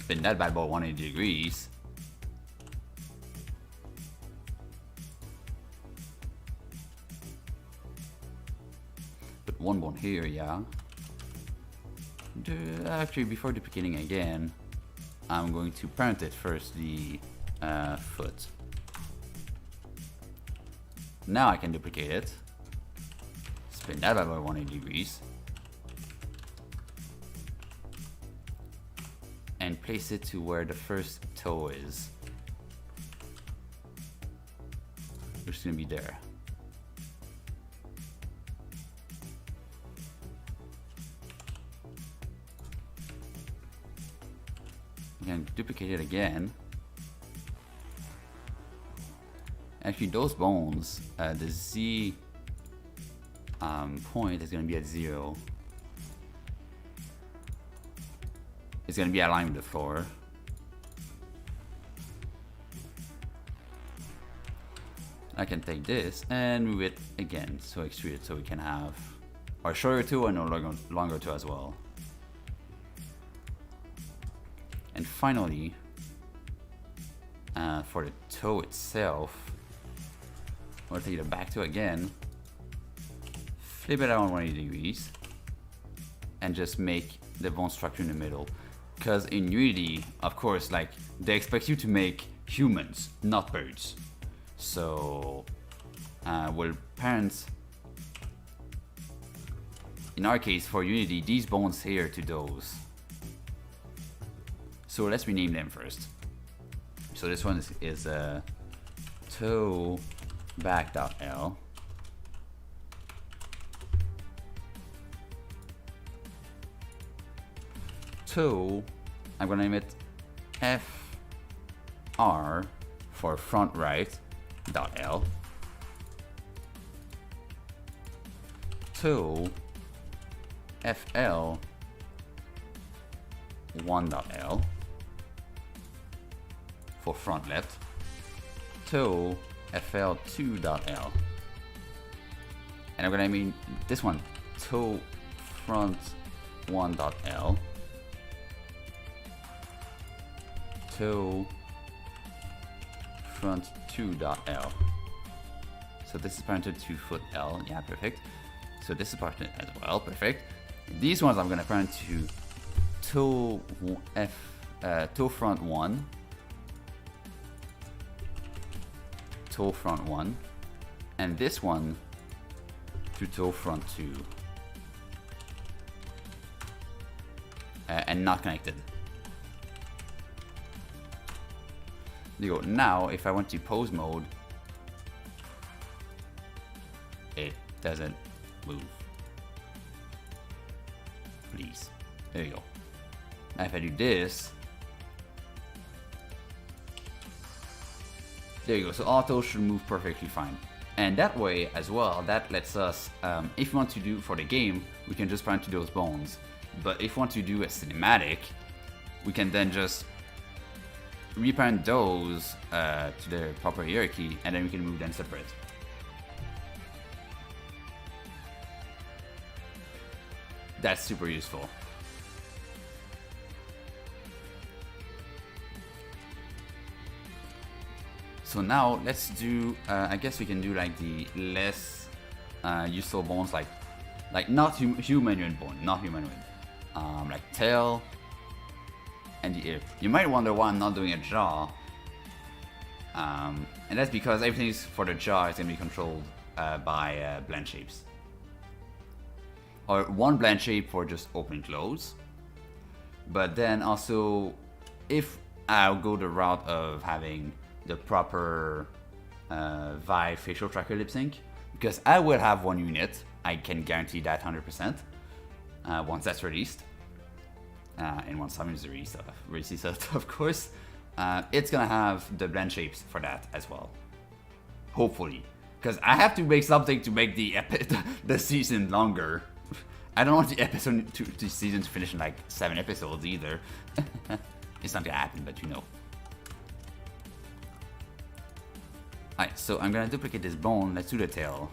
bad boy 180 degrees. Put one bone here, yeah. Actually, before duplicating again, I'm going to parent it first, the foot. Now I can duplicate it. Spin that by 180 degrees. And place it to where the first toe is. Which is going to be there. Again, duplicate it again. Actually, those bones, the Z point is going to be at 0. It's going to be aligned with the floor. I can take this and move it again, so extrude it so we can have our shorter toe and our longer toe as well. And finally, for the toe itself, we'll take the back toe again, flip it around 180 degrees, and just make the bone structure in the middle. Because in Unity, of course, like, they expect you to make humans, not birds. So, well, parents, in our case, for Unity, these bones here to those. So let's rename them first. So this one is toe back.l. Toe, I'm gonna name it FR for front right dot L. Toe FL 1.L for front left. Toe FL 2.L. And I'm gonna mean this one, toe front 1.L. Toe front 2.L. So this is parented to foot L. Yeah, perfect. So this is parented as well. Perfect. These ones I'm gonna parent to toe toe front 1. Toe front 1. And this one to toe front 2. And not connected. There you go. Now, if I went to pose mode, it doesn't move. Please. There you go. Now, if I do this, there you go. So auto should move perfectly fine. And that way as well, that lets us, if we want to do for the game, we can just parent to those bones. But if we want to do a cinematic, we can then just reparent those to their proper hierarchy, and then we can move them separate. That's super useful. So now let's do, I guess we can do like the less useful bones, like not humanoid bone, not humanoid, like tail and the ear. You might wonder why I'm not doing a jaw, and that's because everything is for the jaw is going to be controlled by blend shapes, or one blend shape for just open close. But then also, if I'll go the route of having the proper Vive facial tracker lip sync, because I will have one unit, I can guarantee that 100% once that's released. And once Summon is released, of course, it's gonna have the blend shapes for that as well. Hopefully, because I have to make something to make the season longer. I don't want the season to finish in like 7 episodes either. It's not gonna happen, but you know. Alright, so I'm gonna duplicate this bone. Let's do the tail.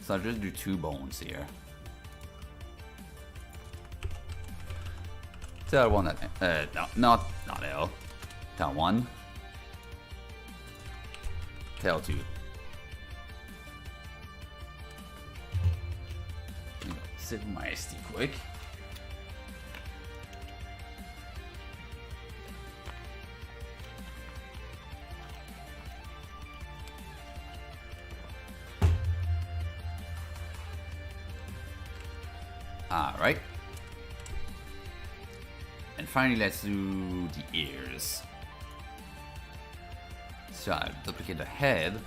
So I'll just do 2 bones here. Tail 1, no, not L. Tail 1. Tail 2. Save my SD quick. Alright. And finally, let's do the ears. So I'll duplicate the head,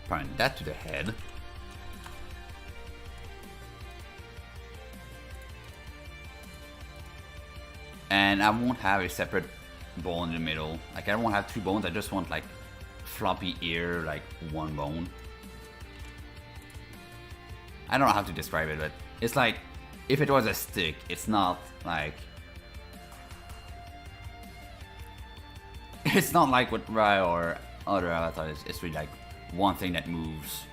point that to the head. And I won't have a separate bone in the middle. Like, I don't want to have two bones, I just want like floppy ear, like one bone. I don't know how to describe it, but it's like, if it was a stick, it's not like... It's not like with Rai or other avatars, it's really like one thing that moves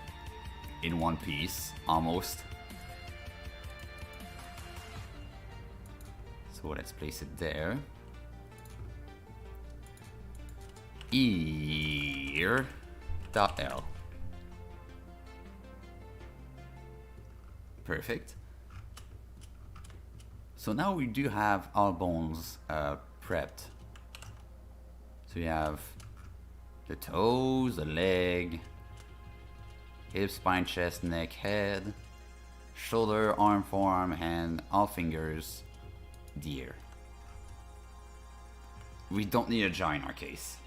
in one piece, almost. So let's place it there. Ear.l. Perfect. So now we do have our bones prepped. So we have the toes, the leg, hip, spine, chest, neck, head, shoulder, arm, forearm, hand, all fingers, the ear. We don't need a jaw in our case.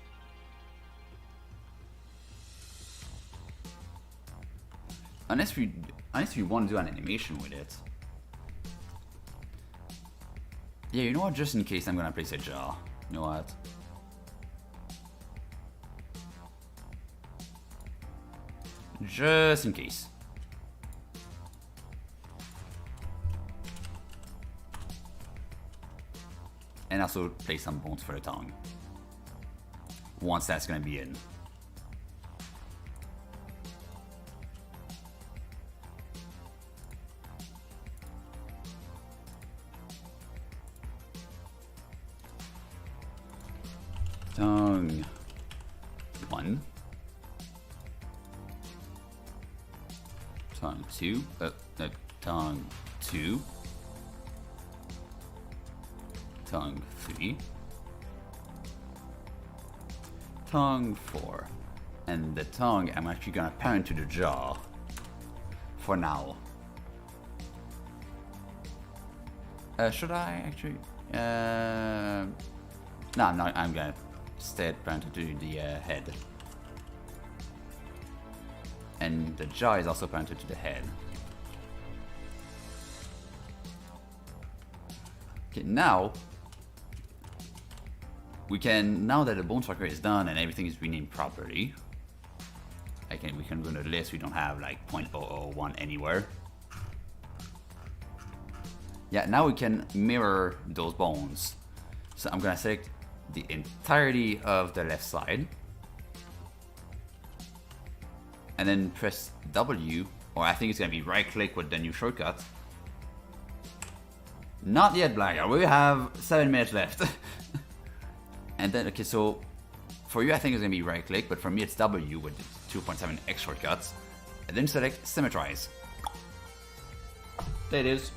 Unless we want to do an animation with it. Yeah, you know what? Just in case, I'm gonna place a jaw. You know what? Just in case. And also place some bones for the tongue. Once that's gonna be in. Tongue 1. Tongue 2. Tongue 2. Tongue 3. Tongue 4. And the tongue I'm actually gonna parent to the jaw. For now. Should I actually? No, I'm not. I'm gonna instead parent to the head. And the jaw is also parented to the head. Okay, now we can, now that the bone structure is done and everything is renamed properly, we can go to the list. We don't have like 0.001 anywhere. Yeah, now we can mirror those bones. So I'm gonna select the entirety of the left side. And then press W, or I think it's gonna be right click with the new shortcut. Not yet, Blackout. We have 7 minutes left. And then, okay, so for you, I think it's gonna be right click, but for me, it's W with the 2.7x shortcuts. And then select Symmetrize. There it is.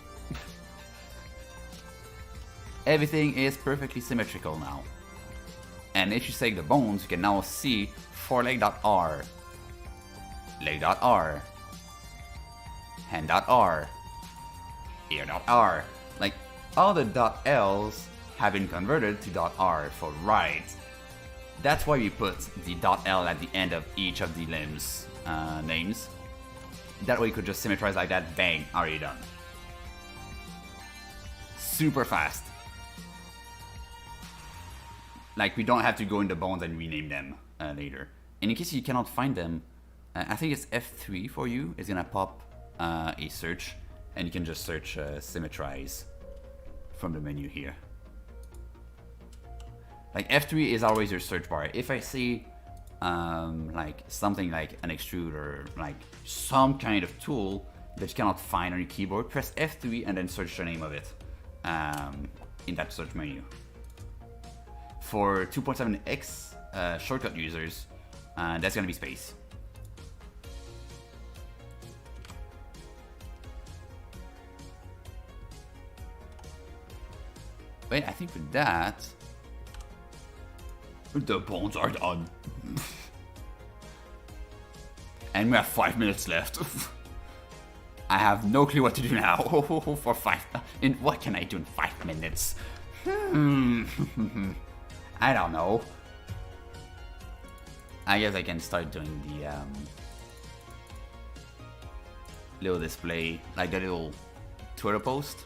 Everything is perfectly symmetrical now. And if you select the bones, you can now see foreleg.r, leg.r, hand.r, ear.r. Like, all the .l's have been converted to .r for right. That's why we put the .l at the end of each of the limbs names. That way you could just symmetrize like that, bang, already done. Super fast. Like, we don't have to go in the bones and rename them later. And in case you cannot find them, I think it's F3 for you. It's gonna pop a search, and you can just search Symmetrize from the menu here. Like, F3 is always your search bar. If I see like something like an extrude or like some kind of tool that you cannot find on your keyboard, press F3 and then search the name of it in that search menu. For 2.7x shortcut users, that's gonna be space. Wait, I think with that, the bones are done. And we have 5 minutes left. I have no clue what to do now. For 5... what can I do in 5 minutes? I don't know. I guess I can start doing the little display, like the little Twitter post.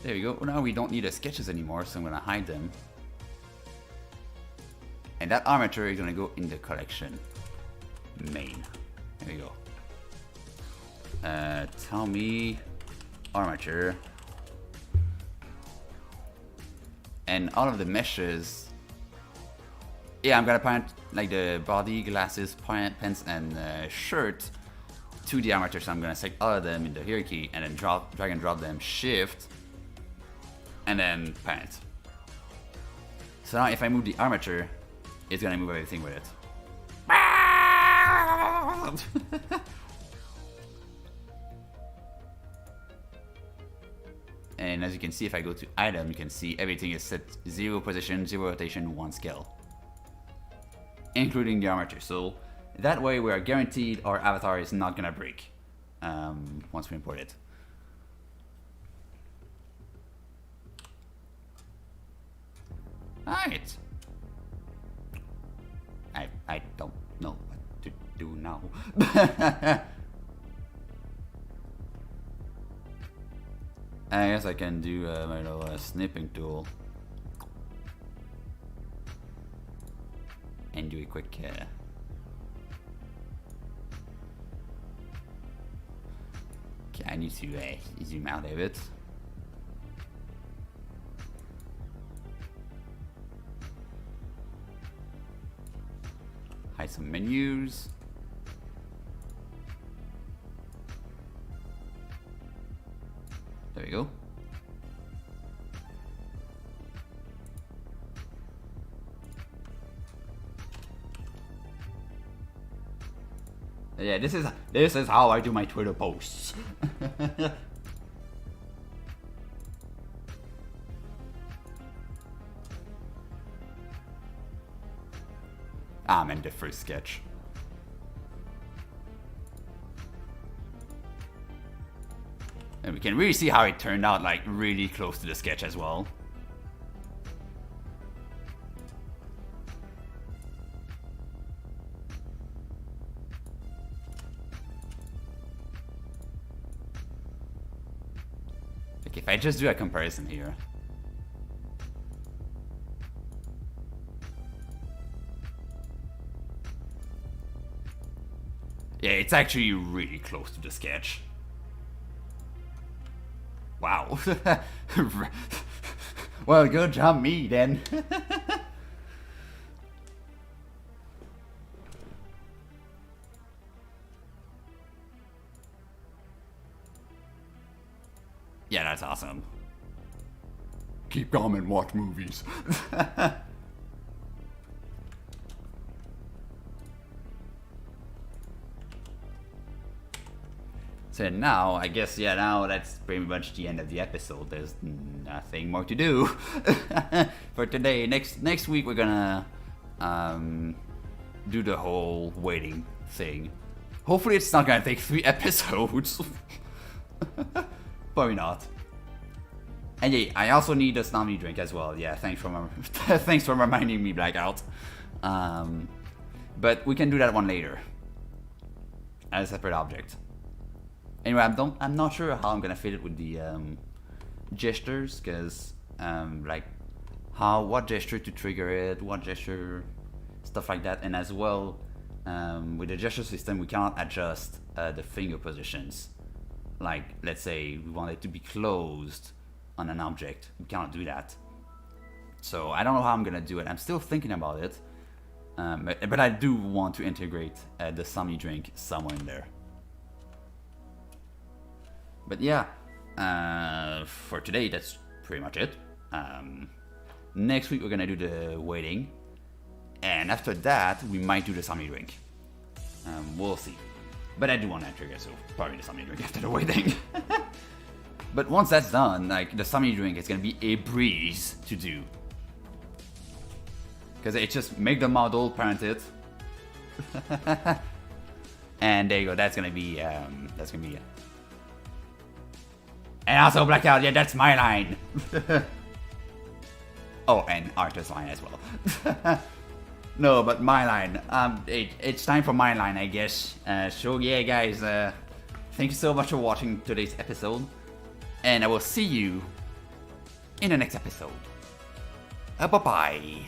There we go. Now we don't need the sketches anymore, so I'm gonna hide them. And that armature is gonna go in the collection main. There we go. Tell me armature. And all of the meshes. Yeah, I'm gonna point like the body, glasses, pants, and shirt to the armature. So I'm gonna select all of them in the hierarchy and then drag and drop them, shift, and then pant. So now if I move the armature, it's gonna move everything with it. And as you can see, if I go to item, you can see everything is set 0 position, 0 rotation, 1 scale, including the armature. So that way we are guaranteed our avatar is not gonna break once we import it. Alright. I don't know what to do now. I guess I can do my little snipping tool and do a quick okay, I need to zoom out a bit. Hide some menus. There we go. Yeah, this is how I do my Twitter posts. I'm in the first sketch. And we can really see how it turned out, like really close to the sketch as well. Like if I just do a comparison here. Yeah, it's actually really close to the sketch. Wow. Well, good job me then. Yeah, that's awesome. Keep calm and watch movies. So now, I guess, yeah, now that's pretty much the end of the episode. There's nothing more to do for today. Next week we're gonna do the whole waiting thing. Hopefully it's not gonna take 3 episodes. Probably not. And yeah, I also need a Snommy drink as well. Yeah, thanks for reminding me, Blackout. But we can do that one later as a separate object. Anyway, I'm not sure how I'm gonna fit it with the gestures, because like what gesture to trigger it, what gesture, stuff like that, and as well with the gesture system we cannot adjust the finger positions. Like let's say we want it to be closed on an object, we cannot do that. So I don't know how I'm gonna do it. I'm still thinking about it, but I do want to integrate the Snommy drink somewhere in there. But yeah, for today, that's pretty much it. Next week, we're gonna do the waiting. And after that, we might do the Snommy drink. We'll see. But I do want that trigger, so probably the Snommy drink after the waiting. But once that's done, like the summoning drink is gonna be a breeze to do. Because it just make the model, parent it. And there you go, that's gonna be it. And also Blackout, yeah, that's my line. Oh, and Arthur's line as well. No, but my line. It's time for my line, I guess. So yeah, guys, thank you so much for watching today's episode, and I will see you in the next episode. Bye-bye.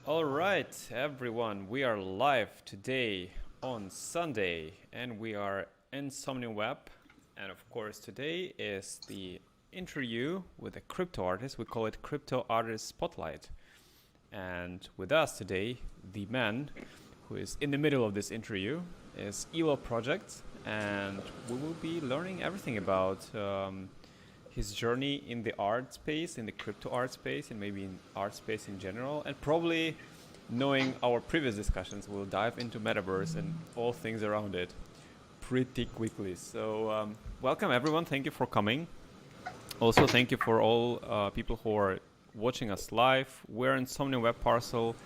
All right, everyone, we are live today on Sunday, and we are in Web. And of course, today is the interview with a crypto artist. We call it Crypto Artist Spotlight. And with us today, the man who is in the middle of this interview is Mickyelloow Project, and we will be learning everything about his journey in the art space, in the crypto art space, and maybe in art space in general. And probably, knowing our previous discussions, we'll dive into metaverse and all things around it pretty quickly. So welcome everyone, thank you for coming. Also thank you for all people who are watching us live. We're in Web Parcel.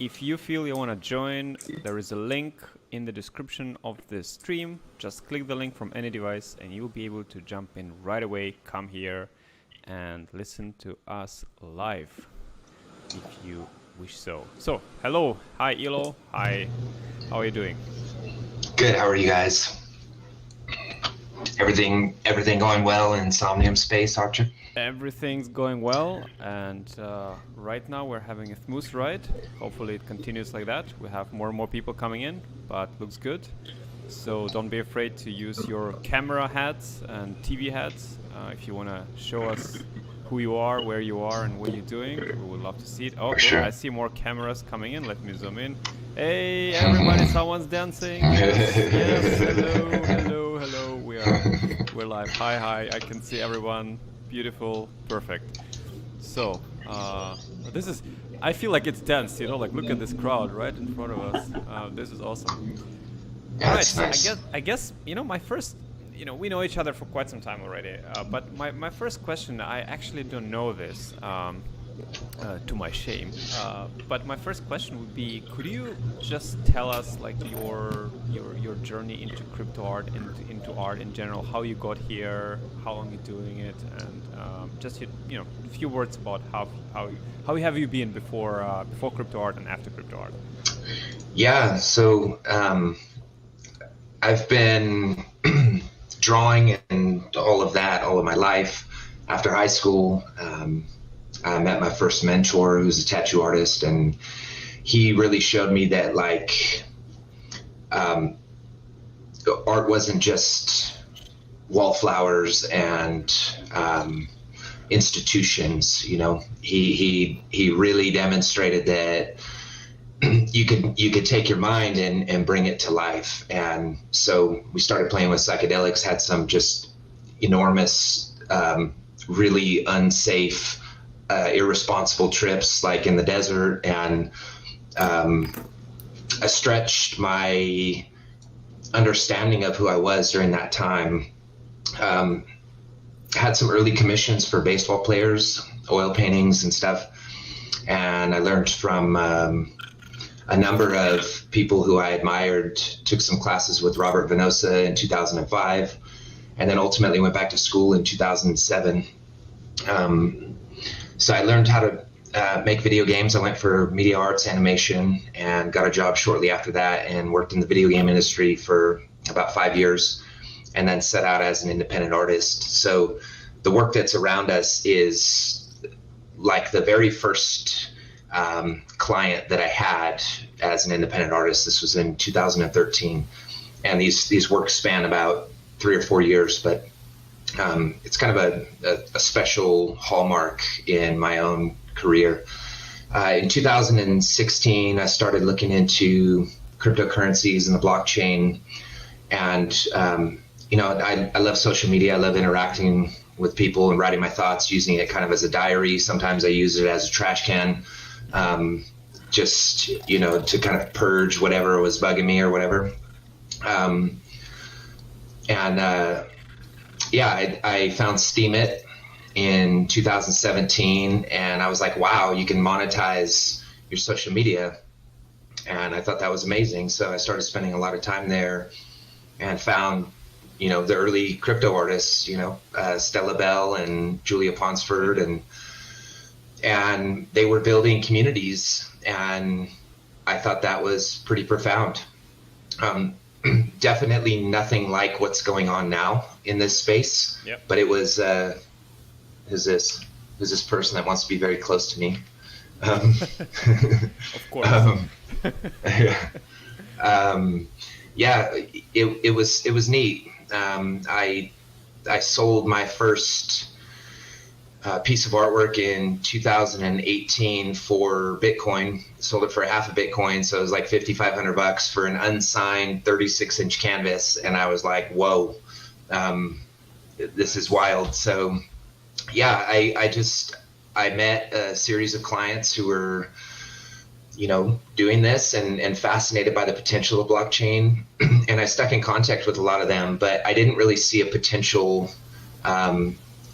If you feel you want to join, there is a link in the description of this stream. Just click the link from any device and you'll be able to jump in right away, come here and listen to us live if you wish so. So, hello, hi Mickyelloow, hi, how are you doing? Good, how are you guys? Everything going well in Somnium space, Archer? Everything's going well, and right now we're having a smooth ride. Hopefully it continues like that. We have more and more people coming in, but looks good. So don't be afraid to use your camera hats and TV hats if you want to show us who you are, where you are, and what you're doing. We would love to see it. Oh, sure. I see more cameras coming in. Let me zoom in. Hey, everybody, someone's dancing. Yes, hello. We're live. Hi, I can see everyone. Beautiful, perfect. So, this is, I feel like it's dense, you know, like look at this crowd right in front of us. This is awesome. Yeah, All right, it's so nice. I guess, you know, my first, you know, we know each other for quite some time already, but my first question, I actually don't know this, to my shame, but my first question would be, could you just tell us like your journey into crypto art, into art in general, how you got here, how long you're doing it, and just you know, a few words about how have you been before crypto art and after crypto art? Yeah, so I've been drawing and all of that all of my life. After high school, I met my first mentor, who's a tattoo artist, and he really showed me that like art wasn't just wallflowers and institutions. You know, he really demonstrated that you could take your mind and bring it to life. And so we started playing with psychedelics, had some just enormous, really unsafe, irresponsible trips like in the desert. And I stretched my understanding of who I was during that time. Had some early commissions for baseball players, oil paintings and stuff. And I learned from a number of people who I admired, took some classes with Robert Venosa in 2005, and then ultimately went back to school in 2007. So I learned how to make video games. I went for media arts animation and got a job shortly after that and worked in the video game industry for about 5 years, and then set out as an independent artist. So the work that's around us is like the very first client that I had as an independent artist. This was in 2013, and these works span about 3 or 4 years, but it's kind of a special hallmark in my own career. In 2016, I started looking into cryptocurrencies and the blockchain, and you know, I love social media. I love interacting with people and writing my thoughts, using it kind of as a diary. Sometimes I use it as a trash can, just, you know, to kind of purge whatever was bugging me or whatever. I found Steemit in 2017, and I was like, wow, you can monetize your social media. And I thought that was amazing. So I started spending a lot of time there and found, you know, the early crypto artists, you know, Stella Bell and Julia Ponsford, and they were building communities, and I thought that was pretty profound. Definitely nothing like what's going on now in this space. Yep. But it was who's this person that wants to be very close to me? Of course. It was neat. I sold my first piece of artwork in 2018 for Bitcoin. Sold it for half a Bitcoin, so it was like $5,500 for an unsigned 36-inch canvas, and I was like, "Whoa, this is wild." So, yeah, I met a series of clients who were, you know, doing this and fascinated by the potential of blockchain, and I stuck in contact with a lot of them, but I didn't really see a potential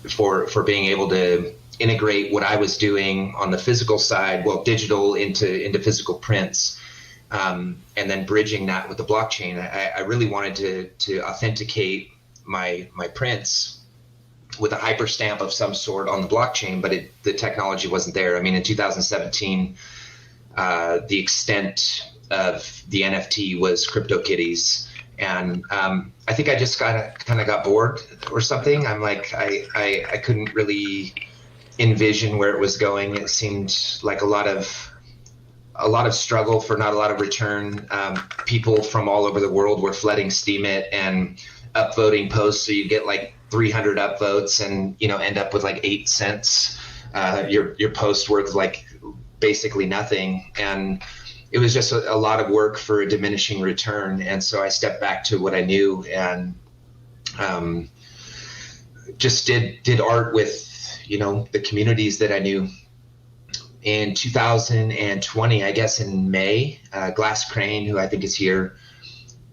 for being able to integrate what I was doing on the physical side, well, digital into physical prints, and then bridging that with the blockchain. I really wanted to authenticate my prints with a hyperstamp of some sort on the blockchain, but the technology wasn't there. I mean, in 2017, the extent of the NFT was CryptoKitties. And I think I just kind of got bored or something. I'm like, I couldn't really envision where it was going. It seemed like a lot of struggle for not a lot of return. People from all over the world were flooding Steemit and upvoting posts, so you get like 300 upvotes and, you know, end up with like 8 cents. Your post worth like basically nothing. And it was just a lot of work for a diminishing return. And so I stepped back to what I knew and just did art with, the communities that I knew. In 2020, I guess in May, Glass Crane, who I think is here,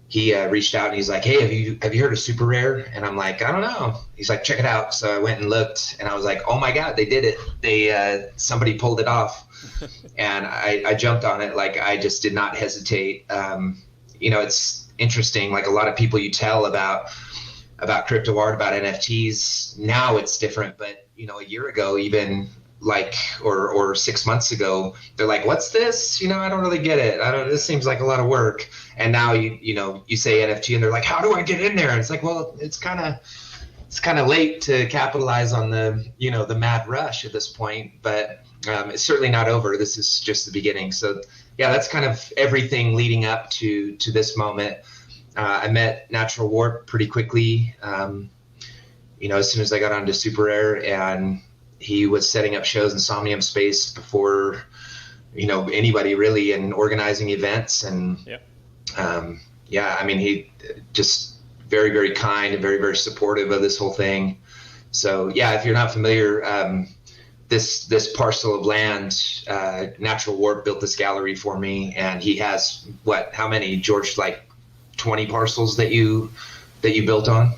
he reached out and he's like, "Hey, have you heard of Super Rare?" And I'm like, "I don't know." He's like, "Check it out." So I went and looked, and I was like, "Oh my God, they did it! Somebody pulled it off." And I jumped on it. Like, I just did not hesitate. It's interesting. Like, a lot of people you tell about crypto art, about NFTs, now it's different. But a year ago, even or 6 months ago, they're like, "What's this? I don't really get it. This seems like a lot of work." And now you say NFT and they're like, "How do I get in there?" And it's like, well, it's kind of late to capitalize on the mad rush at this point, but it's certainly not over. This is just the beginning. So yeah, that's kind of everything leading up to this moment. I met Natural Warp pretty quickly, as soon as I got onto Super Rare, and he was setting up shows in Somnium Space before, anybody really, and organizing events. And he just very, very kind and very, very supportive of this whole thing. So yeah, if you're not familiar, this parcel of land, Natural Warp built this gallery for me, and he has how many, George, like 20 parcels that you built on?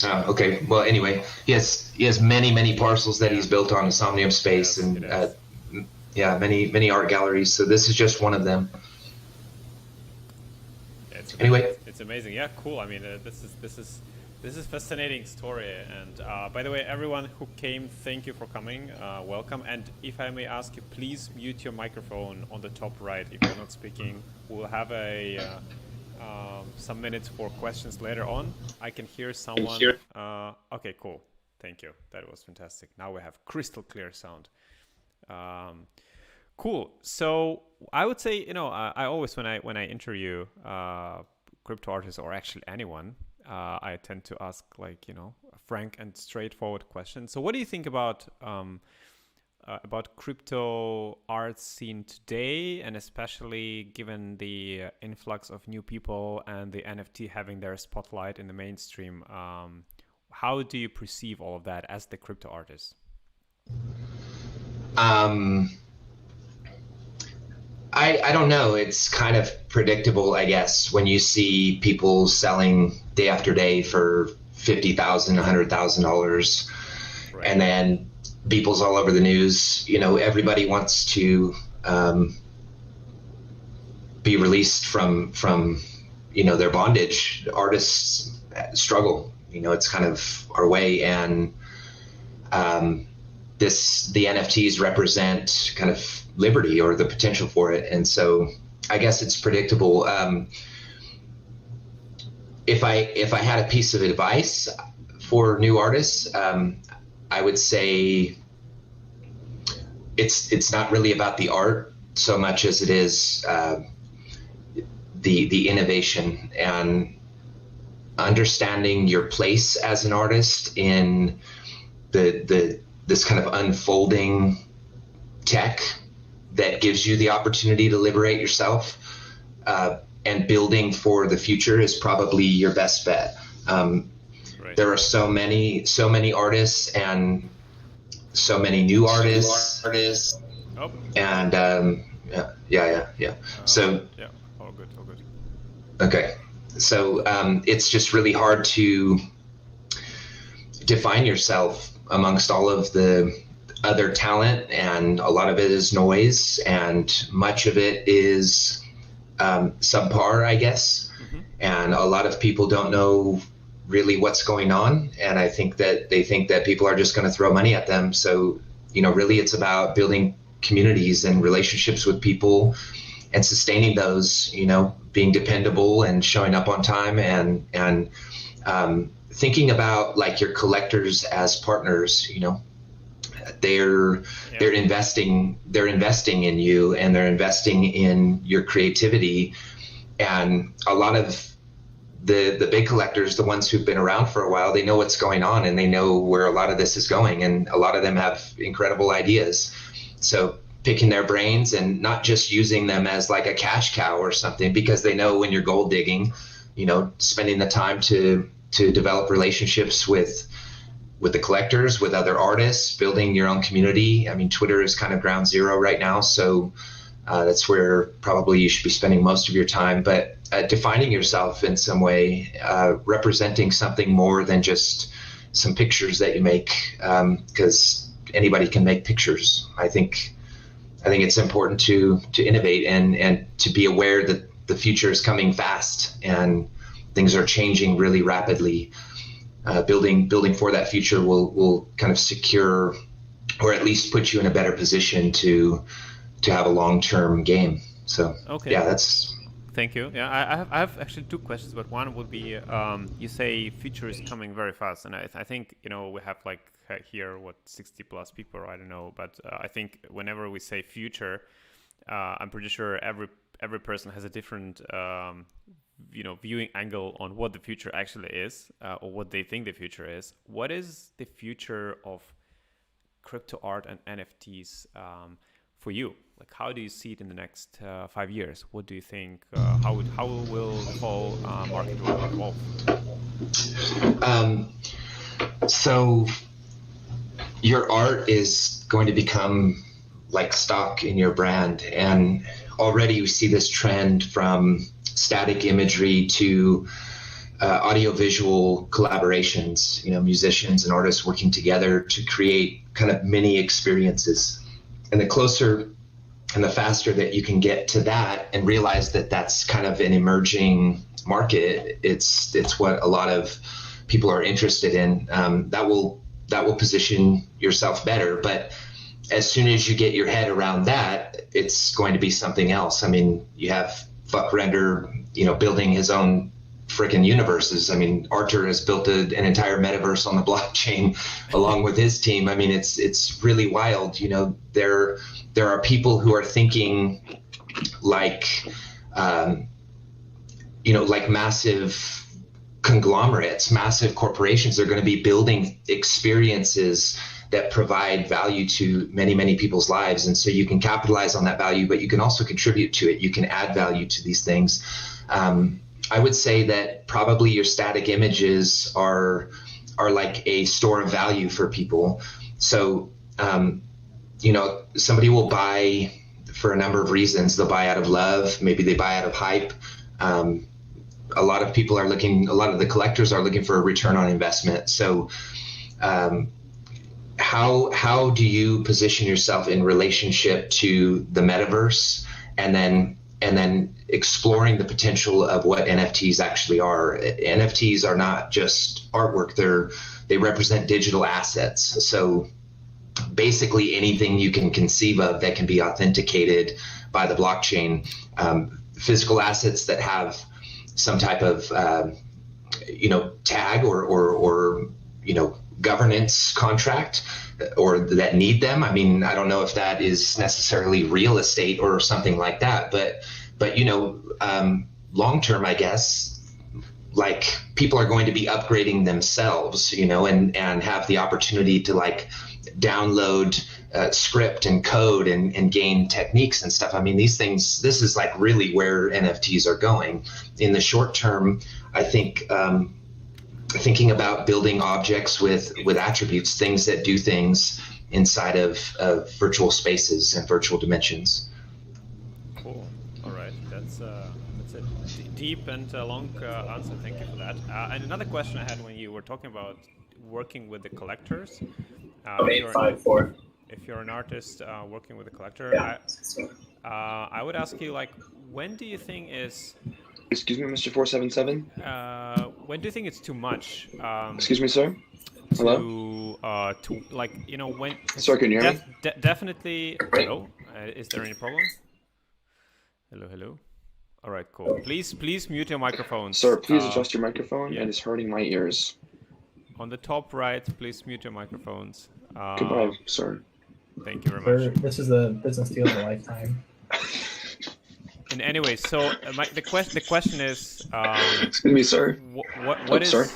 Okay. Well, anyway, he has many parcels that he's built on Insomnium Space, and many art galleries. So this is just one of them. Yeah, anyway, it's amazing. Yeah, cool. I mean, this is fascinating story. And by the way, everyone who came, thank you for coming. Welcome. And if I may ask you, please mute your microphone on the top right if you're not speaking. We'll have some minutes for questions later on. I can hear someone. Okay, cool. Thank you. That was fantastic. Now we have crystal clear sound. Cool. So I would say, I always, when I interview crypto artists, or actually anyone, I tend to ask frank and straightforward questions. So what do you think about crypto art scene today, and especially given the influx of new people and the NFT having their spotlight in the mainstream? How do you perceive all of that as the crypto artist? I don't know. It's kind of predictable, I guess, when you see people selling day after day for $50,000, $100,000, right. And then Beeple's all over the news. Everybody wants to be released from their bondage. Artists struggle. It's kind of our way, and the NFTs represent kind of liberty, or the potential for it. And so I guess it's predictable. If I had a piece of advice for new artists, I would say it's not really about the art so much as it is the innovation and understanding your place as an artist in this kind of unfolding tech that gives you the opportunity to liberate yourself, and building for the future is probably your best bet. Right. There are so many artists, and so many new artists. Oh. And yeah. So yeah, all good. Okay, so it's just really hard to define yourself amongst all of the other talent, and a lot of it is noise, and much of it is subpar, I guess. Mm-hmm. And a lot of people don't know really what's going on, and I think that they think that people are just going to throw money at them. So really it's about building communities and relationships with people and sustaining those, being dependable and showing up on time, and thinking about like your collectors as partners. They're investing in you, and they're investing in your creativity. And a lot of the big collectors, the ones who've been around for a while, they know what's going on, and they know where a lot of this is going, and a lot of them have incredible ideas. So picking their brains and not just using them as like a cash cow or something, because they know when you're gold digging, spending the time to to develop relationships with the collectors, with other artists, building your own community. I mean, Twitter is kind of ground zero right now, so that's where probably you should be spending most of your time. But defining yourself in some way, representing something more than just some pictures that you make, because anybody can make pictures. I think it's important to innovate and to be aware that the future is coming fast and things are changing really rapidly. Building for that future will kind of secure, or at least put you in a better position to have a long-term game. So Okay. yeah, that's Thank you. Yeah, I have actually two questions, but one would be, you say future is coming very fast, and I think, we have like here, 60 plus people, I don't know, but I think whenever we say future, I'm pretty sure every person has a different, viewing angle on what the future actually is, or what they think the future is. What is the future of crypto art and NFTs for you? Like, how do you see it in the next 5 years? What do you think? How will the whole market evolve? So your art is going to become like stock in your brand, and already we see this trend from static imagery to audiovisual collaborations. Musicians and artists working together to create kind of mini experiences, and the closer and the faster that you can get to that and realize that that's kind of an emerging market, it's what a lot of people are interested in. That will position yourself better. But as soon as you get your head around that, it's going to be something else. I mean, you have Fuck Render, building his own freaking universes. I mean, Arthur has built an entire metaverse on the blockchain along with his team. I mean, it's really wild. There are people who are thinking like massive conglomerates, massive corporations. They're going to be building experiences that provide value to many, many people's lives. And so you can capitalize on that value, but you can also contribute to it. You can add value to these things. I would say that probably your static images are like a store of value for people. So, somebody will buy for a number of reasons. They'll buy out of love. Maybe they buy out of hype. A lot of the collectors are looking for a return on investment. So, how do you position yourself in relationship to the metaverse, and then exploring the potential of what NFTs actually are? NFTs are not just artwork. They represent digital assets. So basically anything you can conceive of that can be authenticated by the blockchain, physical assets that have some type of, tag or governance contract, or that need them. I mean, I don't know if that is necessarily real estate or something like that, but long term, I guess, like, people are going to be upgrading themselves, and have the opportunity to like download script and code and gain techniques and stuff. I mean, this is like really where NFTs are going. In the short term, I think thinking about building objects with attributes, things that do things inside of virtual spaces and virtual dimensions. Cool. All right. That's a deep and long answer. Thank you for that. And another question I had when you were talking about working with the collectors. Pt.5. If you're an artist working with a collector, Yeah. I would ask you, like, when do you think is... Excuse me, Mr. 477? When do you think it's too much? Excuse me, sir? Hello? To like, when... Sir, can you hear me? Definitely... Hello? Is there any problem? Hello? All right, cool. Please mute your microphone. Sir, please adjust your microphone. Yeah. It is hurting my ears. On the top right, please mute your microphones. Goodbye, sir. Thank you very much. This is the business deal of a lifetime. And anyway, so the question is, Excuse me, sir. what is sir?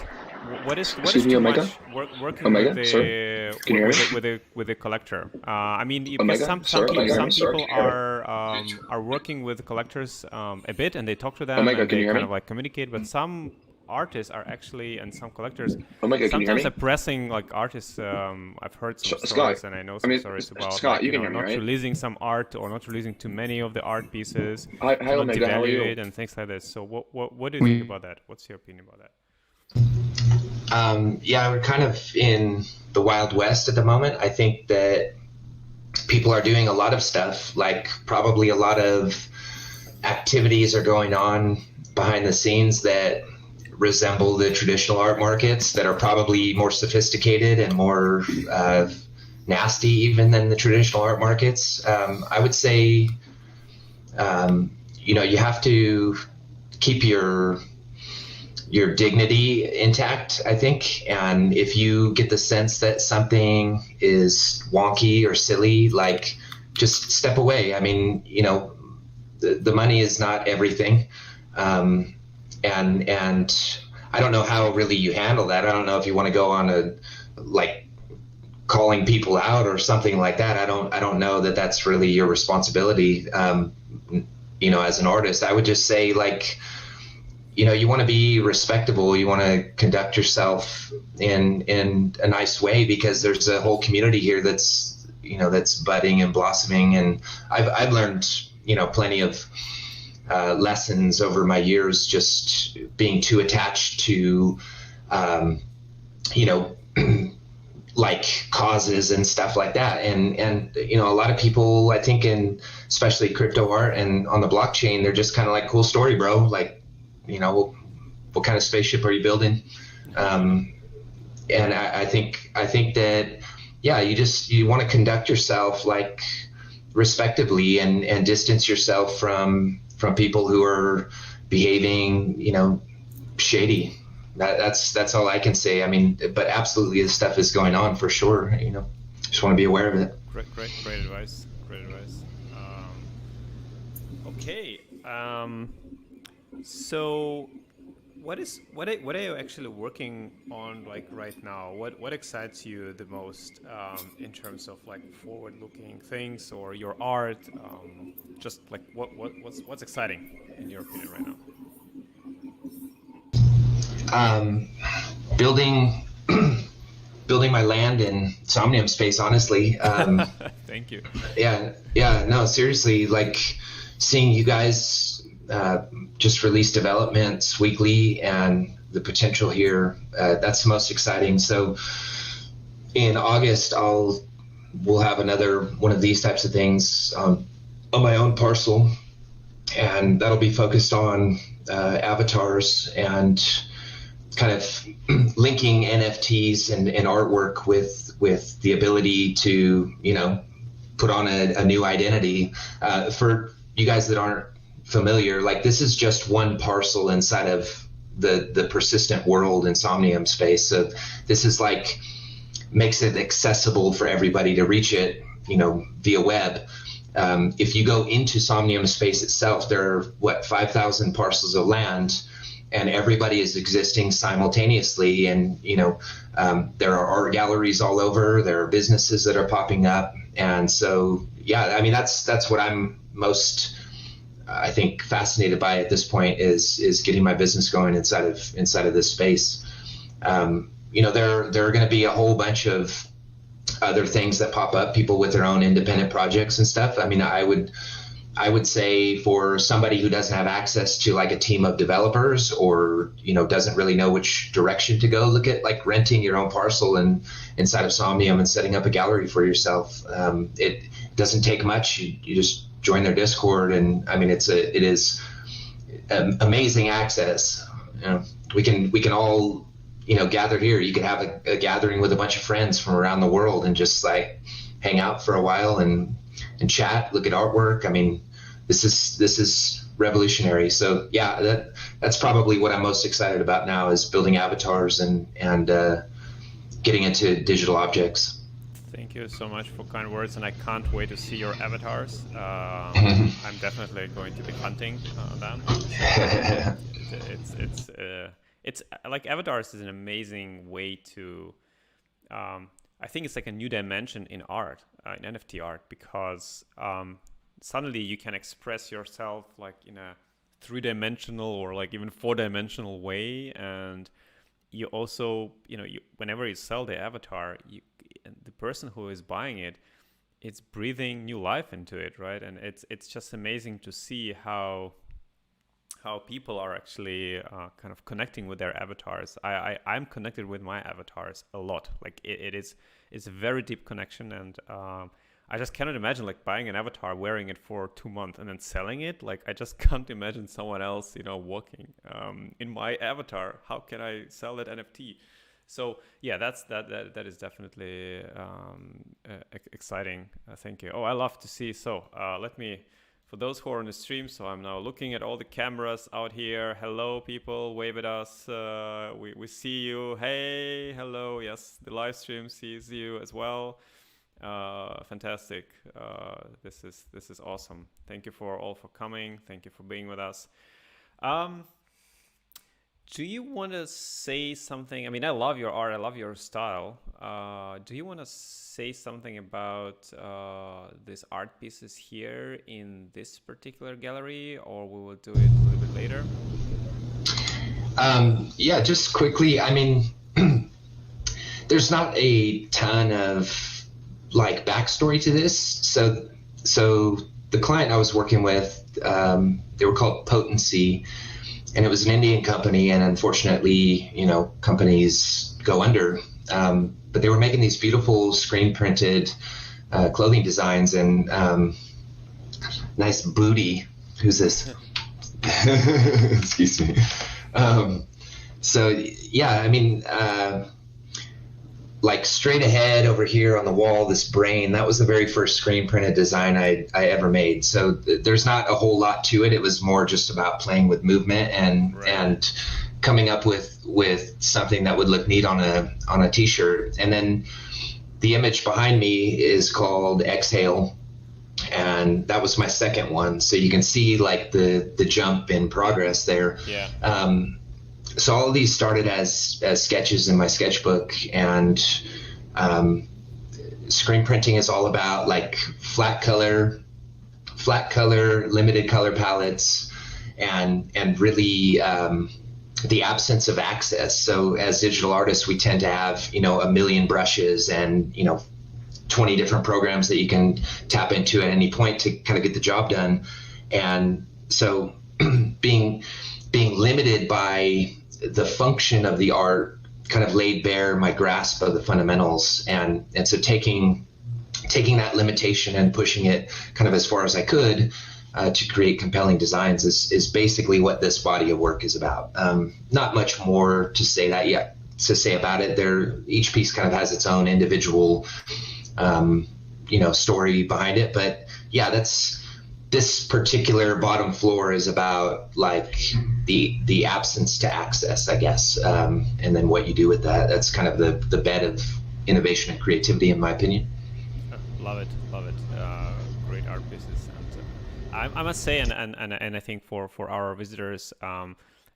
What is Excuse me, too Omega? much working Omega, with sir? Can you hear me? with the collector? I mean, Omega, some sir? people, Omega, some sir? people are working with the collectors a bit, and they talk to them, Omega, and can they you hear kind me? of like communicate. But some artists are actually, and some collectors, Oh my God, can you hear sometimes me? oppressing like artists. I've heard some Scott, stories, and I know some I mean, stories about Scott, like, you can hear me, not right? releasing some art or not releasing too many of the art pieces, Hi, to not Omega, how are devalue you? it and things like this. So what do you think about that? What's your opinion about that? Yeah, we're kind of in the Wild West at the moment. I think that people are doing a lot of stuff, like probably a lot of activities are going on behind the scenes that resemble the traditional art markets, that are probably more sophisticated and more nasty even than the traditional art markets. I would say, you have to keep your dignity intact, I think. And if you get the sense that something is wonky or silly, like, just step away. I mean, the money is not everything. And I don't know how really you handle that. I don't know if you want to go on like calling people out or something like that. I don't know that that's really your responsibility. As an artist, I would just say, like, you want to be respectable. You want to conduct yourself in a nice way, because there's a whole community here that's budding and blossoming. And I've learned, plenty of lessons over my years, just being too attached to, like causes and stuff like that. And a lot of people, I think, in especially crypto art and on the blockchain, they're just kind of like, cool story, bro. Like, what kind of spaceship are you building? And I think that, yeah, you want to conduct yourself like respectably, and distance yourself from people who are behaving, shady. That's all I can say. I mean, but absolutely, this stuff is going on for sure. Just want to be aware of it. Great advice. Okay. So, what are you actually working on, like, right now? What excites you the most, in terms of like forward-looking things or your art? Just like what's exciting in your opinion right now? Building my land in Somnium space, honestly. Thank you. Yeah, no, seriously, like seeing you guys just release developments weekly, and the potential here, that's the most exciting. So in August, we'll have another one of these types of things on my own parcel, and that'll be focused on avatars and kind of linking NFTs and artwork with the ability to, put on a new identity. For you guys that aren't familiar, like, this is just one parcel inside of the persistent world in Somnium space. So this is like, makes it accessible for everybody to reach it, via web. If you go into Somnium space itself, there are 5,000 parcels of land, and everybody is existing simultaneously. And, there are art galleries all over, there are businesses that are popping up. And so, yeah, I mean, that's what I'm most, I think, fascinated by at this point, is getting my business going inside of this space. There are going to be a whole bunch of other things that pop up, people with their own independent projects and stuff. I mean, I would say, for somebody who doesn't have access to like a team of developers, or, doesn't really know which direction to go, look at like renting your own parcel and inside of Somnium and setting up a gallery for yourself. It doesn't take much. You just join their Discord, and I mean, it is amazing access. We can all, gather here. You could have a gathering with a bunch of friends from around the world and just like hang out for a while and chat, look at artwork. I mean, this is revolutionary. So yeah, that's probably what I'm most excited about now, is building avatars and getting into digital objects. Thank you so much for kind words, and I can't wait to see your avatars. I'm definitely going to be hunting them. It's like, avatars is an amazing way to. I think it's like a new dimension in art, in NFT art, because suddenly you can express yourself like in a three-dimensional or like even four-dimensional way. And you also, whenever you sell the avatar, the person who is buying it, it's breathing new life into it, right? And it's just amazing to see how people are actually kind of connecting with their avatars. I'm connected with my avatars a lot. Like it's a very deep connection, and I just cannot imagine like buying an avatar, wearing it for 2 months, and then selling it. Like I just can't imagine someone else, walking in my avatar. How can I sell that NFT? So yeah, that is definitely exciting. Thank you. Oh, I love to see. So let me. For those who are on the stream, so I'm now looking at all the cameras out here. Hello, people, wave at us. We see you. Hey, hello. Yes, the live stream sees you as well. Fantastic. This is awesome. Thank you all for coming. Thank you for being with us. Do you want to say something? I mean, I love your art. I love your style. Do you want to say something about these art pieces here in this particular gallery, or we will do it a little bit later? Yeah, just quickly. I mean, there's not a ton of like backstory to this. So the client I was working with, they were called Potency. And it was an Indian company, and unfortunately, companies go under. But they were making these beautiful screen-printed clothing designs, and nice booty. Who's this? Excuse me. So yeah, I mean, like straight ahead over here on the wall, this brain, that was the very first screen printed design I ever made. So there's not a whole lot to it. It was more just about playing with movement and coming up with something that would look neat on a t-shirt. And then the image behind me is called Exhale, and that was my second one. So you can see like the jump in progress there. Yeah. So all of these started as sketches in my sketchbook, and screen printing is all about like flat color, limited color palettes, and really the absence of access. So as digital artists, we tend to have, a million brushes and, 20 different programs that you can tap into at any point to kind of get the job done. And so being limited by the function of the art kind of laid bare my grasp of the fundamentals, and so taking that limitation and pushing it kind of as far as I could to create compelling designs is basically what this body of work is about. Not much more to say about it. Each piece kind of has its own individual story behind it, but yeah, this particular bottom floor is about like the absence to access, I guess, and then what you do with that. That's kind of the bed of innovation and creativity, in my opinion. Love it. Great art pieces. And I must say, and I think for our visitors,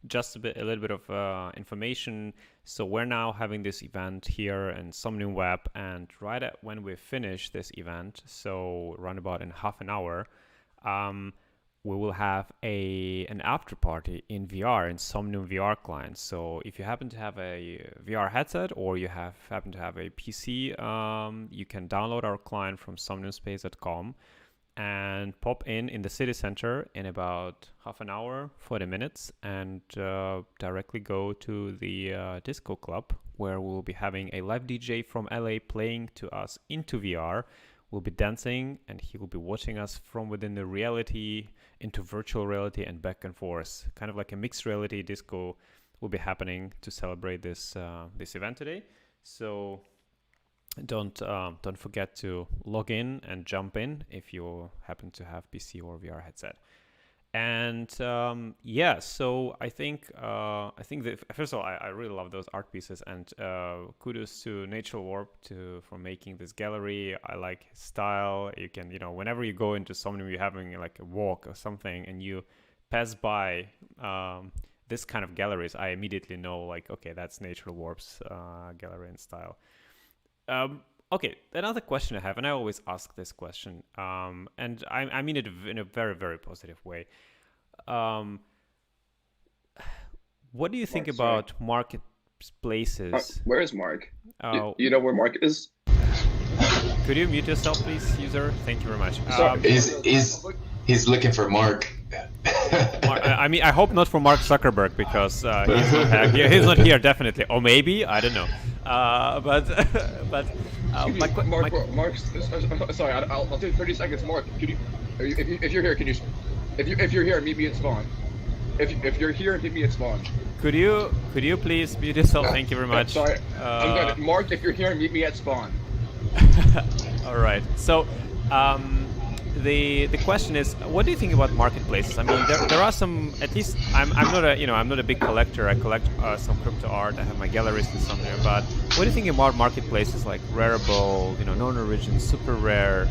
just a little bit of information. So we're now having this event here in Somnium Web, and right when we finish this event, so around about in half an hour, we will have an after party in VR, in Somnium VR client. So if you happen to have a VR headset, or you happen to have a PC, you can download our client from somniumspace.com and pop in the city center in about half an hour, 40 minutes, and directly go to the disco club, where we'll be having a live DJ from LA playing to us into VR. We'll be dancing, and he will be watching us from within the reality into virtual reality and back and forth. Kind of like a mixed reality disco will be happening to celebrate this event today. So don't forget to log in and jump in if you happen to have PC or VR headset. And so I think that first of all, I really love those art pieces, and kudos to Natural Warp for making this gallery. I like his style. You can, whenever you go into Somnium, you're having like a walk or something, and you pass by this kind of galleries, I immediately know like, okay, that's Natural Warp's gallery and style. Okay, another question I have, and I always ask this question, and I mean it in a very, very positive way. what do you think Mark, about marketplaces? Where is Mark? You know where Mark is? Could you mute yourself, please, user? Thank you very much. He's looking for Mark. I mean, I hope not for Mark Zuckerberg, because he's not here, definitely. Or maybe, I don't know. Mark, sorry, I'll take 30 seconds. Mark, could you, if you're here, can you, if you're here, meet me at spawn. If you're here, meet me at spawn. Could you please mute yourself? Thank you very much. Sorry, I'm good. Mark, if you're here, meet me at spawn. All right. So, the question is, what do you think about marketplaces? I mean, there are some. At least I'm not a big collector. I collect some crypto art. I have my galleries and some there. But what do you think about marketplaces like Rarible, Non-Origin, Super Rare,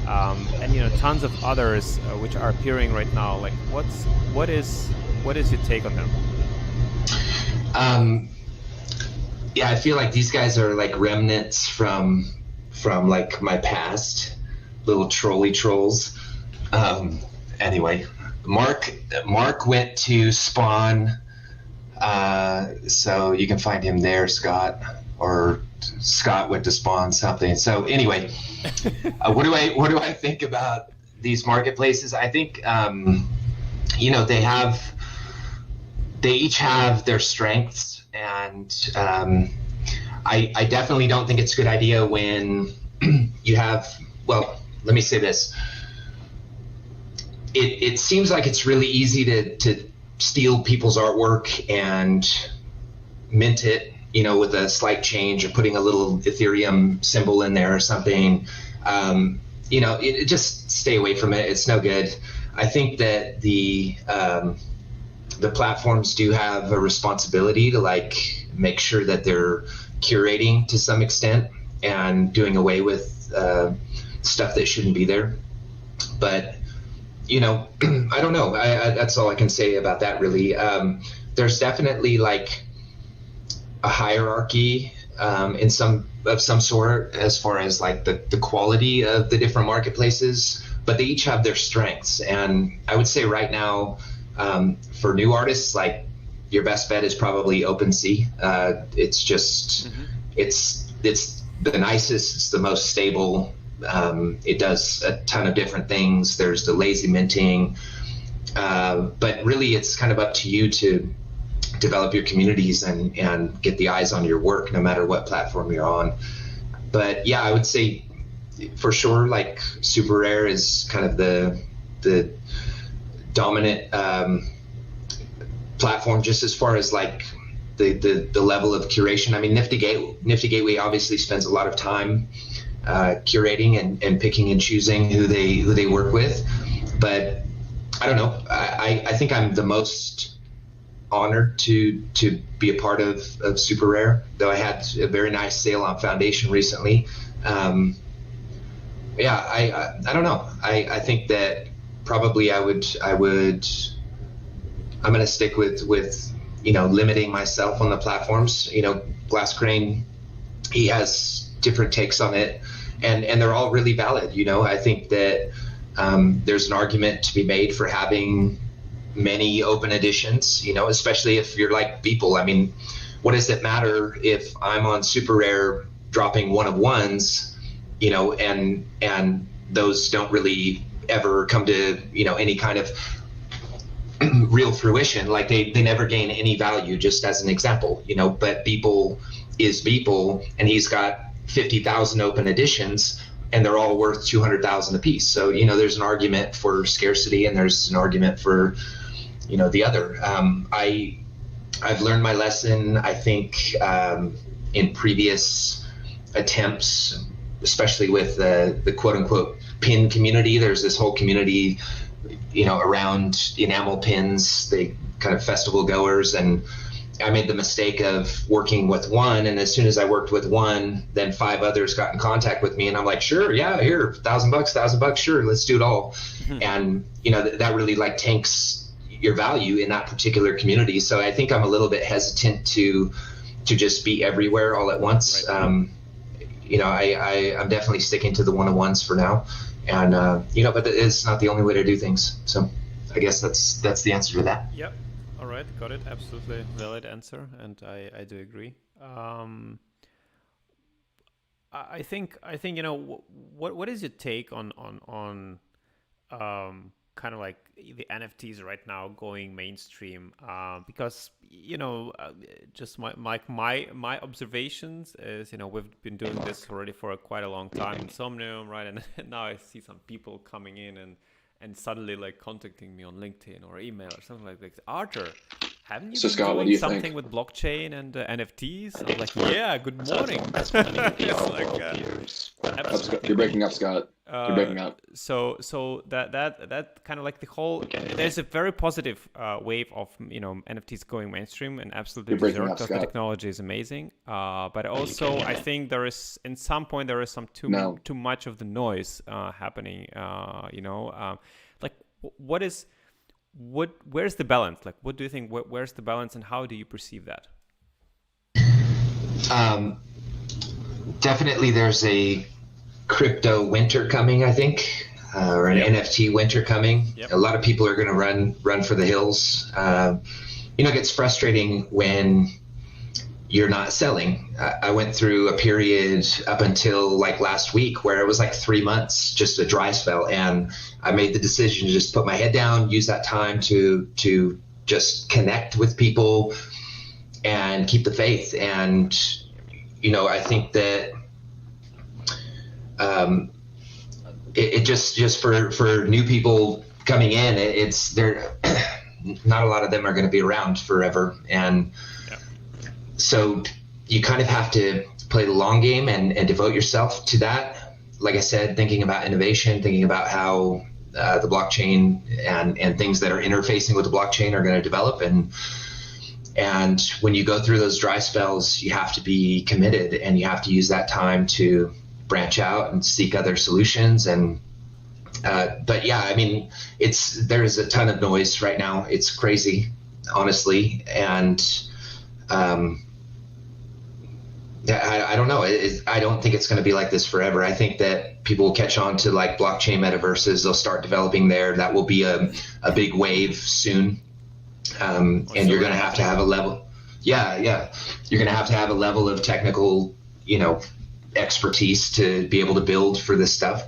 and tons of others which are appearing right now? Like, what is your take on them? Yeah, I feel like these guys are like remnants from like my past, little trolley trolls. Anyway, Mark went to Spawn, so you can find him there, Scott, or Scott went to Spawn something. So anyway, what do I think about these marketplaces? I think they each have their strengths, and I definitely don't think it's a good idea when you have, well, let me say this. It seems like it's really easy to steal people's artwork and mint it, with a slight change or putting a little Ethereum symbol in there or something. Just stay away from it. It's no good. I think that the platforms do have a responsibility to make sure that they're curating to some extent and doing away with stuff that shouldn't be there. But I don't know. That's all I can say about that, really. There's definitely like a hierarchy in some sort as far as like the quality of the different marketplaces, but they each have their strengths. And I would say right now, for new artists, like your best bet is probably OpenSea. It's just it's the nicest, it's the most stable. It does a ton of different things. There's the lazy minting, but really it's kind of up to you to develop your communities and get the eyes on your work no matter what platform you're on. But yeah, I would say for sure, like Super Rare is kind of the dominant platform just as far as like the level of curation. I mean, Nifty Gateway obviously spends a lot of time curating and picking and choosing who they work with, but I don't know. I think I'm the most honored to be a part of Super Rare, though I had a very nice sale on Foundation recently. I don't know. I think that probably I'm going to stick with limiting myself on the platforms. Glass Crane, he has different takes on it, and they're all really valid. I think that there's an argument to be made for having many open editions, especially if you're like people. I mean, what does it matter if I'm on Super Rare dropping one of ones, and those don't really ever come to, any kind of real fruition. Like they never gain any value, just as an example, but Beeple is Beeple, and he's got 50,000 open editions, and they're all worth 200,000 a piece. So, there's an argument for scarcity, and there's an argument for, the other. I've learned my lesson, I think, in previous attempts, especially with the quote unquote pin community. There's this whole community, around enamel pins, they kind of festival goers, and I made the mistake of working with one, and as soon as I worked with one, then 5 others got in contact with me, and I'm like, sure, yeah, here, $1,000, sure, let's do it all. And that really like tanks your value in that particular community. So I think I'm a little bit hesitant to just be everywhere all at once. Right. I'm definitely sticking to the one-on-ones for now, and but it's not the only way to do things. So I guess that's the answer to that. Yep. All right, got it. Absolutely valid answer, and I do agree. I think what is your take on kind of like the NFTs right now going mainstream? Because just my observations is we've been doing this already for quite a long time in Somnium, right? And now I see some people coming in and suddenly like contacting me on LinkedIn or email or something like that. Arthur, haven't you So, been Scott, what doing do you something think? with blockchain and NFTs? I'm like, yeah, good morning. It's like, absolutely. You're breaking up, Scott. You're breaking up. So that kind of like the whole, there's a very positive wave of NFTs going mainstream, and absolutely You're breaking deserved up, because the Scott. technology is amazing. But also I think there is in some point there is some too much of the noise happening. Like where's the balance? Like what do you think? Where's the balance, and how do you perceive that? Definitely, there's a crypto winter coming, I think, or an NFT winter coming. Yep. A lot of people are going to run for the hills. It gets frustrating when you're not selling. I went through a period up until like last week where it was like 3 months, just a dry spell, and I made the decision to just put my head down, use that time to just connect with people and keep the faith. And I think that it just for new people coming in, it's there. Not a lot of them are going to be around forever, and so you kind of have to play the long game and devote yourself to that. Like I said, thinking about innovation, thinking about how the blockchain and things that are interfacing with the blockchain are going to develop, and when you go through those dry spells, you have to be committed, and you have to use that time to branch out and seek other solutions. And but yeah, I mean, there's a ton of noise right now. It's crazy, honestly, and I don't know. I don't think it's going to be like this forever. I think that people will catch on to like blockchain metaverses. They'll start developing there. That will be a big wave soon. And you're going to have a level. Yeah. You're going to have a level of technical, expertise to be able to build for this stuff.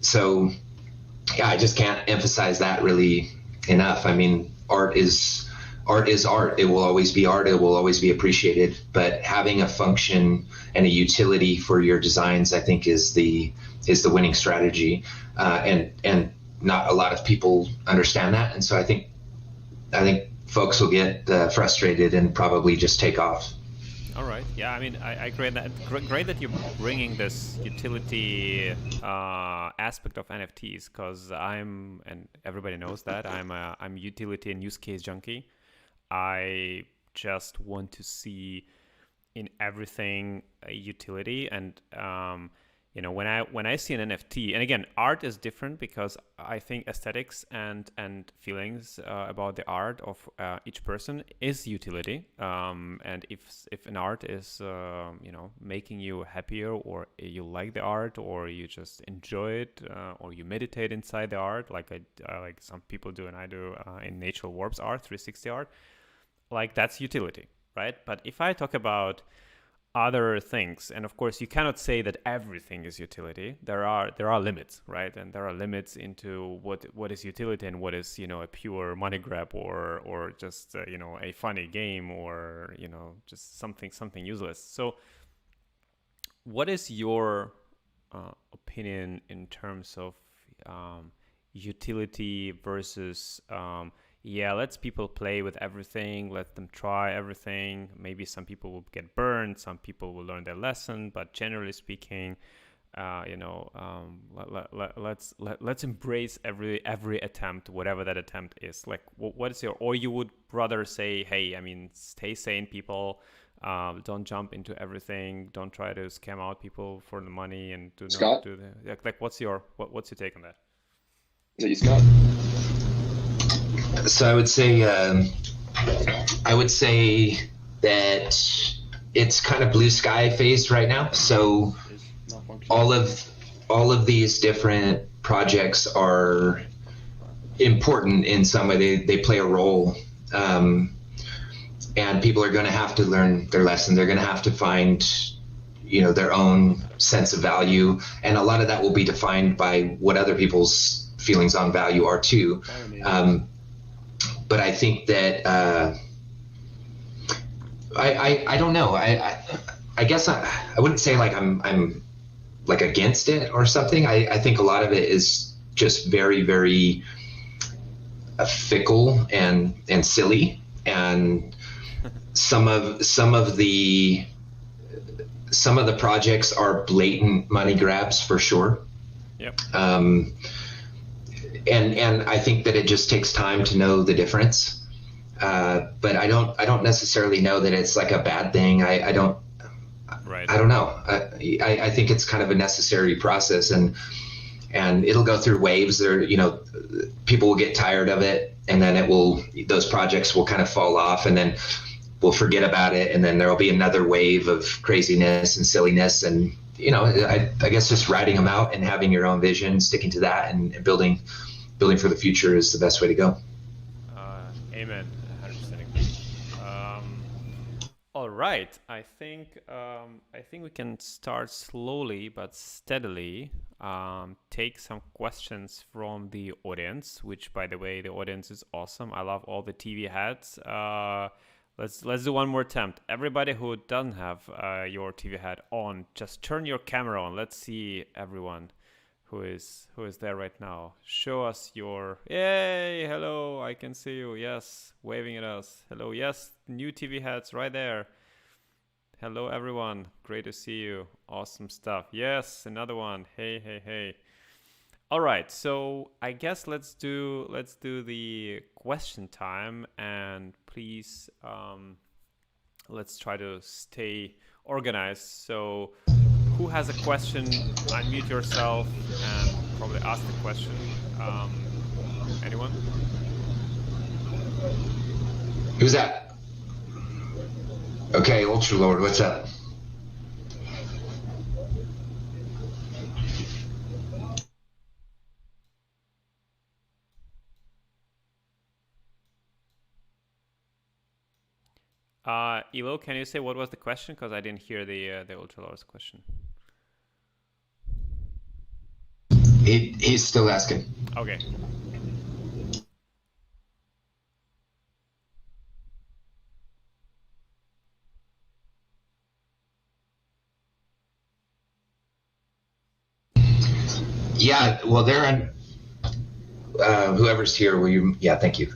So yeah, I just can't emphasize that really enough. I mean, art is art. It will always be art. It will always be appreciated. But having a function and a utility for your designs, I think, is the winning strategy. And not a lot of people understand that. And so I think folks will get frustrated and probably just take off. All right. Yeah, I mean, I agree that great that you're bringing this utility aspect of NFTs, because and everybody knows that I'm utility and use case junkie. I just want to see in everything a utility, and when I see an NFT, and again, art is different because I think aesthetics and feelings about the art of each person is utility. And if an art is making you happier, or you like the art, or you just enjoy it, or you meditate inside the art, like like some people do and I do in Natural Warp's art, 360 art, like that's utility, right? But if I talk about other things, and of course you cannot say that everything is utility. There are limits, right? And there are limits into what is utility and what is a pure money grab, or just a funny game, or just something useless. So what is your opinion in terms of utility versus let's people play with everything, let them try everything. Maybe some people will get burned, some people will learn their lesson, but generally speaking, let's embrace every attempt, whatever that attempt is. Like, what is or you would rather say, hey, I mean, stay sane, people. Don't jump into everything. Don't try to scam out people for the money, and do not do the like. What's your take on that? Is that you, Scott? So I would say that it's kind of blue sky phase right now. So all of these different projects are important in some way. They play a role. And people are going to have to learn their lesson. They're going to have to find, their own sense of value. And a lot of that will be defined by what other people's feelings on value are too. But I think that, I don't know. I guess I wouldn't say like I'm like against it or something. I think a lot of it is just very, very fickle and silly. And some of the projects are blatant money grabs for sure. Yep. And I think that it just takes time to know the difference. But I don't necessarily know that it's like a bad thing. I don't know. I think it's kind of a necessary process, and it'll go through waves. There, people will get tired of it, and then those projects will kind of fall off, and then we'll forget about it, and then there'll be another wave of craziness and silliness, and I guess just writing them out and having your own vision, sticking to that, and building for the future is the best way to go. Amen. 100% agree. All right, I think we can start slowly but steadily. Take some questions from the audience, which, by the way, the audience is awesome. I love all the TV hats. Let's do one more attempt. Everybody who doesn't have your TV hat on, just turn your camera on. Let's see everyone who is there right now. Show us your, yay, hello, I can see you. Yes, waving at us. Hello, yes, new TV hats right there. Hello everyone, great to see you. Awesome stuff. Yes, another one. Hey. All right, so I guess let's do the question time, and please let's try to stay organized. So who has a question, unmute yourself and probably ask the question. Anyone? Who's that? Okay, Ultra Lord, what's up? Elo, can you say what was the question? Because I didn't hear the Ultra Lord's question. He's still asking. Okay. Yeah, well, they're on. Whoever's here, will you? Yeah, thank you.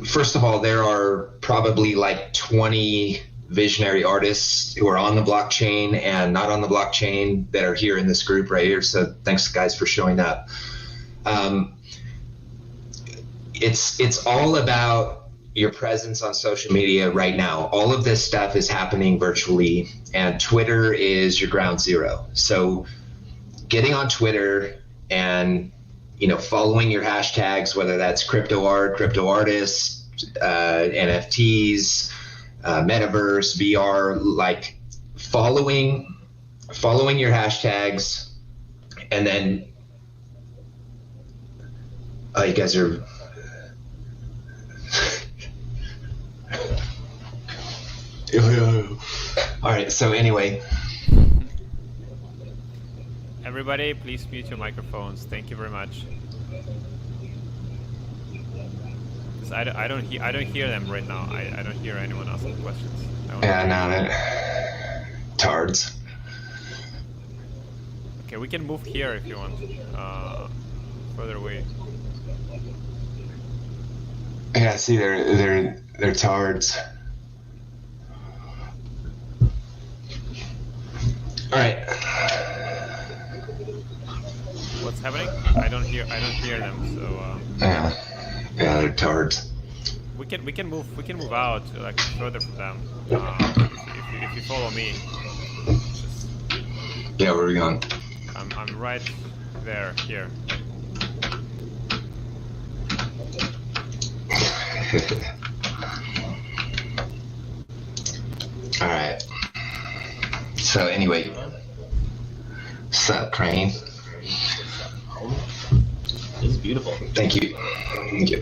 First of all, there are probably like 20 visionary artists who are on the blockchain and not on the blockchain that are here in this group right here. So thanks, guys, for showing up. It's all about your presence on social media right now. All of this stuff is happening virtually, and Twitter is your ground zero. So getting on Twitter and following your hashtags, whether that's crypto art, crypto artists, NFTs, metaverse, VR, like following your hashtags, and then you guys are all right. So anyway. Everybody, please mute your microphones. Thank you very much. Because I don't hear them right now. I don't hear anyone asking questions. Tards. Okay, we can move here if you want. Further away. Yeah, see, they're tards. All right. What's happening? I don't hear them. So yeah, they're tards. We can move out like further from them. If you follow me. Yeah, where are we going? I'm right there. Here. All right. So anyway, what's up, Crane? This is beautiful. Thank you. Thank you.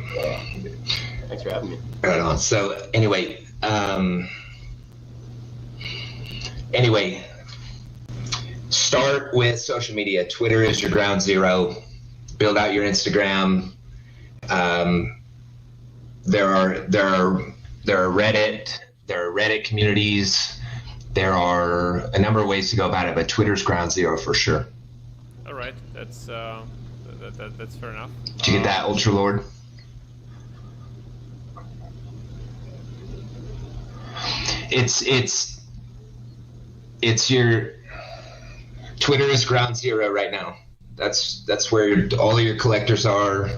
Thanks for having me. Right on. So anyway, start with social media. Twitter is your ground zero. Build out your Instagram. There are Reddit communities. There are a number of ways to go about it, but Twitter's ground zero for sure. All right, that's fair enough. Did you get that, Ultra Lord? It's your Twitter is ground zero right now. That's where all of your collectors are.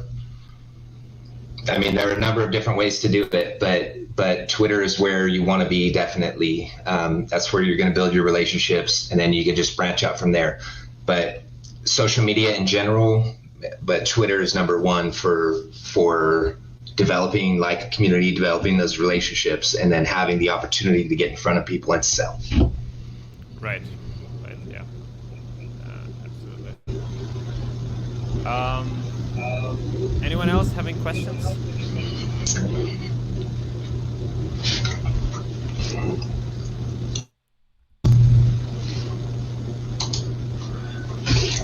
I mean, there are a number of different ways to do it, but Twitter is where you want to be, definitely. That's where you're going to build your relationships, and then you can just branch out from there. But social media in general, but Twitter is number one for developing like a community, developing those relationships, and then having the opportunity to get in front of people and sell. Right, yeah, absolutely. Anyone else having questions?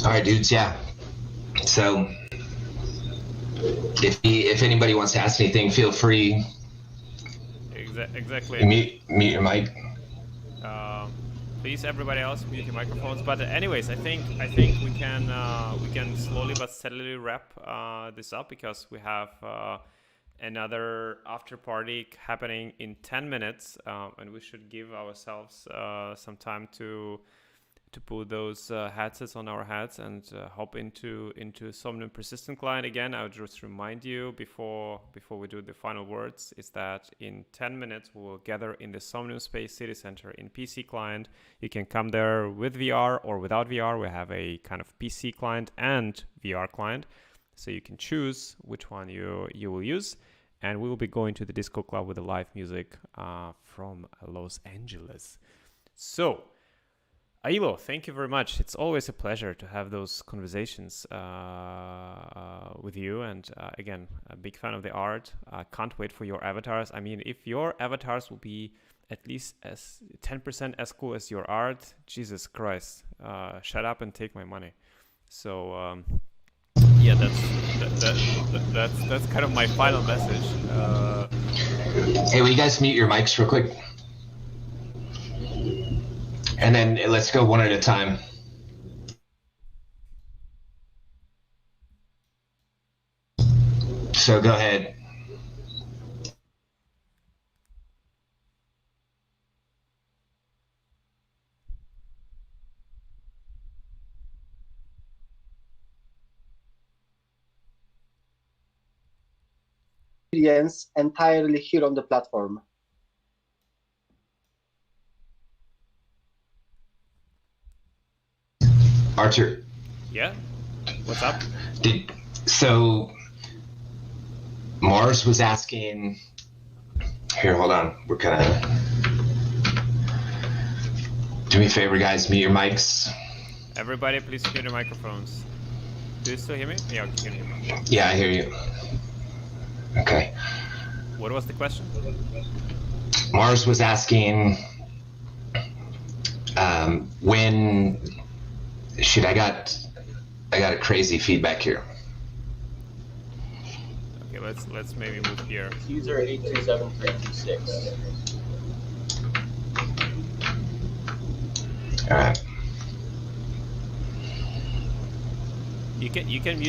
All right, dudes. Yeah. So if anybody wants to ask anything, feel free. Exactly. Mute your mic. Please, everybody else, mute your microphones. But anyways, I think we can slowly but steadily wrap this up, because we have another after party happening in 10 minutes, and we should give ourselves some time to put those headsets on our heads and hop into Somnium Persistent Client again. I would just remind you before we do the final words is that in 10 minutes we will gather in the Somnium Space City Center in PC Client. You can come there with VR or without VR. We have a kind of PC client and VR client, so you can choose which one you will use. And we will be going to the Disco Club with the live music from Los Angeles. So Mickyelloow, thank you very much. It's always a pleasure to have those conversations with you. And again, a big fan of the art. Can't wait for your avatars. I mean, if your avatars will be at least as 10% as cool as your art, Jesus Christ, shut up and take my money. So yeah, that's kind of my final message. Hey, will you guys mute your mics real quick? And then let's go one at a time. So go ahead. Experience entirely here on the platform. Archer. Yeah? What's up? So Mars was asking, here, hold on. We're kind of, do me a favor, guys, mute your mics. Everybody, please mute your microphones. Do you still hear me? Yeah, you can hear me. Yeah, I hear you. Okay. What was the question? Mars was asking, when should I got a crazy feedback here. Okay, let's maybe move here. User 827326. All right. You can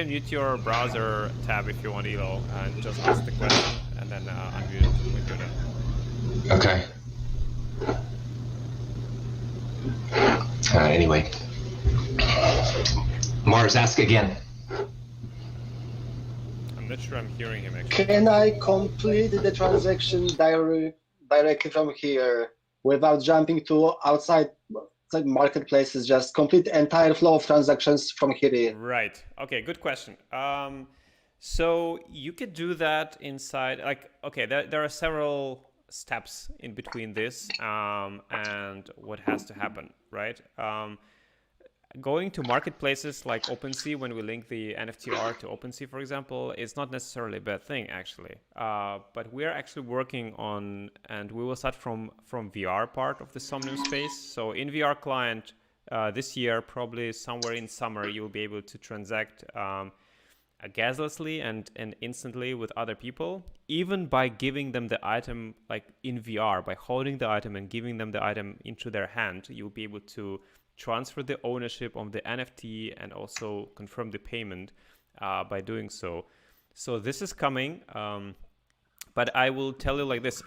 mute your browser tab if you want, Elo, and just ask the question and then unmute it when you're done. Okay. Anyway, Mars, ask again. I'm not sure I'm hearing him actually. Can I complete the transaction directly from here without jumping to outside marketplaces? Just complete the entire flow of transactions from here. Right. Okay, good question. So you could do that inside, like, okay, there are several steps in between this and what has to happen, right? going to marketplaces like OpenSea, when we link the NFT art to OpenSea, for example, is not necessarily a bad thing, actually. But we're actually working on, and we will start from VR part of the Somnium space. So in VR client, this year, probably somewhere in summer, you'll be able to transact gaslessly and instantly with other people, even by giving them the item like in VR, by holding the item and giving them the item into their hand. You'll be able to transfer the ownership of the NFT and also confirm the payment by doing so. So this is coming, but I will tell you like this,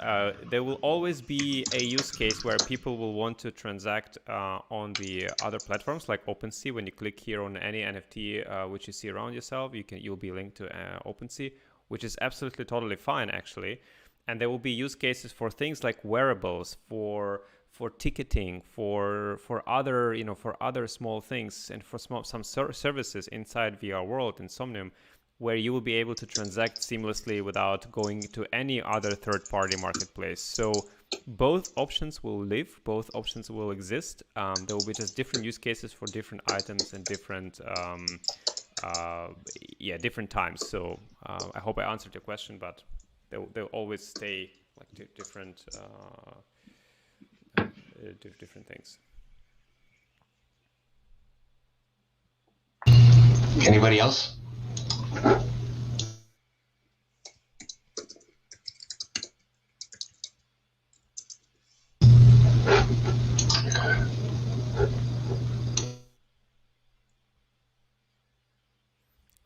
there will always be a use case where people will want to transact on the other platforms like OpenSea. When you click here on any NFT which you see around yourself, you'll be linked to OpenSea, which is absolutely totally fine actually. And there will be use cases for things like wearables, for ticketing, for other for other small things, and for some services inside VR world in Somnium, where you will be able to transact seamlessly without going to any other third-party marketplace. So both options will live, both options will exist. There will be just different use cases for different items and different different times. So I hope I answered your question, but they'll always stay like different different things. Anybody else?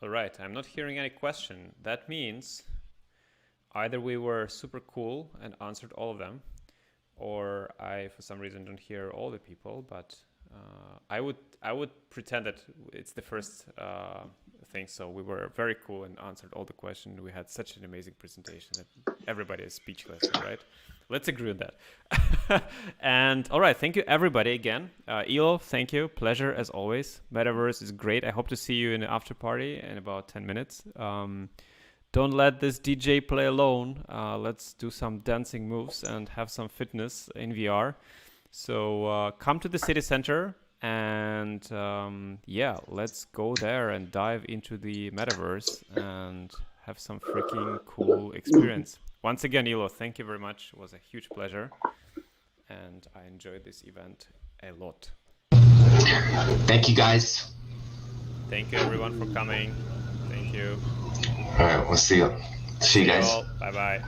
All right, I'm not hearing any question. That means either we were super cool and answered all of them, or I, for some reason, don't hear all the people, but I would pretend that it's the first thing. So we were very cool and answered all the questions. We had such an amazing presentation that everybody is speechless, right? Let's agree on that. And all right, thank you everybody again. Elo, thank you. Pleasure as always. Metaverse is great. I hope to see you in the after party in about 10 minutes. Don't let this DJ play alone. Let's do some dancing moves and have some fitness in VR. So come to the city center and let's go there and dive into the metaverse and have some freaking cool experience. Once again, Elo, thank you very much. It was a huge pleasure. And I enjoyed this event a lot. Thank you, guys. Thank you, everyone, for coming. Thank you. All right, we'll see you. See you guys. Bye-bye.